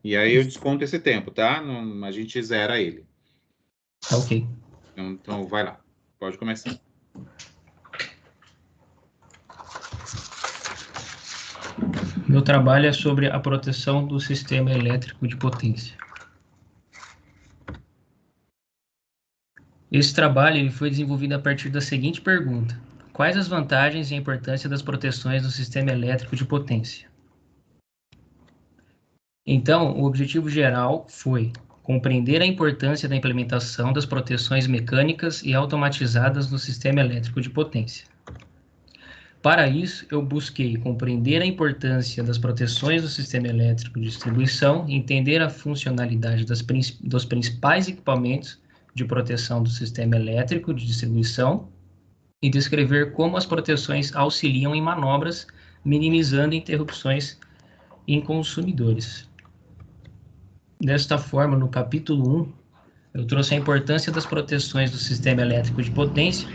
E aí eu desconto esse tempo, tá? A gente zera ele. Tá ok. Então vai lá. Pode começar. Meu trabalho é sobre a proteção do sistema elétrico de potência. Esse trabalho ele foi desenvolvido a partir da seguinte pergunta. Quais as vantagens e a importância das proteções do sistema elétrico de potência? Então, o objetivo geral foi compreender a importância da implementação das proteções mecânicas e automatizadas no sistema elétrico de potência. Para isso, eu busquei compreender a importância das proteções do sistema elétrico de distribuição, entender a funcionalidade dos principais equipamentos de proteção do sistema elétrico de distribuição e descrever como as proteções auxiliam em manobras, minimizando interrupções em consumidores. Desta forma, no capítulo 1, eu trouxe a importância das proteções do sistema elétrico de potência,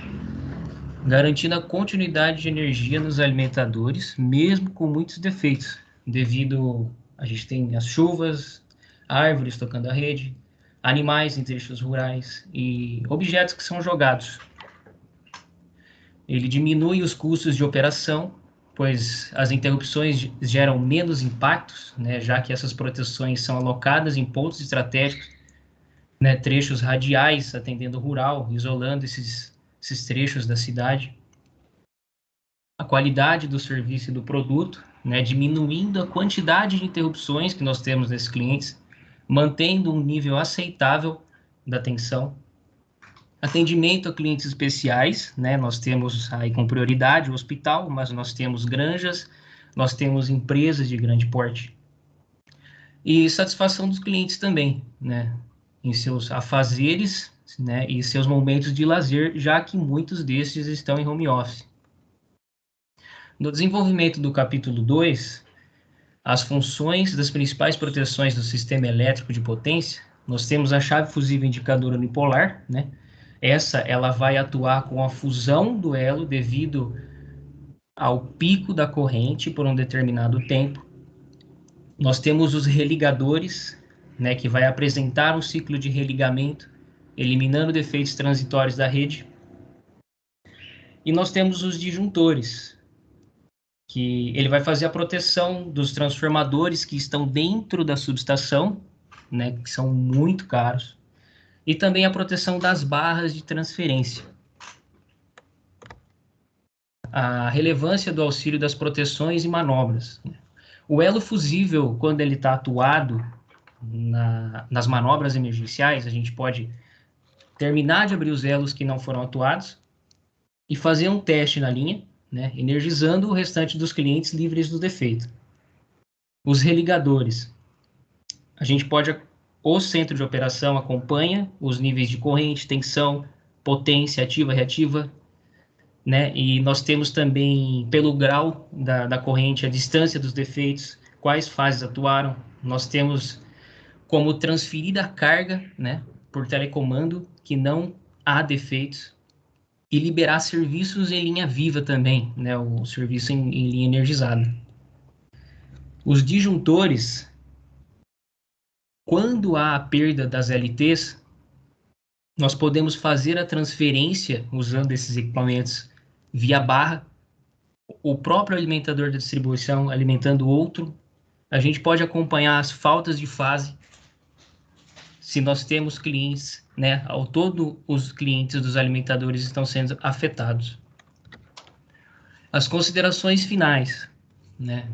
garantindo a continuidade de energia nos alimentadores, mesmo com muitos defeitos, devido a gente tem as chuvas, árvores tocando a rede, animais em trechos rurais e objetos que são jogados. Ele diminui os custos de operação, pois as interrupções geram menos impactos, né, já que essas proteções são alocadas em pontos estratégicos, né, trechos radiais atendendo o rural, isolando esses trechos da cidade. A qualidade do serviço e do produto, né, diminuindo a quantidade de interrupções que nós temos nesses clientes, mantendo um nível aceitável da atenção. Atendimento a clientes especiais, né, nós temos aí com prioridade o hospital, mas nós temos granjas, nós temos empresas de grande porte. E satisfação dos clientes também, né, em seus afazeres, né, e seus momentos de lazer, já que muitos desses estão em home office. No desenvolvimento do capítulo 2, as funções das principais proteções do sistema elétrico de potência, nós temos a chave fusível indicadora unipolar, né? Ela vai atuar com a fusão do elo devido ao pico da corrente por um determinado tempo. Nós temos os religadores, né, que vai apresentar um ciclo de religamento, eliminando defeitos transitórios da rede. E nós temos os disjuntores, que ele vai fazer a proteção dos transformadores que estão dentro da subestação, né, que são muito caros, e também a proteção das barras de transferência. A relevância do auxílio das proteções e manobras. O elo fusível, quando ele está atuado nas manobras emergenciais, a gente pode terminar de abrir os elos que não foram atuados e fazer um teste na linha, né, energizando o restante dos clientes livres do defeito. Os religadores. A gente pode... O centro de operação acompanha os níveis de corrente, tensão, potência ativa, reativa, né? E nós temos também, pelo grau da corrente, a distância dos defeitos, quais fases atuaram. Nós temos como transferir a carga, né, por telecomando, que não há defeitos, e liberar serviços em linha viva também, né, o serviço em linha energizada. Os disjuntores, quando há a perda das LTs, nós podemos fazer a transferência usando esses equipamentos via barra, o próprio alimentador da distribuição alimentando outro. A gente pode acompanhar as faltas de fase, se nós temos clientes, né, ao todo os clientes dos alimentadores estão sendo afetados. As considerações finais, né?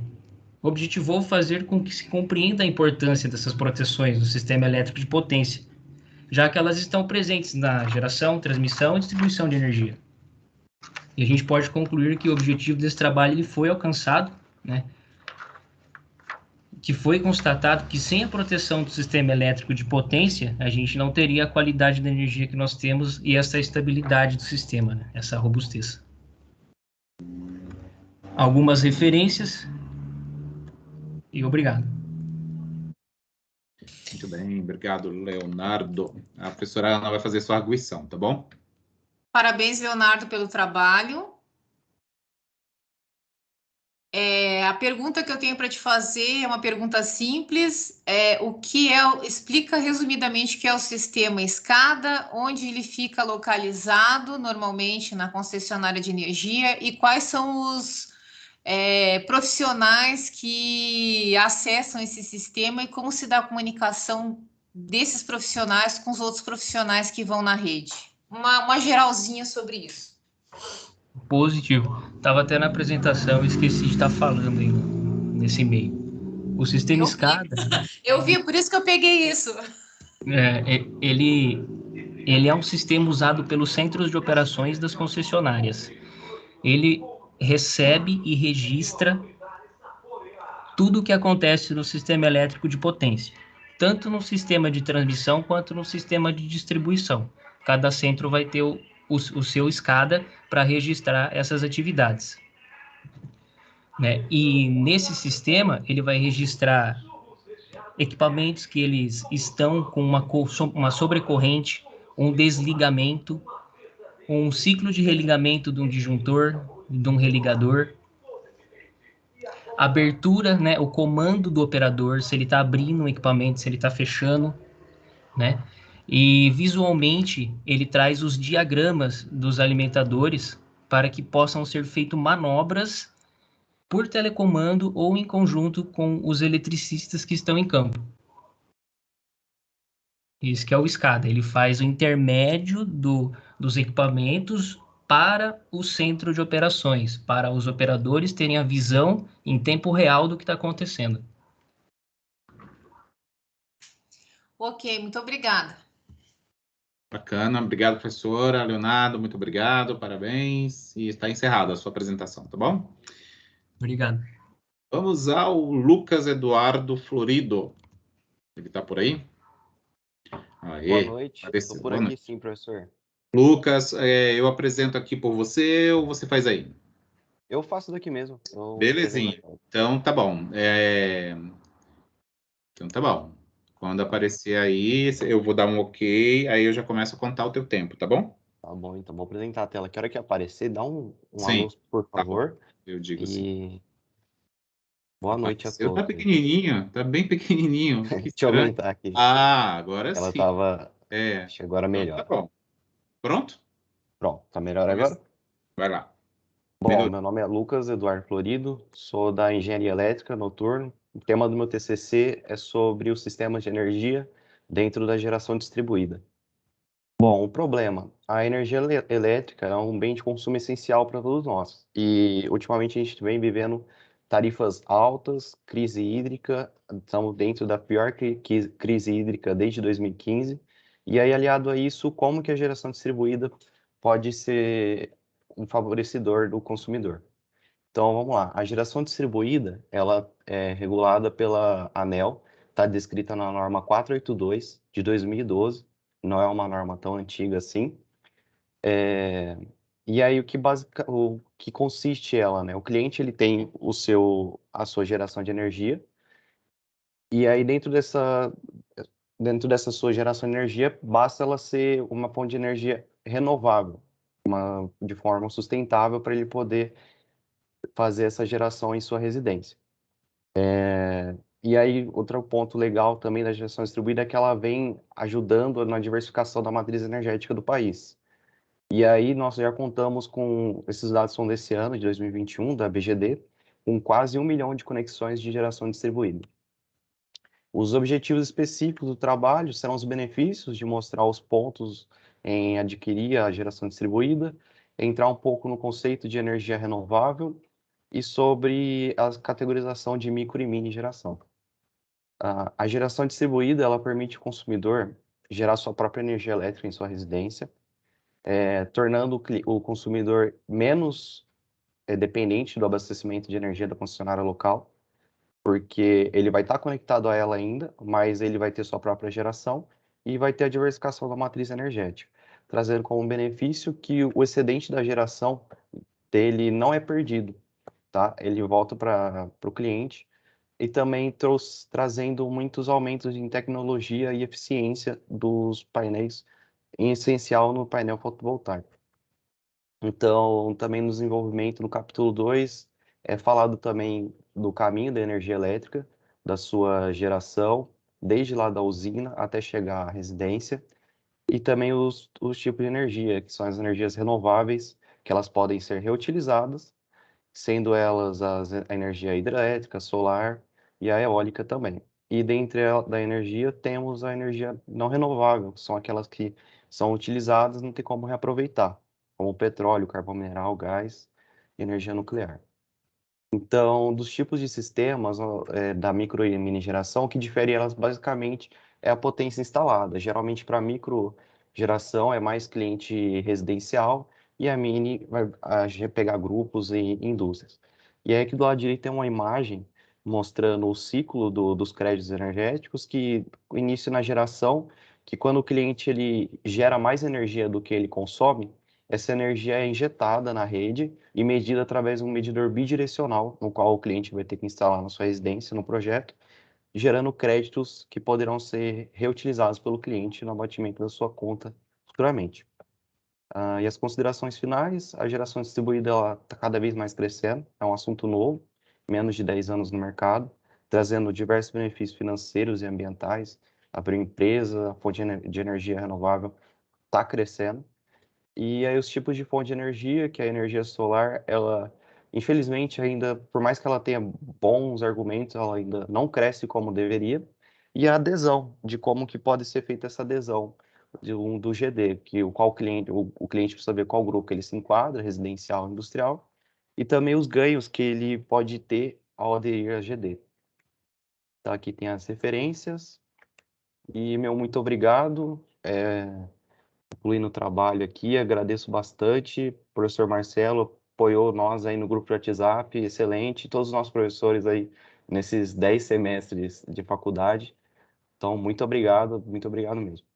Objetivou fazer com que se compreenda a importância dessas proteções do sistema elétrico de potência, já que elas estão presentes na geração, transmissão e distribuição de energia. E a gente pode concluir que o objetivo desse trabalho ele foi alcançado, né? Que foi constatado que sem a proteção do sistema elétrico de potência, a gente não teria a qualidade da energia que nós temos e essa estabilidade do sistema, né? Essa robustez. Algumas referências e obrigado. Muito bem, obrigado, Leonardo. A professora Ana vai fazer sua arguição, tá bom? Parabéns, Leonardo, pelo trabalho. A pergunta que eu tenho para te fazer é uma pergunta simples. Explica resumidamente o que é o sistema escada, onde ele fica localizado normalmente na concessionária de energia e quais são os profissionais que acessam esse sistema e como se dá a comunicação desses profissionais com os outros profissionais que vão na rede. Uma geralzinha sobre isso. Positivo. Estava até na apresentação, esqueci de estar falando aí nesse e-mail. O sistema escada... Eu vi, por isso que eu peguei isso. Ele é um sistema usado pelos centros de operações das concessionárias. Ele recebe e registra tudo o que acontece no sistema elétrico de potência, tanto no sistema de transmissão quanto no sistema de distribuição. Cada centro vai ter o seu escada para registrar essas atividades, né? E nesse sistema ele vai registrar equipamentos que eles estão com uma sobrecorrente, um desligamento, um ciclo de religamento de um disjuntor, de um religador, abertura, né, o comando do operador, se ele está abrindo um equipamento, se ele está fechando, né? E visualmente ele traz os diagramas dos alimentadores para que possam ser feitas manobras por telecomando ou em conjunto com os eletricistas que estão em campo. Isso que é o SCADA, ele faz o intermédio dos equipamentos para o centro de operações, para os operadores terem a visão em tempo real do que está acontecendo. Ok, muito obrigada. Bacana, obrigado, professora. Leonardo, muito obrigado, parabéns. E está encerrada a sua apresentação, tá bom? Obrigado. Vamos ao Lucas Eduardo Florido. Ele está por aí? Aê, Boa noite, apareceu. estou por Boa aqui noite. sim, professor. Lucas, eu apresento aqui por você ou você faz aí? Eu faço daqui mesmo. Belezinha. Então tá bom. Então tá bom. Quando aparecer aí, eu vou dar um ok, aí eu já começo a contar o teu tempo, tá bom? Tá bom, então vou apresentar a tela. Que hora que aparecer, dá um Sim, alô, por favor. Tá, eu digo e sim. Boa noite a Apareceu, todos. tá pequenininho, tá bem pequenininho. Que Deixa eu estranho. aumentar aqui. Ah, agora Ela sim. tava... Acho que agora Então melhor. tá bom. Pronto? Pronto, tá melhor agora? Vai lá. Bom, meu nome é Lucas Eduardo Florido, sou da Engenharia Elétrica Noturno. O tema do meu TCC é sobre os sistemas de energia dentro da geração distribuída. Bom, o problema, a energia elétrica é um bem de consumo essencial para todos nós. E ultimamente a gente vem vivendo tarifas altas, crise hídrica, estamos dentro da pior crise hídrica desde 2015. E aí, aliado a isso, como que a geração distribuída pode ser um favorecedor do consumidor? Então, vamos lá. A geração distribuída, ela é regulada pela ANEEL, está descrita na norma 482 de 2012, não é uma norma tão antiga assim. E aí, o que consiste ela, né? O cliente, ele tem a sua geração de energia, e aí dentro dessa sua geração de energia, basta ela ser uma fonte de energia renovável, de forma sustentável para ele poder fazer essa geração em sua residência. E aí, outro ponto legal também da geração distribuída é que ela vem ajudando na diversificação da matriz energética do país. E aí, nós já contamos com, esses dados são desse ano, de 2021, da BGD, com quase 1 milhão de conexões de geração distribuída. Os objetivos específicos do trabalho serão os benefícios de mostrar os pontos em adquirir a geração distribuída, entrar um pouco no conceito de energia renovável e sobre a categorização de micro e mini geração. A geração distribuída, ela permite ao consumidor gerar sua própria energia elétrica em sua residência, tornando o consumidor menos dependente do abastecimento de energia da concessionária local, porque ele vai estar conectado a ela ainda, mas ele vai ter sua própria geração e vai ter a diversificação da matriz energética, trazendo como benefício que o excedente da geração dele não é perdido, tá? Ele volta para o cliente e também trazendo muitos aumentos em tecnologia e eficiência dos painéis, em essencial no painel fotovoltaico. Então, também no desenvolvimento, no capítulo 2, é falado também do caminho da energia elétrica, da sua geração, desde lá da usina até chegar à residência, e também os tipos de energia, que são as energias renováveis, que elas podem ser reutilizadas, sendo elas a energia hidrelétrica, solar e a eólica também. E dentre da energia, temos a energia não renovável, que são aquelas que são utilizadas, não tem como reaproveitar, como petróleo, carvão mineral, gás e energia nuclear. Então, dos tipos de sistemas da micro e mini geração, o que difere elas basicamente é a potência instalada. Geralmente, para micro geração é mais cliente residencial e a mini vai pegar grupos e indústrias. E aí aqui do lado direito tem uma imagem mostrando o ciclo dos créditos energéticos, que o início na geração, que quando o cliente ele gera mais energia do que ele consome, essa energia é injetada na rede e medida através de um medidor bidirecional, no qual o cliente vai ter que instalar na sua residência, no projeto, gerando créditos que poderão ser reutilizados pelo cliente no abatimento da sua conta futuramente. E as considerações finais, a geração distribuída está cada vez mais crescendo, é um assunto novo, menos de 10 anos no mercado, trazendo diversos benefícios financeiros e ambientais. A empresa, a fonte de energia renovável está crescendo. E aí os tipos de fonte de energia, que é a energia solar, ela, infelizmente, ainda, por mais que ela tenha bons argumentos, ela ainda não cresce como deveria. E a adesão, de como que pode ser feita essa adesão do GD, que o cliente precisa ver qual grupo ele se enquadra, residencial, industrial, e também os ganhos que ele pode ter ao aderir a GD. Então, aqui tem as referências, e meu muito obrigado, concluindo o trabalho aqui, agradeço bastante, o professor Marcelo apoiou nós aí no grupo de WhatsApp, excelente, todos os nossos professores aí nesses 10 semestres de faculdade, então muito obrigado mesmo.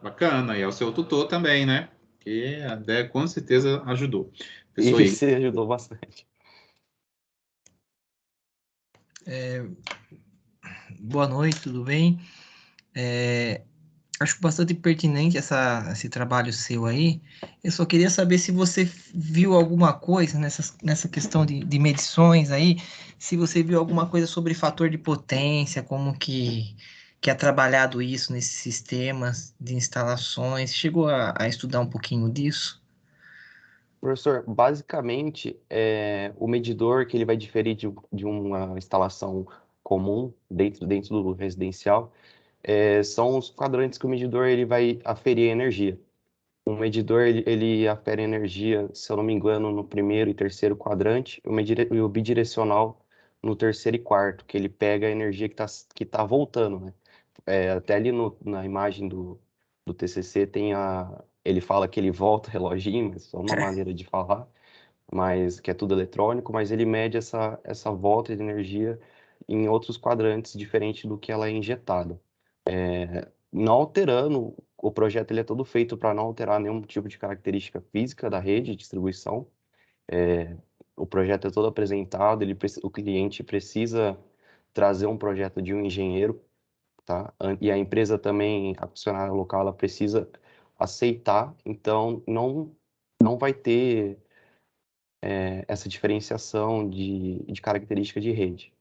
Bacana, e ao seu tutor também, né? Que a Dé com certeza ajudou. Pessoal, isso ajudou bastante. Boa noite, tudo bem? Acho bastante pertinente esse trabalho seu aí. Eu só queria saber se você viu alguma coisa nessa questão de medições aí, se você viu alguma coisa sobre fator de potência, como que é trabalhado isso nesses sistemas de instalações. Chegou a estudar um pouquinho disso? Professor, basicamente, o medidor que ele vai diferir de uma instalação comum dentro do residencial são os quadrantes que o medidor ele vai aferir energia. O medidor ele afere energia, se eu não me engano, no primeiro e terceiro quadrante, e o bidirecional no terceiro e quarto, que ele pega a energia que tá voltando, né? Até ali na imagem do TCC ele fala que ele volta reloginho, mas é uma maneira de falar, mas que é tudo eletrônico, mas ele mede essa volta de energia em outros quadrantes diferente do que ela é injetada. Não alterando, o projeto ele é todo feito para não alterar nenhum tipo de característica física da rede de distribuição. O projeto é todo apresentado, o cliente precisa trazer um projeto de um engenheiro, tá? E a empresa também, a funcionária local, ela precisa aceitar, então não vai ter essa diferenciação de característica de rede.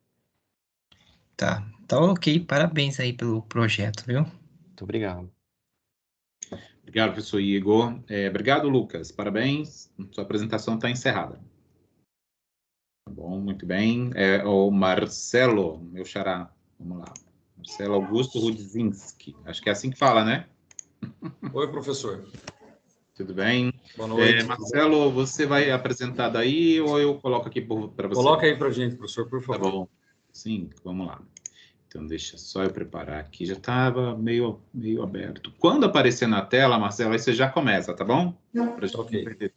Tá ok, parabéns aí pelo projeto, viu? Muito obrigado. Obrigado, professor Igor. Obrigado, Lucas. Parabéns. Sua apresentação está encerrada. Tá bom, muito bem. O Marcelo, meu xará. Vamos lá. Marcelo Augusto Rudzinski. Acho que é assim que fala, né? Oi, professor. Tudo bem? Boa noite. Marcelo, você vai apresentar daí ou eu coloco aqui para você? Coloca aí para a gente, professor, por favor. Tá bom. Sim, vamos lá. Então, deixa só eu preparar aqui. Já estava meio aberto. Quando aparecer na tela, Marcelo, aí você já começa, tá bom? Pra gente não perder.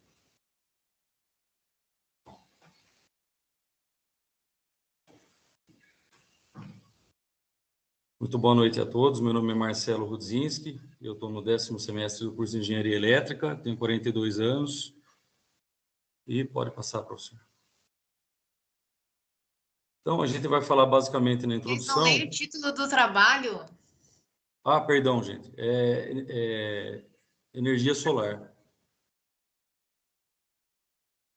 Muito boa noite a todos. Meu nome é Marcelo Rudzinski. Eu estou no 10º semestre do curso de Engenharia Elétrica. Tenho 42 anos. E pode passar, professor. Então, a gente vai falar basicamente na introdução... Não leio o título do trabalho? Ah, perdão, gente. Energia solar.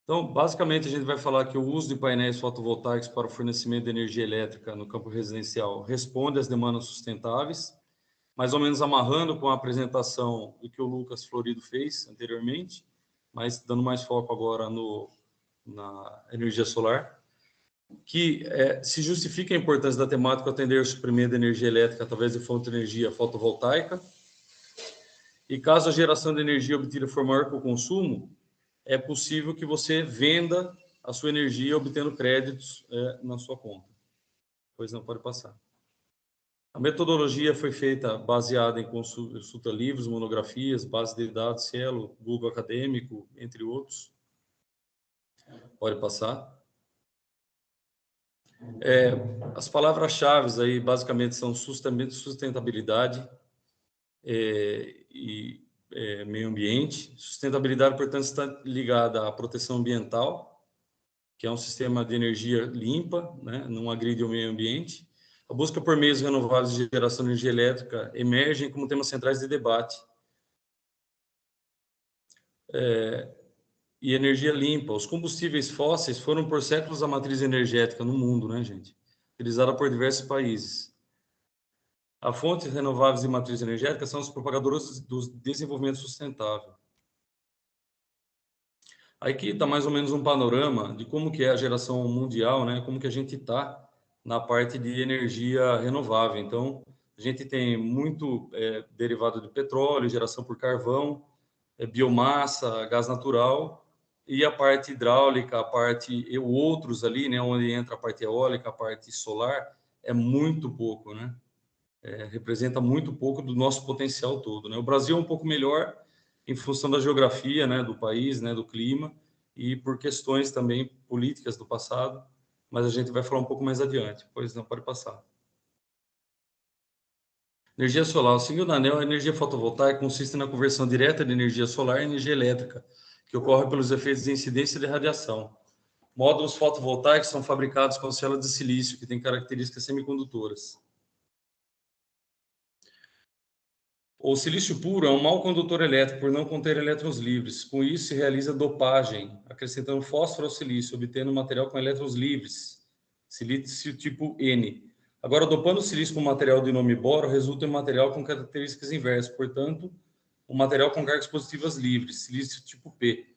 Então, basicamente, a gente vai falar que o uso de painéis fotovoltaicos para o fornecimento de energia elétrica no campo residencial responde às demandas sustentáveis, mais ou menos amarrando com a apresentação do que o Lucas Florido fez anteriormente, mas dando mais foco agora na energia solar, que se justifica a importância da temática atender o suprimento de energia elétrica através de fonte de energia fotovoltaica, e caso a geração de energia obtida for maior que o consumo, é possível que você venda a sua energia obtendo créditos na sua conta. Pois não, pode passar. A metodologia foi feita baseada em consulta livros, monografias, bases de dados, Cielo, Google Acadêmico, entre outros. Pode passar. As palavras-chave aí basicamente são sustentabilidade e meio ambiente. Sustentabilidade, portanto, está ligada à proteção ambiental, que é um sistema de energia limpa, né, não agride o meio ambiente. A busca por meios renováveis de geração de energia elétrica emergem como temas centrais de debate. e energia limpa. Os combustíveis fósseis foram por séculos a matriz energética no mundo, né, gente? Utilizada por diversos países. As fontes renováveis e matriz energética são os propagadores do desenvolvimento sustentável. Aqui está mais ou menos um panorama de como que é a geração mundial, né? Como que a gente está na parte de energia renovável. Então, a gente tem muito derivado de petróleo, geração por carvão, biomassa, gás natural, e a parte hidráulica, a parte e outros ali, né? Onde entra a parte eólica, a parte solar, é muito pouco, né? Representa muito pouco do nosso potencial todo, né? O Brasil é um pouco melhor em função da geografia, né, do país, né, do clima, e por questões também políticas do passado, mas a gente vai falar um pouco mais adiante, pois não, pode passar. Energia solar. O segundo anel, a energia fotovoltaica consiste na conversão direta de energia solar em energia elétrica, que ocorre pelos efeitos de incidência de radiação. Módulos fotovoltaicos são fabricados com células de silício, que têm características semicondutoras. O silício puro é um mau condutor elétrico por não conter elétrons livres. Com isso, se realiza dopagem, acrescentando fósforo ao silício, obtendo um material com elétrons livres, silício tipo N. Agora, dopando o silício com material de nome boro, resulta em um material com características inversas, portanto, um material com cargas positivas livres, silício tipo P.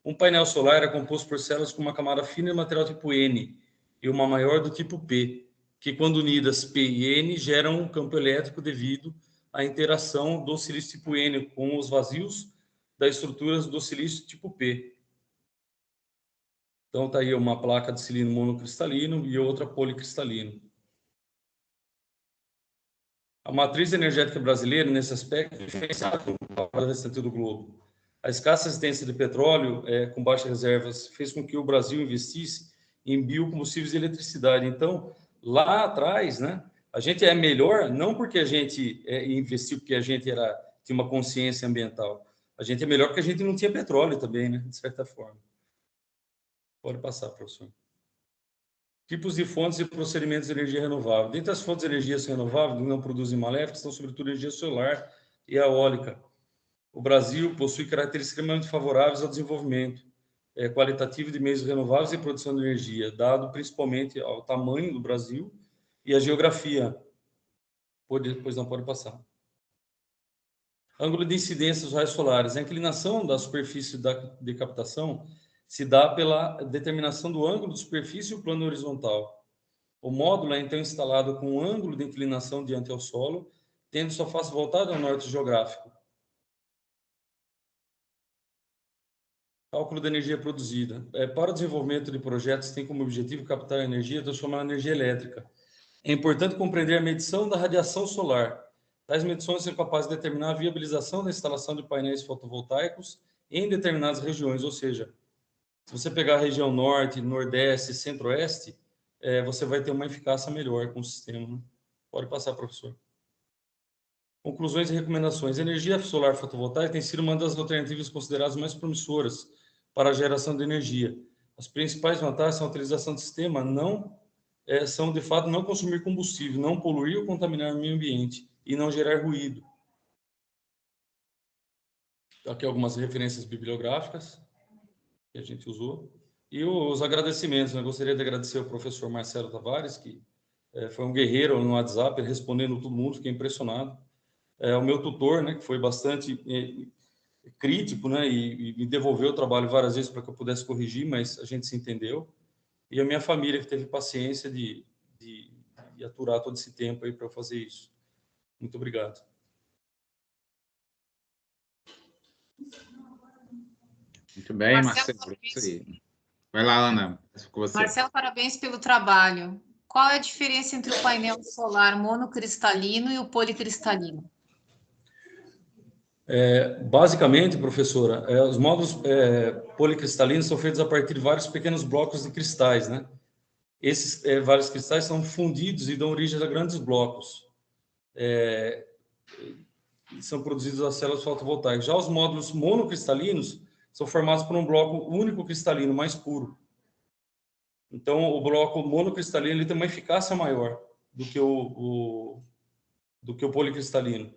Um painel solar é composto por células com uma camada fina de material tipo N e uma maior do tipo P, que quando unidas P e N geram um campo elétrico devido a interação do silício tipo N com os vazios das estruturas do silício tipo P. Então, está aí uma placa de silício monocristalino e outra policristalino. A matriz energética brasileira, nesse aspecto, é diferenciada do restante do globo. A escassa existência de petróleo, com baixas reservas, fez com que o Brasil investisse em biocombustíveis e eletricidade. Então, lá atrás, né, a gente é melhor, não porque a gente investiu, porque a gente tinha uma consciência ambiental. A gente é melhor porque a gente não tinha petróleo também, né, de certa forma. Pode passar, professor. Tipos de fontes e procedimentos de energia renovável. Dentre as fontes de energia renovável que não produzem maléficas, estão sobretudo a energia solar e a eólica. O Brasil possui características extremamente favoráveis ao desenvolvimento qualitativo de meios renováveis e produção de energia, dado principalmente ao tamanho do Brasil e a geografia. Pois não pode passar. Ângulo de incidência dos raios solares. A inclinação da superfície de captação se dá pela determinação do ângulo de superfície e o plano horizontal. O módulo é então instalado com um ângulo de inclinação diante ao solo, tendo sua face voltada ao norte geográfico. Cálculo da energia produzida. Para o desenvolvimento de projetos, tem como objetivo captar a energia e transformar em energia elétrica. É importante compreender a medição da radiação solar. Tais medições são capazes de determinar a viabilização da instalação de painéis fotovoltaicos em determinadas regiões, ou seja, se você pegar a região norte, nordeste, centro-oeste, você vai ter uma eficácia melhor com o sistema. Né? Pode passar, professor. Conclusões e recomendações. A energia solar fotovoltaica tem sido uma das alternativas consideradas mais promissoras para a geração de energia. As principais vantagens são a utilização do sistema são, de fato, não consumir combustível, não poluir ou contaminar o meio ambiente e não gerar ruído. Aqui algumas referências bibliográficas que a gente usou. E os agradecimentos. Eu gostaria de agradecer ao professor Marcelo Tavares, que foi um guerreiro no WhatsApp, respondendo todo mundo, fiquei impressionado. O meu tutor, né, que foi bastante crítico, né, e me devolveu o trabalho várias vezes para que eu pudesse corrigir, mas a gente se entendeu. E a minha família, que teve paciência de aturar todo esse tempo aí para eu fazer isso. Muito obrigado. Muito bem, Marcelo. Vai lá, Ana. Com você. Marcelo, parabéns pelo trabalho. Qual é a diferença entre o painel solar monocristalino e o policristalino? Basicamente, professora, os módulos policristalinos são feitos a partir de vários pequenos blocos de cristais, né? Esses vários cristais são fundidos e dão origem a grandes blocos. São produzidos as células fotovoltaicas. Já os módulos monocristalinos são formados por um bloco único cristalino, mais puro. Então, o bloco monocristalino ele tem uma eficácia maior do que o policristalino.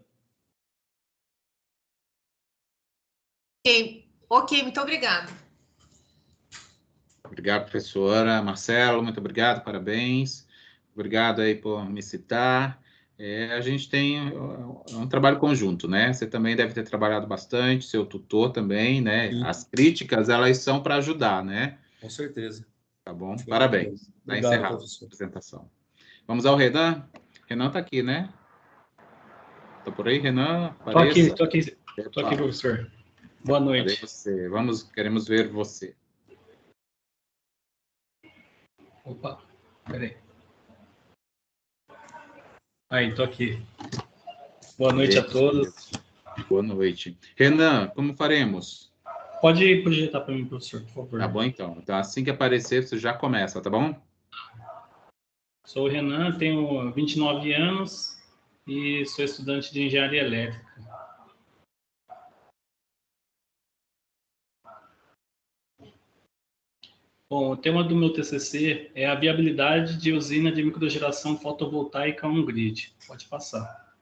Ok, muito obrigada. Obrigado, professora. Marcelo, muito obrigado, parabéns. Obrigado aí por me citar. A gente tem um trabalho conjunto, né? Você também deve ter trabalhado bastante, seu tutor também, né? Sim. As críticas, elas são para ajudar, né? Com certeza. Tá bom? Show. Parabéns. Está Obrigado, encerrado professor. a apresentação. Vamos ao Renan. Renan está aqui, né? Está por aí, Renan? Apareça. Tô aqui, professor. Boa noite. Cadê você? Queremos ver você. Opa, peraí. Aí, tô aqui. Boa noite a todos. Boa noite. Renan, como faremos? Pode projetar para mim, professor, por favor. Tá bom, então. Então, assim que aparecer, você já começa, tá bom? Sou o Renan, tenho 29 anos e sou estudante de engenharia elétrica. Bom, o tema do meu TCC é a viabilidade de usina de microgeração fotovoltaica on-grid. Pode passar.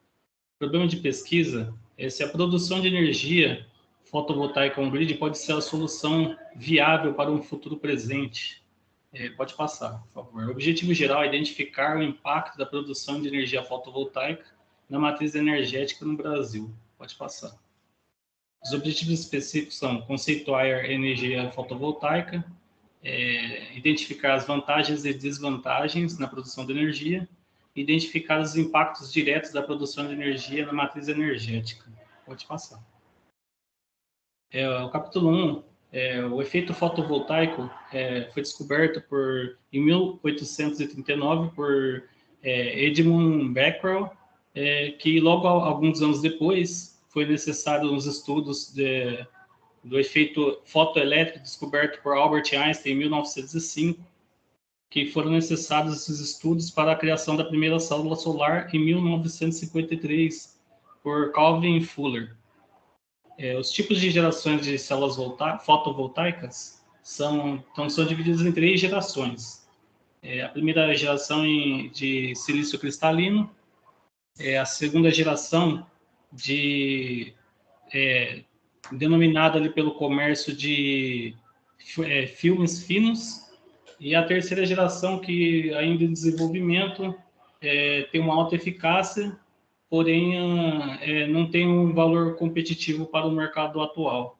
O problema de pesquisa é se a produção de energia fotovoltaica on-grid pode ser a solução viável para um futuro presente. Pode passar, por favor. O objetivo geral é identificar o impacto da produção de energia fotovoltaica na matriz energética no Brasil. Pode passar. Os objetivos específicos são conceituar a energia fotovoltaica, identificar as vantagens e desvantagens na produção de energia, identificar os impactos diretos da produção de energia na matriz energética. Pode passar. O capítulo 1, o efeito fotovoltaico foi descoberto em 1839 por Edmund Becquerel, que logo alguns anos depois foi necessário uns estudos do efeito fotoelétrico descoberto por Albert Einstein em 1905, que foram necessários esses estudos para a criação da primeira célula solar em 1953 por Calvin Fuller. Os tipos de gerações de células fotovoltaicas são divididos em 3 gerações. A primeira geração de silício cristalino, a segunda geração denominada ali pelo comércio de filmes finos, e a terceira geração, que ainda em desenvolvimento, tem uma alta eficácia, porém não tem um valor competitivo para o mercado atual.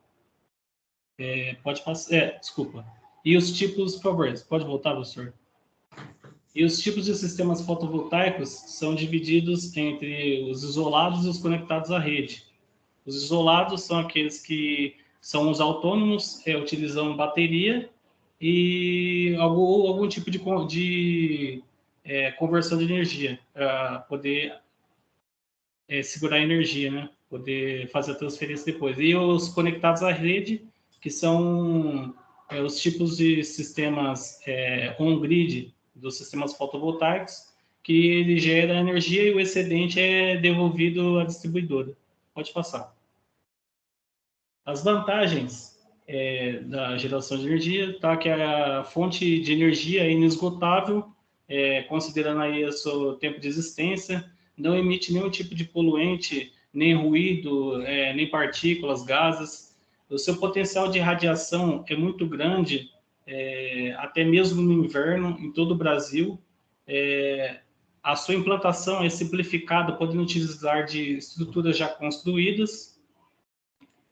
Pode passar. Desculpa. E os tipos, por favor, pode voltar, professor? E os tipos de sistemas fotovoltaicos são divididos entre os isolados e os conectados à rede. Os isolados são aqueles que são os autônomos, utilizam bateria e algum tipo de conversão de energia para poder segurar a energia, né? Poder fazer a transferência depois. E os conectados à rede, que são os tipos de sistemas on-grid, dos sistemas fotovoltaicos, que ele gera energia e o excedente é devolvido à distribuidora. Pode passar. As vantagens da geração de energia, tá? Que a fonte de energia é inesgotável, considerando aí o seu tempo de existência, não emite nenhum tipo de poluente, nem ruído, nem partículas, gases. O seu potencial de radiação é muito grande, até mesmo no inverno, em todo o Brasil. A sua implantação é simplificada, podendo utilizar de estruturas já construídas.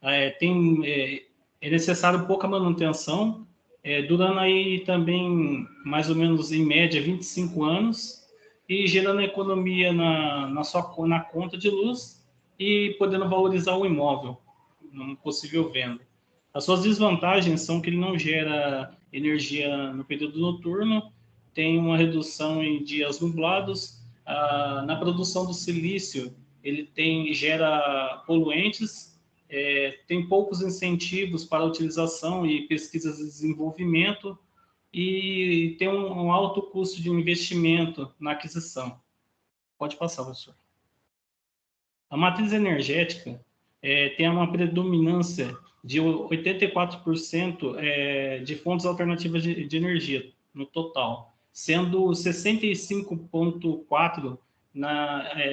É necessário pouca manutenção, durando aí também, mais ou menos, em média, 25 anos, e gerando economia na conta de luz e podendo valorizar o imóvel, numa possível venda. As suas desvantagens são que ele não gera energia no período noturno, tem uma redução em dias nublados, na produção do silício, ele gera poluentes, tem poucos incentivos para a utilização e pesquisas e desenvolvimento, e tem um alto custo de investimento na aquisição. Pode passar, professor. A matriz energética tem uma predominância de 84% de fontes alternativas de energia no total, sendo 65,4%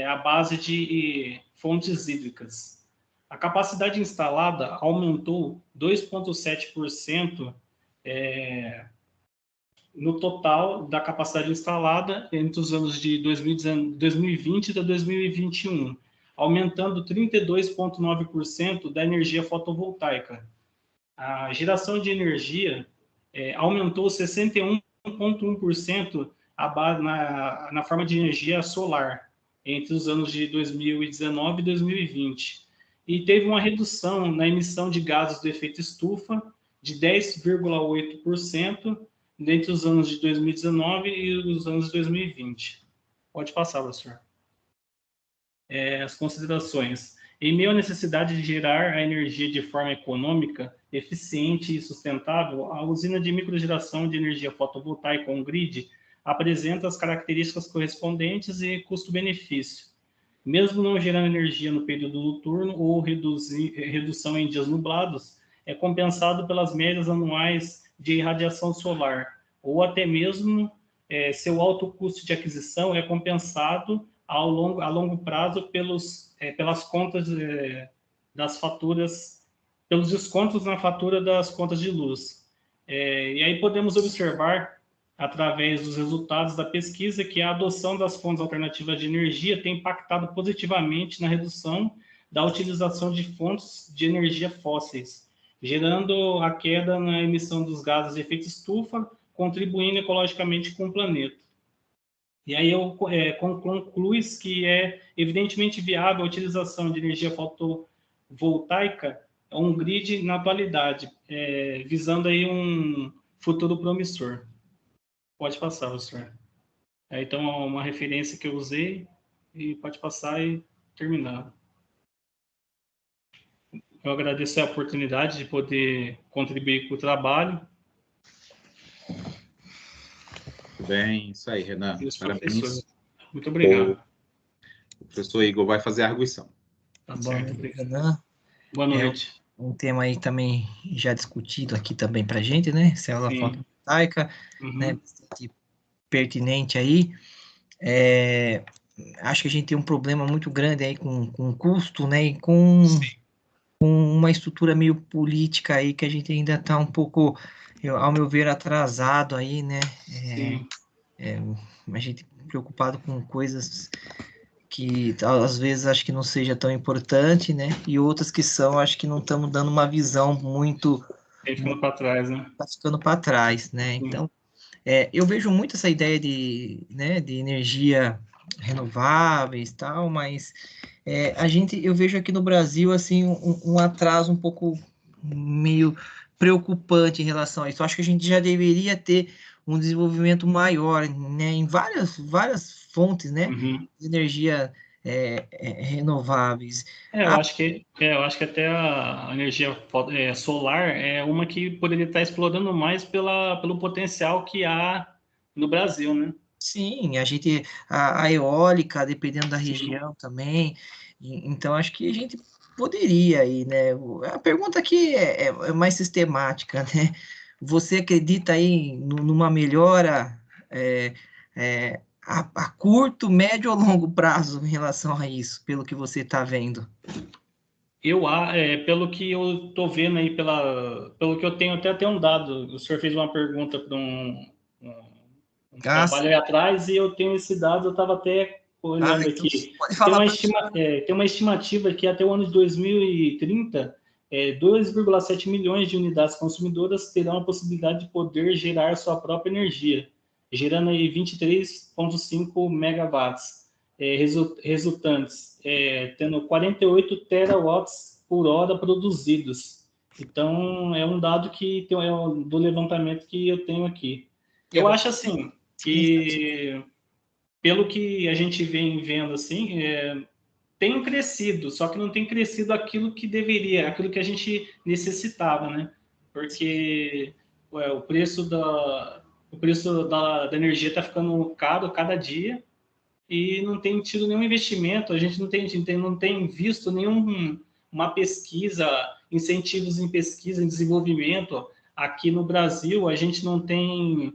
a base de fontes hídricas. A capacidade instalada aumentou 2,7% no total da capacidade instalada entre os anos de 2020 e 2021, aumentando 32,9% da energia fotovoltaica. A geração de energia aumentou 61,1% na forma de energia solar entre os anos de 2019 e 2020. E teve uma redução na emissão de gases do efeito estufa de 10,8% entre os anos de 2019 e os anos de 2020. Pode passar, professor. As considerações. Em meio à necessidade de gerar a energia de forma econômica, eficiente e sustentável, a usina de microgeração de energia fotovoltaica on-grid apresenta as características correspondentes e custo-benefício. Mesmo não gerando energia no período noturno ou redução em dias nublados, é compensado pelas médias anuais de irradiação solar, ou até mesmo seu alto custo de aquisição é compensado a longo prazo pelas contas das faturas, pelos descontos na fatura das contas de luz. E aí podemos observar, através dos resultados da pesquisa, que a adoção das fontes alternativas de energia tem impactado positivamente na redução da utilização de fontes de energia fósseis, gerando a queda na emissão dos gases de efeito estufa, contribuindo ecologicamente com o planeta. E aí eu concluo que é evidentemente viável a utilização de energia fotovoltaica on-grid na atualidade, visando aí um futuro promissor. Pode passar, professor. Então, uma referência que eu usei, e pode passar e terminar. Eu agradeço a oportunidade de poder contribuir com o trabalho. Bem, isso aí, Renan. Isso, parabéns. professor. Muito obrigado. O professor Igor vai fazer a arguição. Tá Boa certo, noite, obrigado. Renan. Boa noite. Um tema aí também já discutido aqui também para a gente, né? Célula fotovoltaica, né? Bastante pertinente aí. Acho que a gente tem um problema muito grande aí com custo, né? E com uma estrutura meio política aí que a gente ainda está um pouco, ao meu ver, atrasado aí, né? A gente preocupado com coisas que às vezes acho que não seja tão importante, né? E outras que são, acho que não estamos dando uma visão muito... ficando para trás, né? Está ficando para trás, né? Então, eu vejo muito essa ideia de energia renováveis e tal, mas eu vejo aqui no Brasil, assim, um atraso um pouco meio preocupante em relação a isso. Eu acho que a gente já deveria ter um desenvolvimento maior, né, em várias fontes, né, de energia renováveis. Eu acho que até a energia solar é uma que poderia estar explorando mais pelo potencial que há no Brasil, né? Sim, a eólica, dependendo da região também. Então, acho que a gente poderia aí, né? A pergunta aqui é mais sistemática, né? Você acredita aí numa melhora a curto, médio ou longo prazo em relação a isso, pelo que você está vendo? Pelo que eu estou vendo aí, pelo que eu tenho até um dado, o senhor fez uma pergunta para um trabalho aí atrás, e eu tenho esse dado, eu estava até olhando aqui. Tem uma estimativa que até o ano de 2030, 2,7 milhões de unidades consumidoras terão a possibilidade de poder gerar sua própria energia, gerando aí 23,5 megawatts resultantes, tendo 48 terawatts por hora produzidos. Então, é um dado que do levantamento que eu tenho aqui. Eu acho assim que, pelo que a gente vem vendo assim, tem crescido, só que não tem crescido aquilo que deveria, aquilo que a gente necessitava, né? Porque o preço da energia está ficando caro cada dia e não tem tido nenhum investimento, a gente não tem visto nenhuma pesquisa, incentivos em pesquisa, em desenvolvimento. Aqui no Brasil, a gente não tem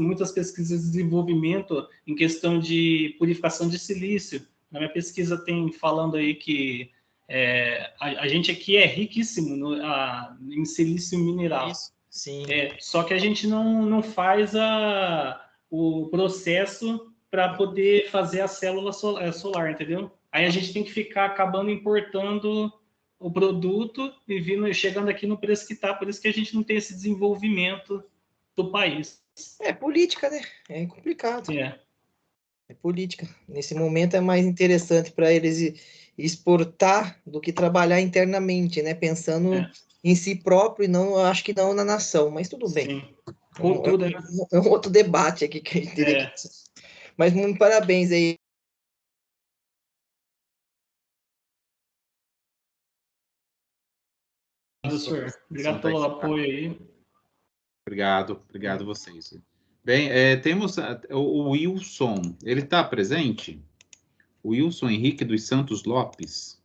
muitas pesquisas de desenvolvimento em questão de purificação de silício. Na minha pesquisa tem falando aí que a gente aqui é riquíssimo em silício mineral. Sim. Só que a gente não faz o processo para poder fazer a célula solar, entendeu? Aí a gente tem que ficar acabando importando o produto e chegando aqui no preço que está, por isso que a gente não tem esse desenvolvimento do país. É política, né? É complicado. É política. Nesse momento é mais interessante para eles exportar do que trabalhar internamente, né? Pensando em si próprio e não, acho que não na nação, mas tudo bem. Como tudo, né? É um outro debate aqui que a gente teria que... Mas muito parabéns aí. Professor, obrigado pelo apoio aí. Obrigado a vocês. Bem, temos o Wilson, ele está presente? O Wilson Henrique dos Santos Lopes.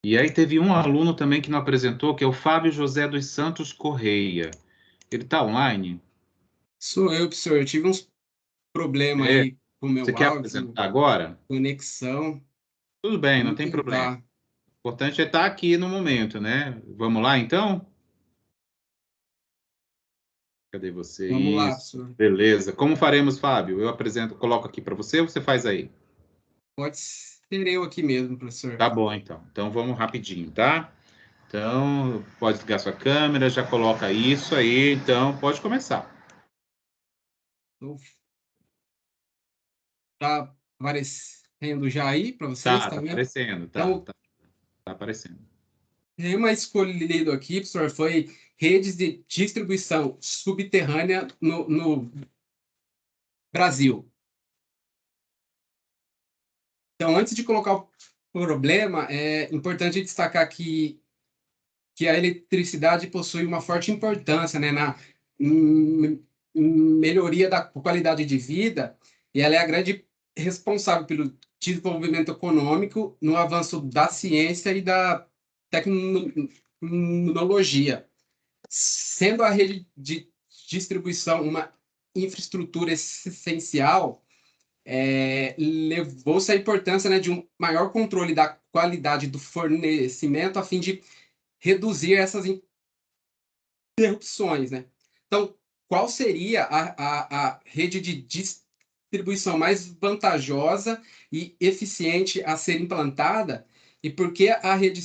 E aí teve um aluno também que não apresentou, que é o Fábio José dos Santos Correia. Ele está online? Sou eu, professor. Eu tive uns problemas aí com o meu áudio. Você quer apresentar agora? Conexão. Tudo bem, não tem problema. O importante é estar aqui no momento, né? Vamos lá, então? Cadê você? Vamos lá, professor. Beleza. Como faremos, Fábio? Eu coloco aqui para você ou você faz aí? Pode ser eu aqui mesmo, professor. Tá bom, então. Então, vamos rapidinho, tá? Então, pode ligar sua câmera, já coloca isso aí. Então, pode começar. Tá aparecendo já aí para vocês? Tá aparecendo. Então, tá aparecendo. Tema escolhido aqui, professor, foi redes de distribuição subterrânea no Brasil. Então, antes de colocar o problema, é importante destacar que a eletricidade possui uma forte importância, né, na melhoria da qualidade de vida, e ela é a grande responsável pelo desenvolvimento econômico, no avanço da ciência e da tecnologia, sendo a rede de distribuição uma infraestrutura essencial. Levou-se a importância, né, de um maior controle da qualidade do fornecimento a fim de reduzir essas interrupções, né? Então, qual seria a rede de distribuição mais vantajosa e eficiente a ser implantada, e por que a rede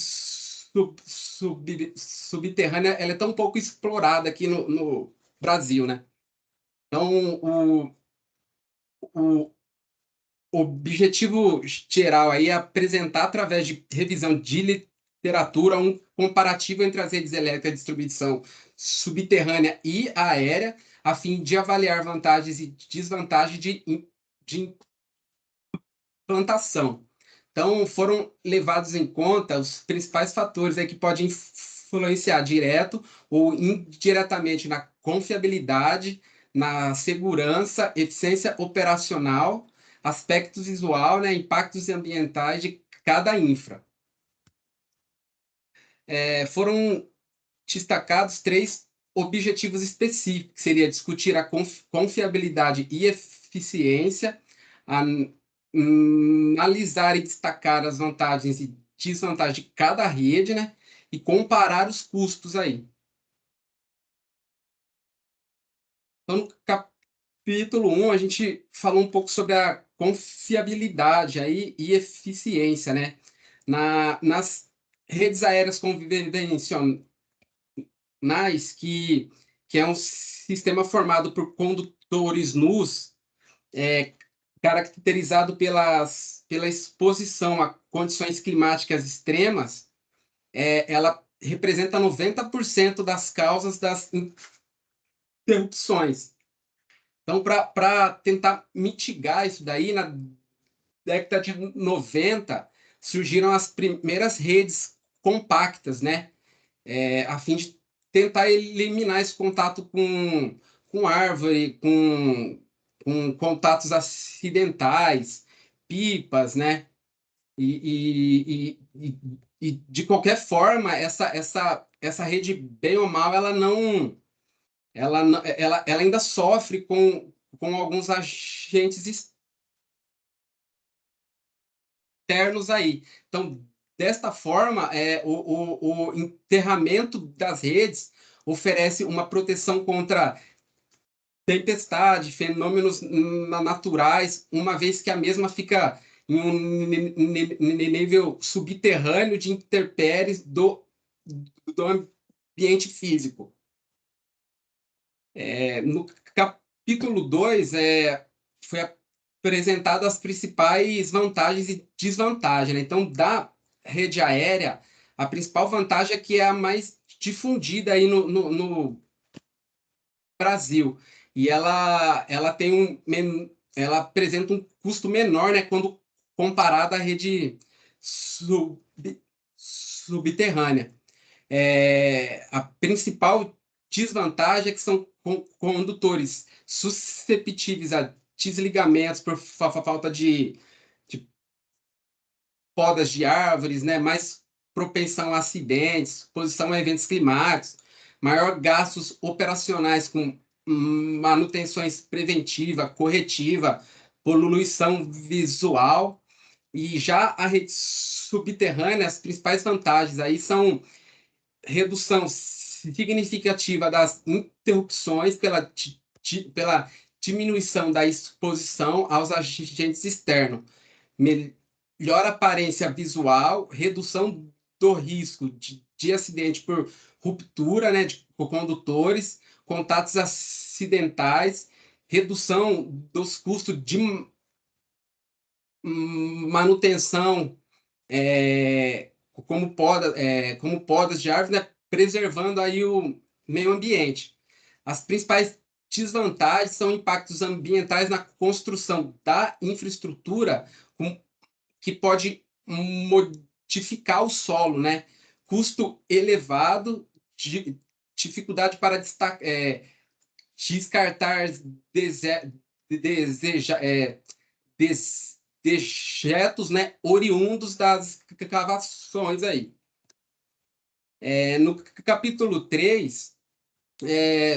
subterrânea ela é tão pouco explorada aqui no Brasil, né? Então, o objetivo geral aí é apresentar, através de revisão de literatura, um comparativo entre as redes elétricas de distribuição subterrânea e aérea, a fim de avaliar vantagens e desvantagens de implantação. Então, foram levados em conta os principais fatores aí que podem influenciar direto ou indiretamente na confiabilidade, na segurança, eficiência operacional, aspectos visual, né, impactos ambientais de cada infra. Foram destacados 3 objetivos específicos, que seria discutir a confiabilidade e eficiência, analisar e destacar as vantagens e desvantagens de cada rede, né, e comparar os custos aí. Então, no capítulo 1, a gente falou um pouco sobre a confiabilidade aí e eficiência, né? Nas redes aéreas convencionais, que é um sistema formado por condutores nus, caracterizado pela exposição a condições climáticas extremas, ela representa 90% das causas das interrupções. Então, para tentar mitigar isso daí, na década de 90, surgiram as primeiras redes compactas, né? A fim de tentar eliminar esse contato com árvore, com contatos acidentais, pipas, né? E de qualquer forma, essa rede, bem ou mal, ela ainda sofre com alguns agentes externos aí. Então, desta forma, o enterramento das redes oferece uma proteção contra tempestade, fenômenos naturais, uma vez que a mesma fica em um nível subterrâneo de intempéries do ambiente físico. No capítulo 2, foi apresentado as principais vantagens e desvantagens, né? Então, da rede aérea, a principal vantagem é que é a mais difundida aí no Brasil. E ela ela apresenta um custo menor, né, quando comparada à rede subterrânea. A principal desvantagem é que são condutores susceptíveis a desligamentos por falta de podas de árvores, né, mais propensão a acidentes, exposição a eventos climáticos, maior gastos operacionais com manutenções preventiva, corretiva, poluição visual. E já a rede subterrânea, as principais vantagens aí são redução significativa das interrupções pela diminuição da exposição aos agentes externos, melhor aparência visual, redução do risco de acidente por ruptura, né, de condutores, contatos acidentais, redução dos custos de manutenção, como podas de árvores, né, preservando aí o meio ambiente. As principais desvantagens são impactos ambientais na construção da infraestrutura, que pode modificar o solo, né? Custo elevado, dificuldade para descartar dejetos, né, oriundos das cavações aí. No capítulo 3,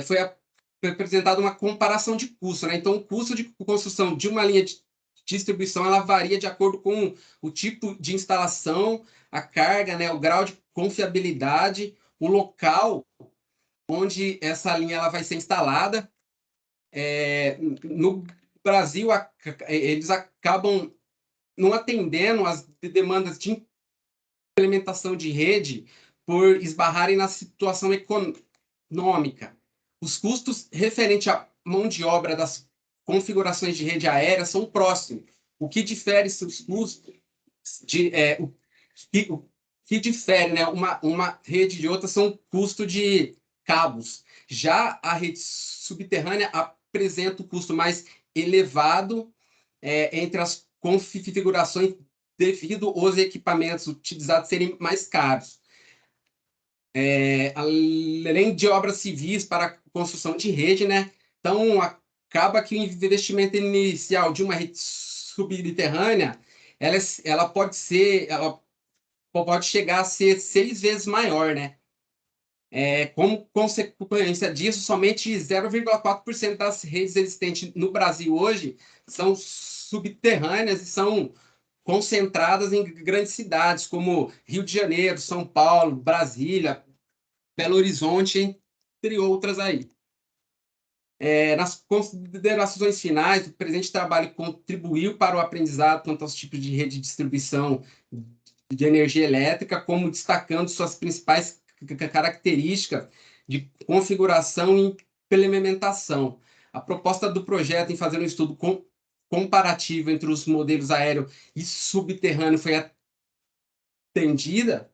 foi apresentada uma comparação de custo, né? Então, o custo de construção de uma linha de distribuição, ela varia de acordo com o tipo de instalação, a carga, né, o grau de confiabilidade, o local onde essa linha ela vai ser instalada. No Brasil, eles acabam não atendendo às demandas de implementação de rede por esbarrarem na situação econômica. Os custos referentes à mão de obra das configurações de rede aérea são próximos. O que difere seus custos o que difere, né, uma rede de outra são o custo de cabos. Já a rede subterrânea apresenta o custo mais elevado entre as configurações devido aos equipamentos utilizados serem mais caros. Além de obras civis para a construção de rede, né? Então, acaba que o investimento inicial de uma rede subterrânea, ela pode chegar a ser 6 vezes maior, né? Como consequência disso, somente 0,4% das redes existentes no Brasil hoje são subterrâneas e são concentradas em grandes cidades, como Rio de Janeiro, São Paulo, Brasília, Belo Horizonte, entre outras aí. Nas considerações finais, o presente trabalho contribuiu para o aprendizado quanto aos tipos de rede de distribuição de energia elétrica, como destacando suas principais características de configuração e implementação. A proposta do projeto em fazer um estudo comparativo entre os modelos aéreo e subterrâneo foi atendida.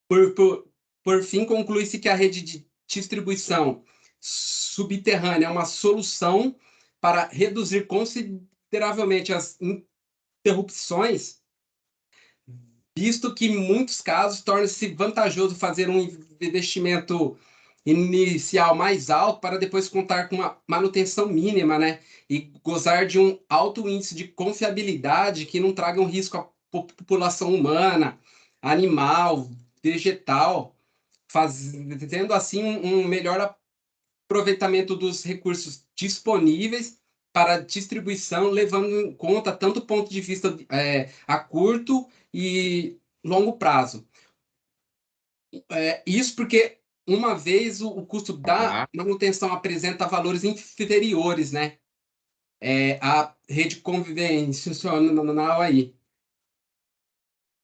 Por fim, conclui-se que a rede de distribuição subterrânea é uma solução para reduzir consideravelmente as interrupções, visto que em muitos casos torna-se vantajoso fazer um investimento inicial mais alto para depois contar com uma manutenção mínima, né? E gozar de um alto índice de confiabilidade que não traga um risco à população humana, animal, vegetal, fazendo assim um melhor aproveitamento dos recursos disponíveis para a distribuição, levando em conta tanto o ponto de vista a curto e longo prazo. Isso porque, uma vez, o custo da manutenção apresenta valores inferiores, né? A rede convencional aí.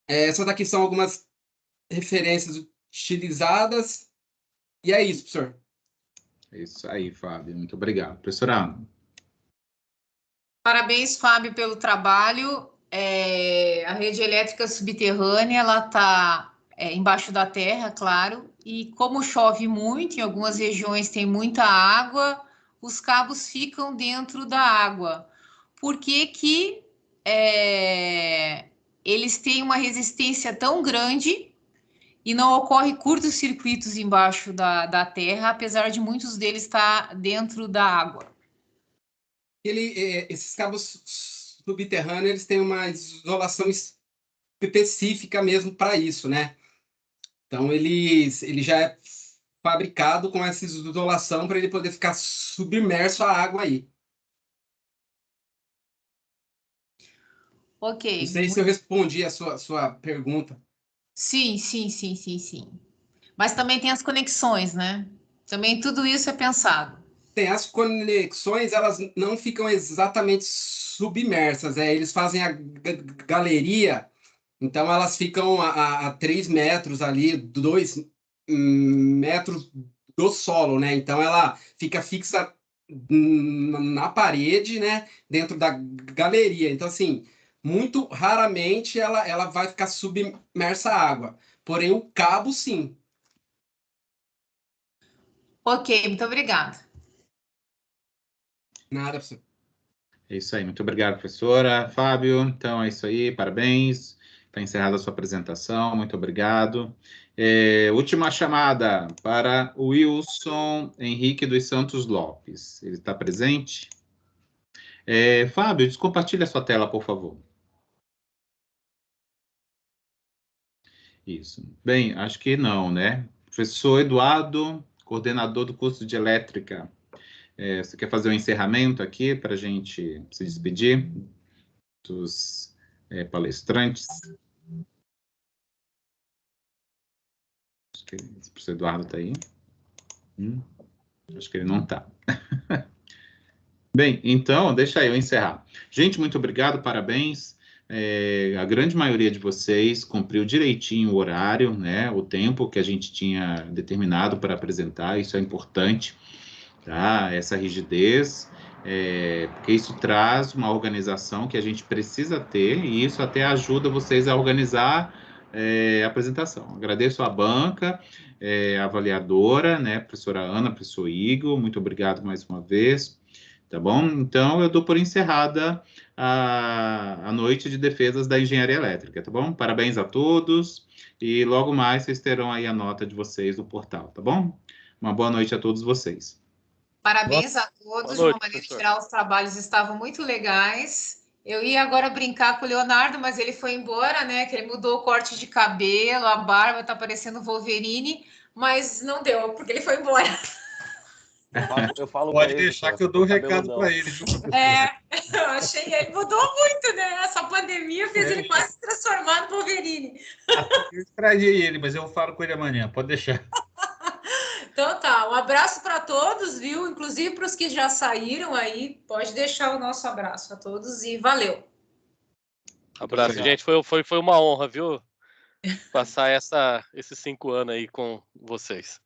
Essas daqui são algumas referências utilizadas. E é isso, professor. É isso aí, Fábio. Muito obrigado. Professora Ana. Parabéns, Fábio, pelo trabalho. A rede elétrica subterrânea, ela está embaixo da terra, claro, e como chove muito, em algumas regiões tem muita água, os cabos ficam dentro da água. Por que que eles têm uma resistência tão grande e não ocorre curtos-circuitos embaixo da terra, apesar de muitos deles estar dentro da água? Esses cabos subterrâneos, eles têm uma isolação específica mesmo para isso, né? Então, ele já é fabricado com essa isolação para ele poder ficar submerso à água aí. Ok. Não sei se eu respondi a sua pergunta. Sim. Mas também tem as conexões, né? Também tudo isso é pensado. Tem as conexões, elas não ficam exatamente submersas, eles fazem a galeria, então elas ficam a 3 metros ali, 2 metros do solo, né? Então ela fica fixa na parede, né? Dentro da galeria. Então, assim, muito raramente ela vai ficar submersa à água. Porém, o cabo, sim. Ok, muito obrigada. Nada, professor. É isso aí, muito obrigado, professora. Fábio, então é isso aí, parabéns. Está encerrada a sua apresentação, muito obrigado. Última chamada para o Wilson Henrique dos Santos Lopes. Ele está presente? Fábio, descompartilha a sua tela, por favor. Isso. Bem, acho que não, né? Professor Eduardo, coordenador do curso de Elétrica. Você quer fazer um encerramento aqui para a gente se despedir dos palestrantes? Acho que o professor Eduardo está aí. Acho que ele não está. Bem, então, deixa eu encerrar. Gente, muito obrigado, parabéns. A grande maioria de vocês cumpriu direitinho o horário, né? O tempo que a gente tinha determinado para apresentar, isso é importante, tá? Essa rigidez, porque isso traz uma organização que a gente precisa ter, e isso até ajuda vocês a organizar a apresentação. Agradeço à banca, a avaliadora, né? Professora Ana, professor Igor, muito obrigado mais uma vez. Tá bom? Então, eu dou por encerrada a noite de defesas da engenharia elétrica, tá bom? Parabéns a todos e logo mais vocês terão aí a nota de vocês no portal, tá bom? Uma boa noite a todos vocês. Parabéns a todos, de uma maneira geral, os trabalhos estavam muito legais. Eu ia agora brincar com o Leonardo, mas ele foi embora, né? Que ele mudou o corte de cabelo, a barba tá parecendo Wolverine, mas não deu, porque ele foi embora. Eu falo Pode deixar que eu dou o recado para ele. Eu achei, ele mudou muito, né? Essa pandemia fez ele quase se transformar no Wolverine. Eu estraguei ele, mas eu falo com ele amanhã, pode deixar. Então tá, um abraço para todos, viu? Inclusive para os que já saíram aí, pode deixar o nosso abraço a todos e valeu. Abraço, gente, foi uma honra, viu? Passar esses 5 anos aí com vocês.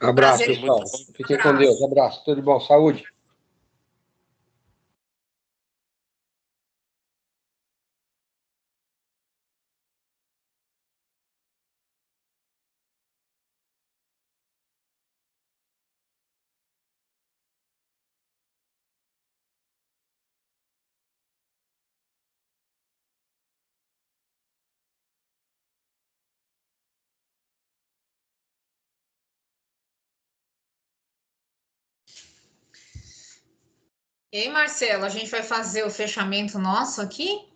Abraço, pessoal. Fiquem com Deus. Abraço. Tudo de bom. Saúde. E aí, Marcelo, a gente vai fazer o fechamento nosso aqui?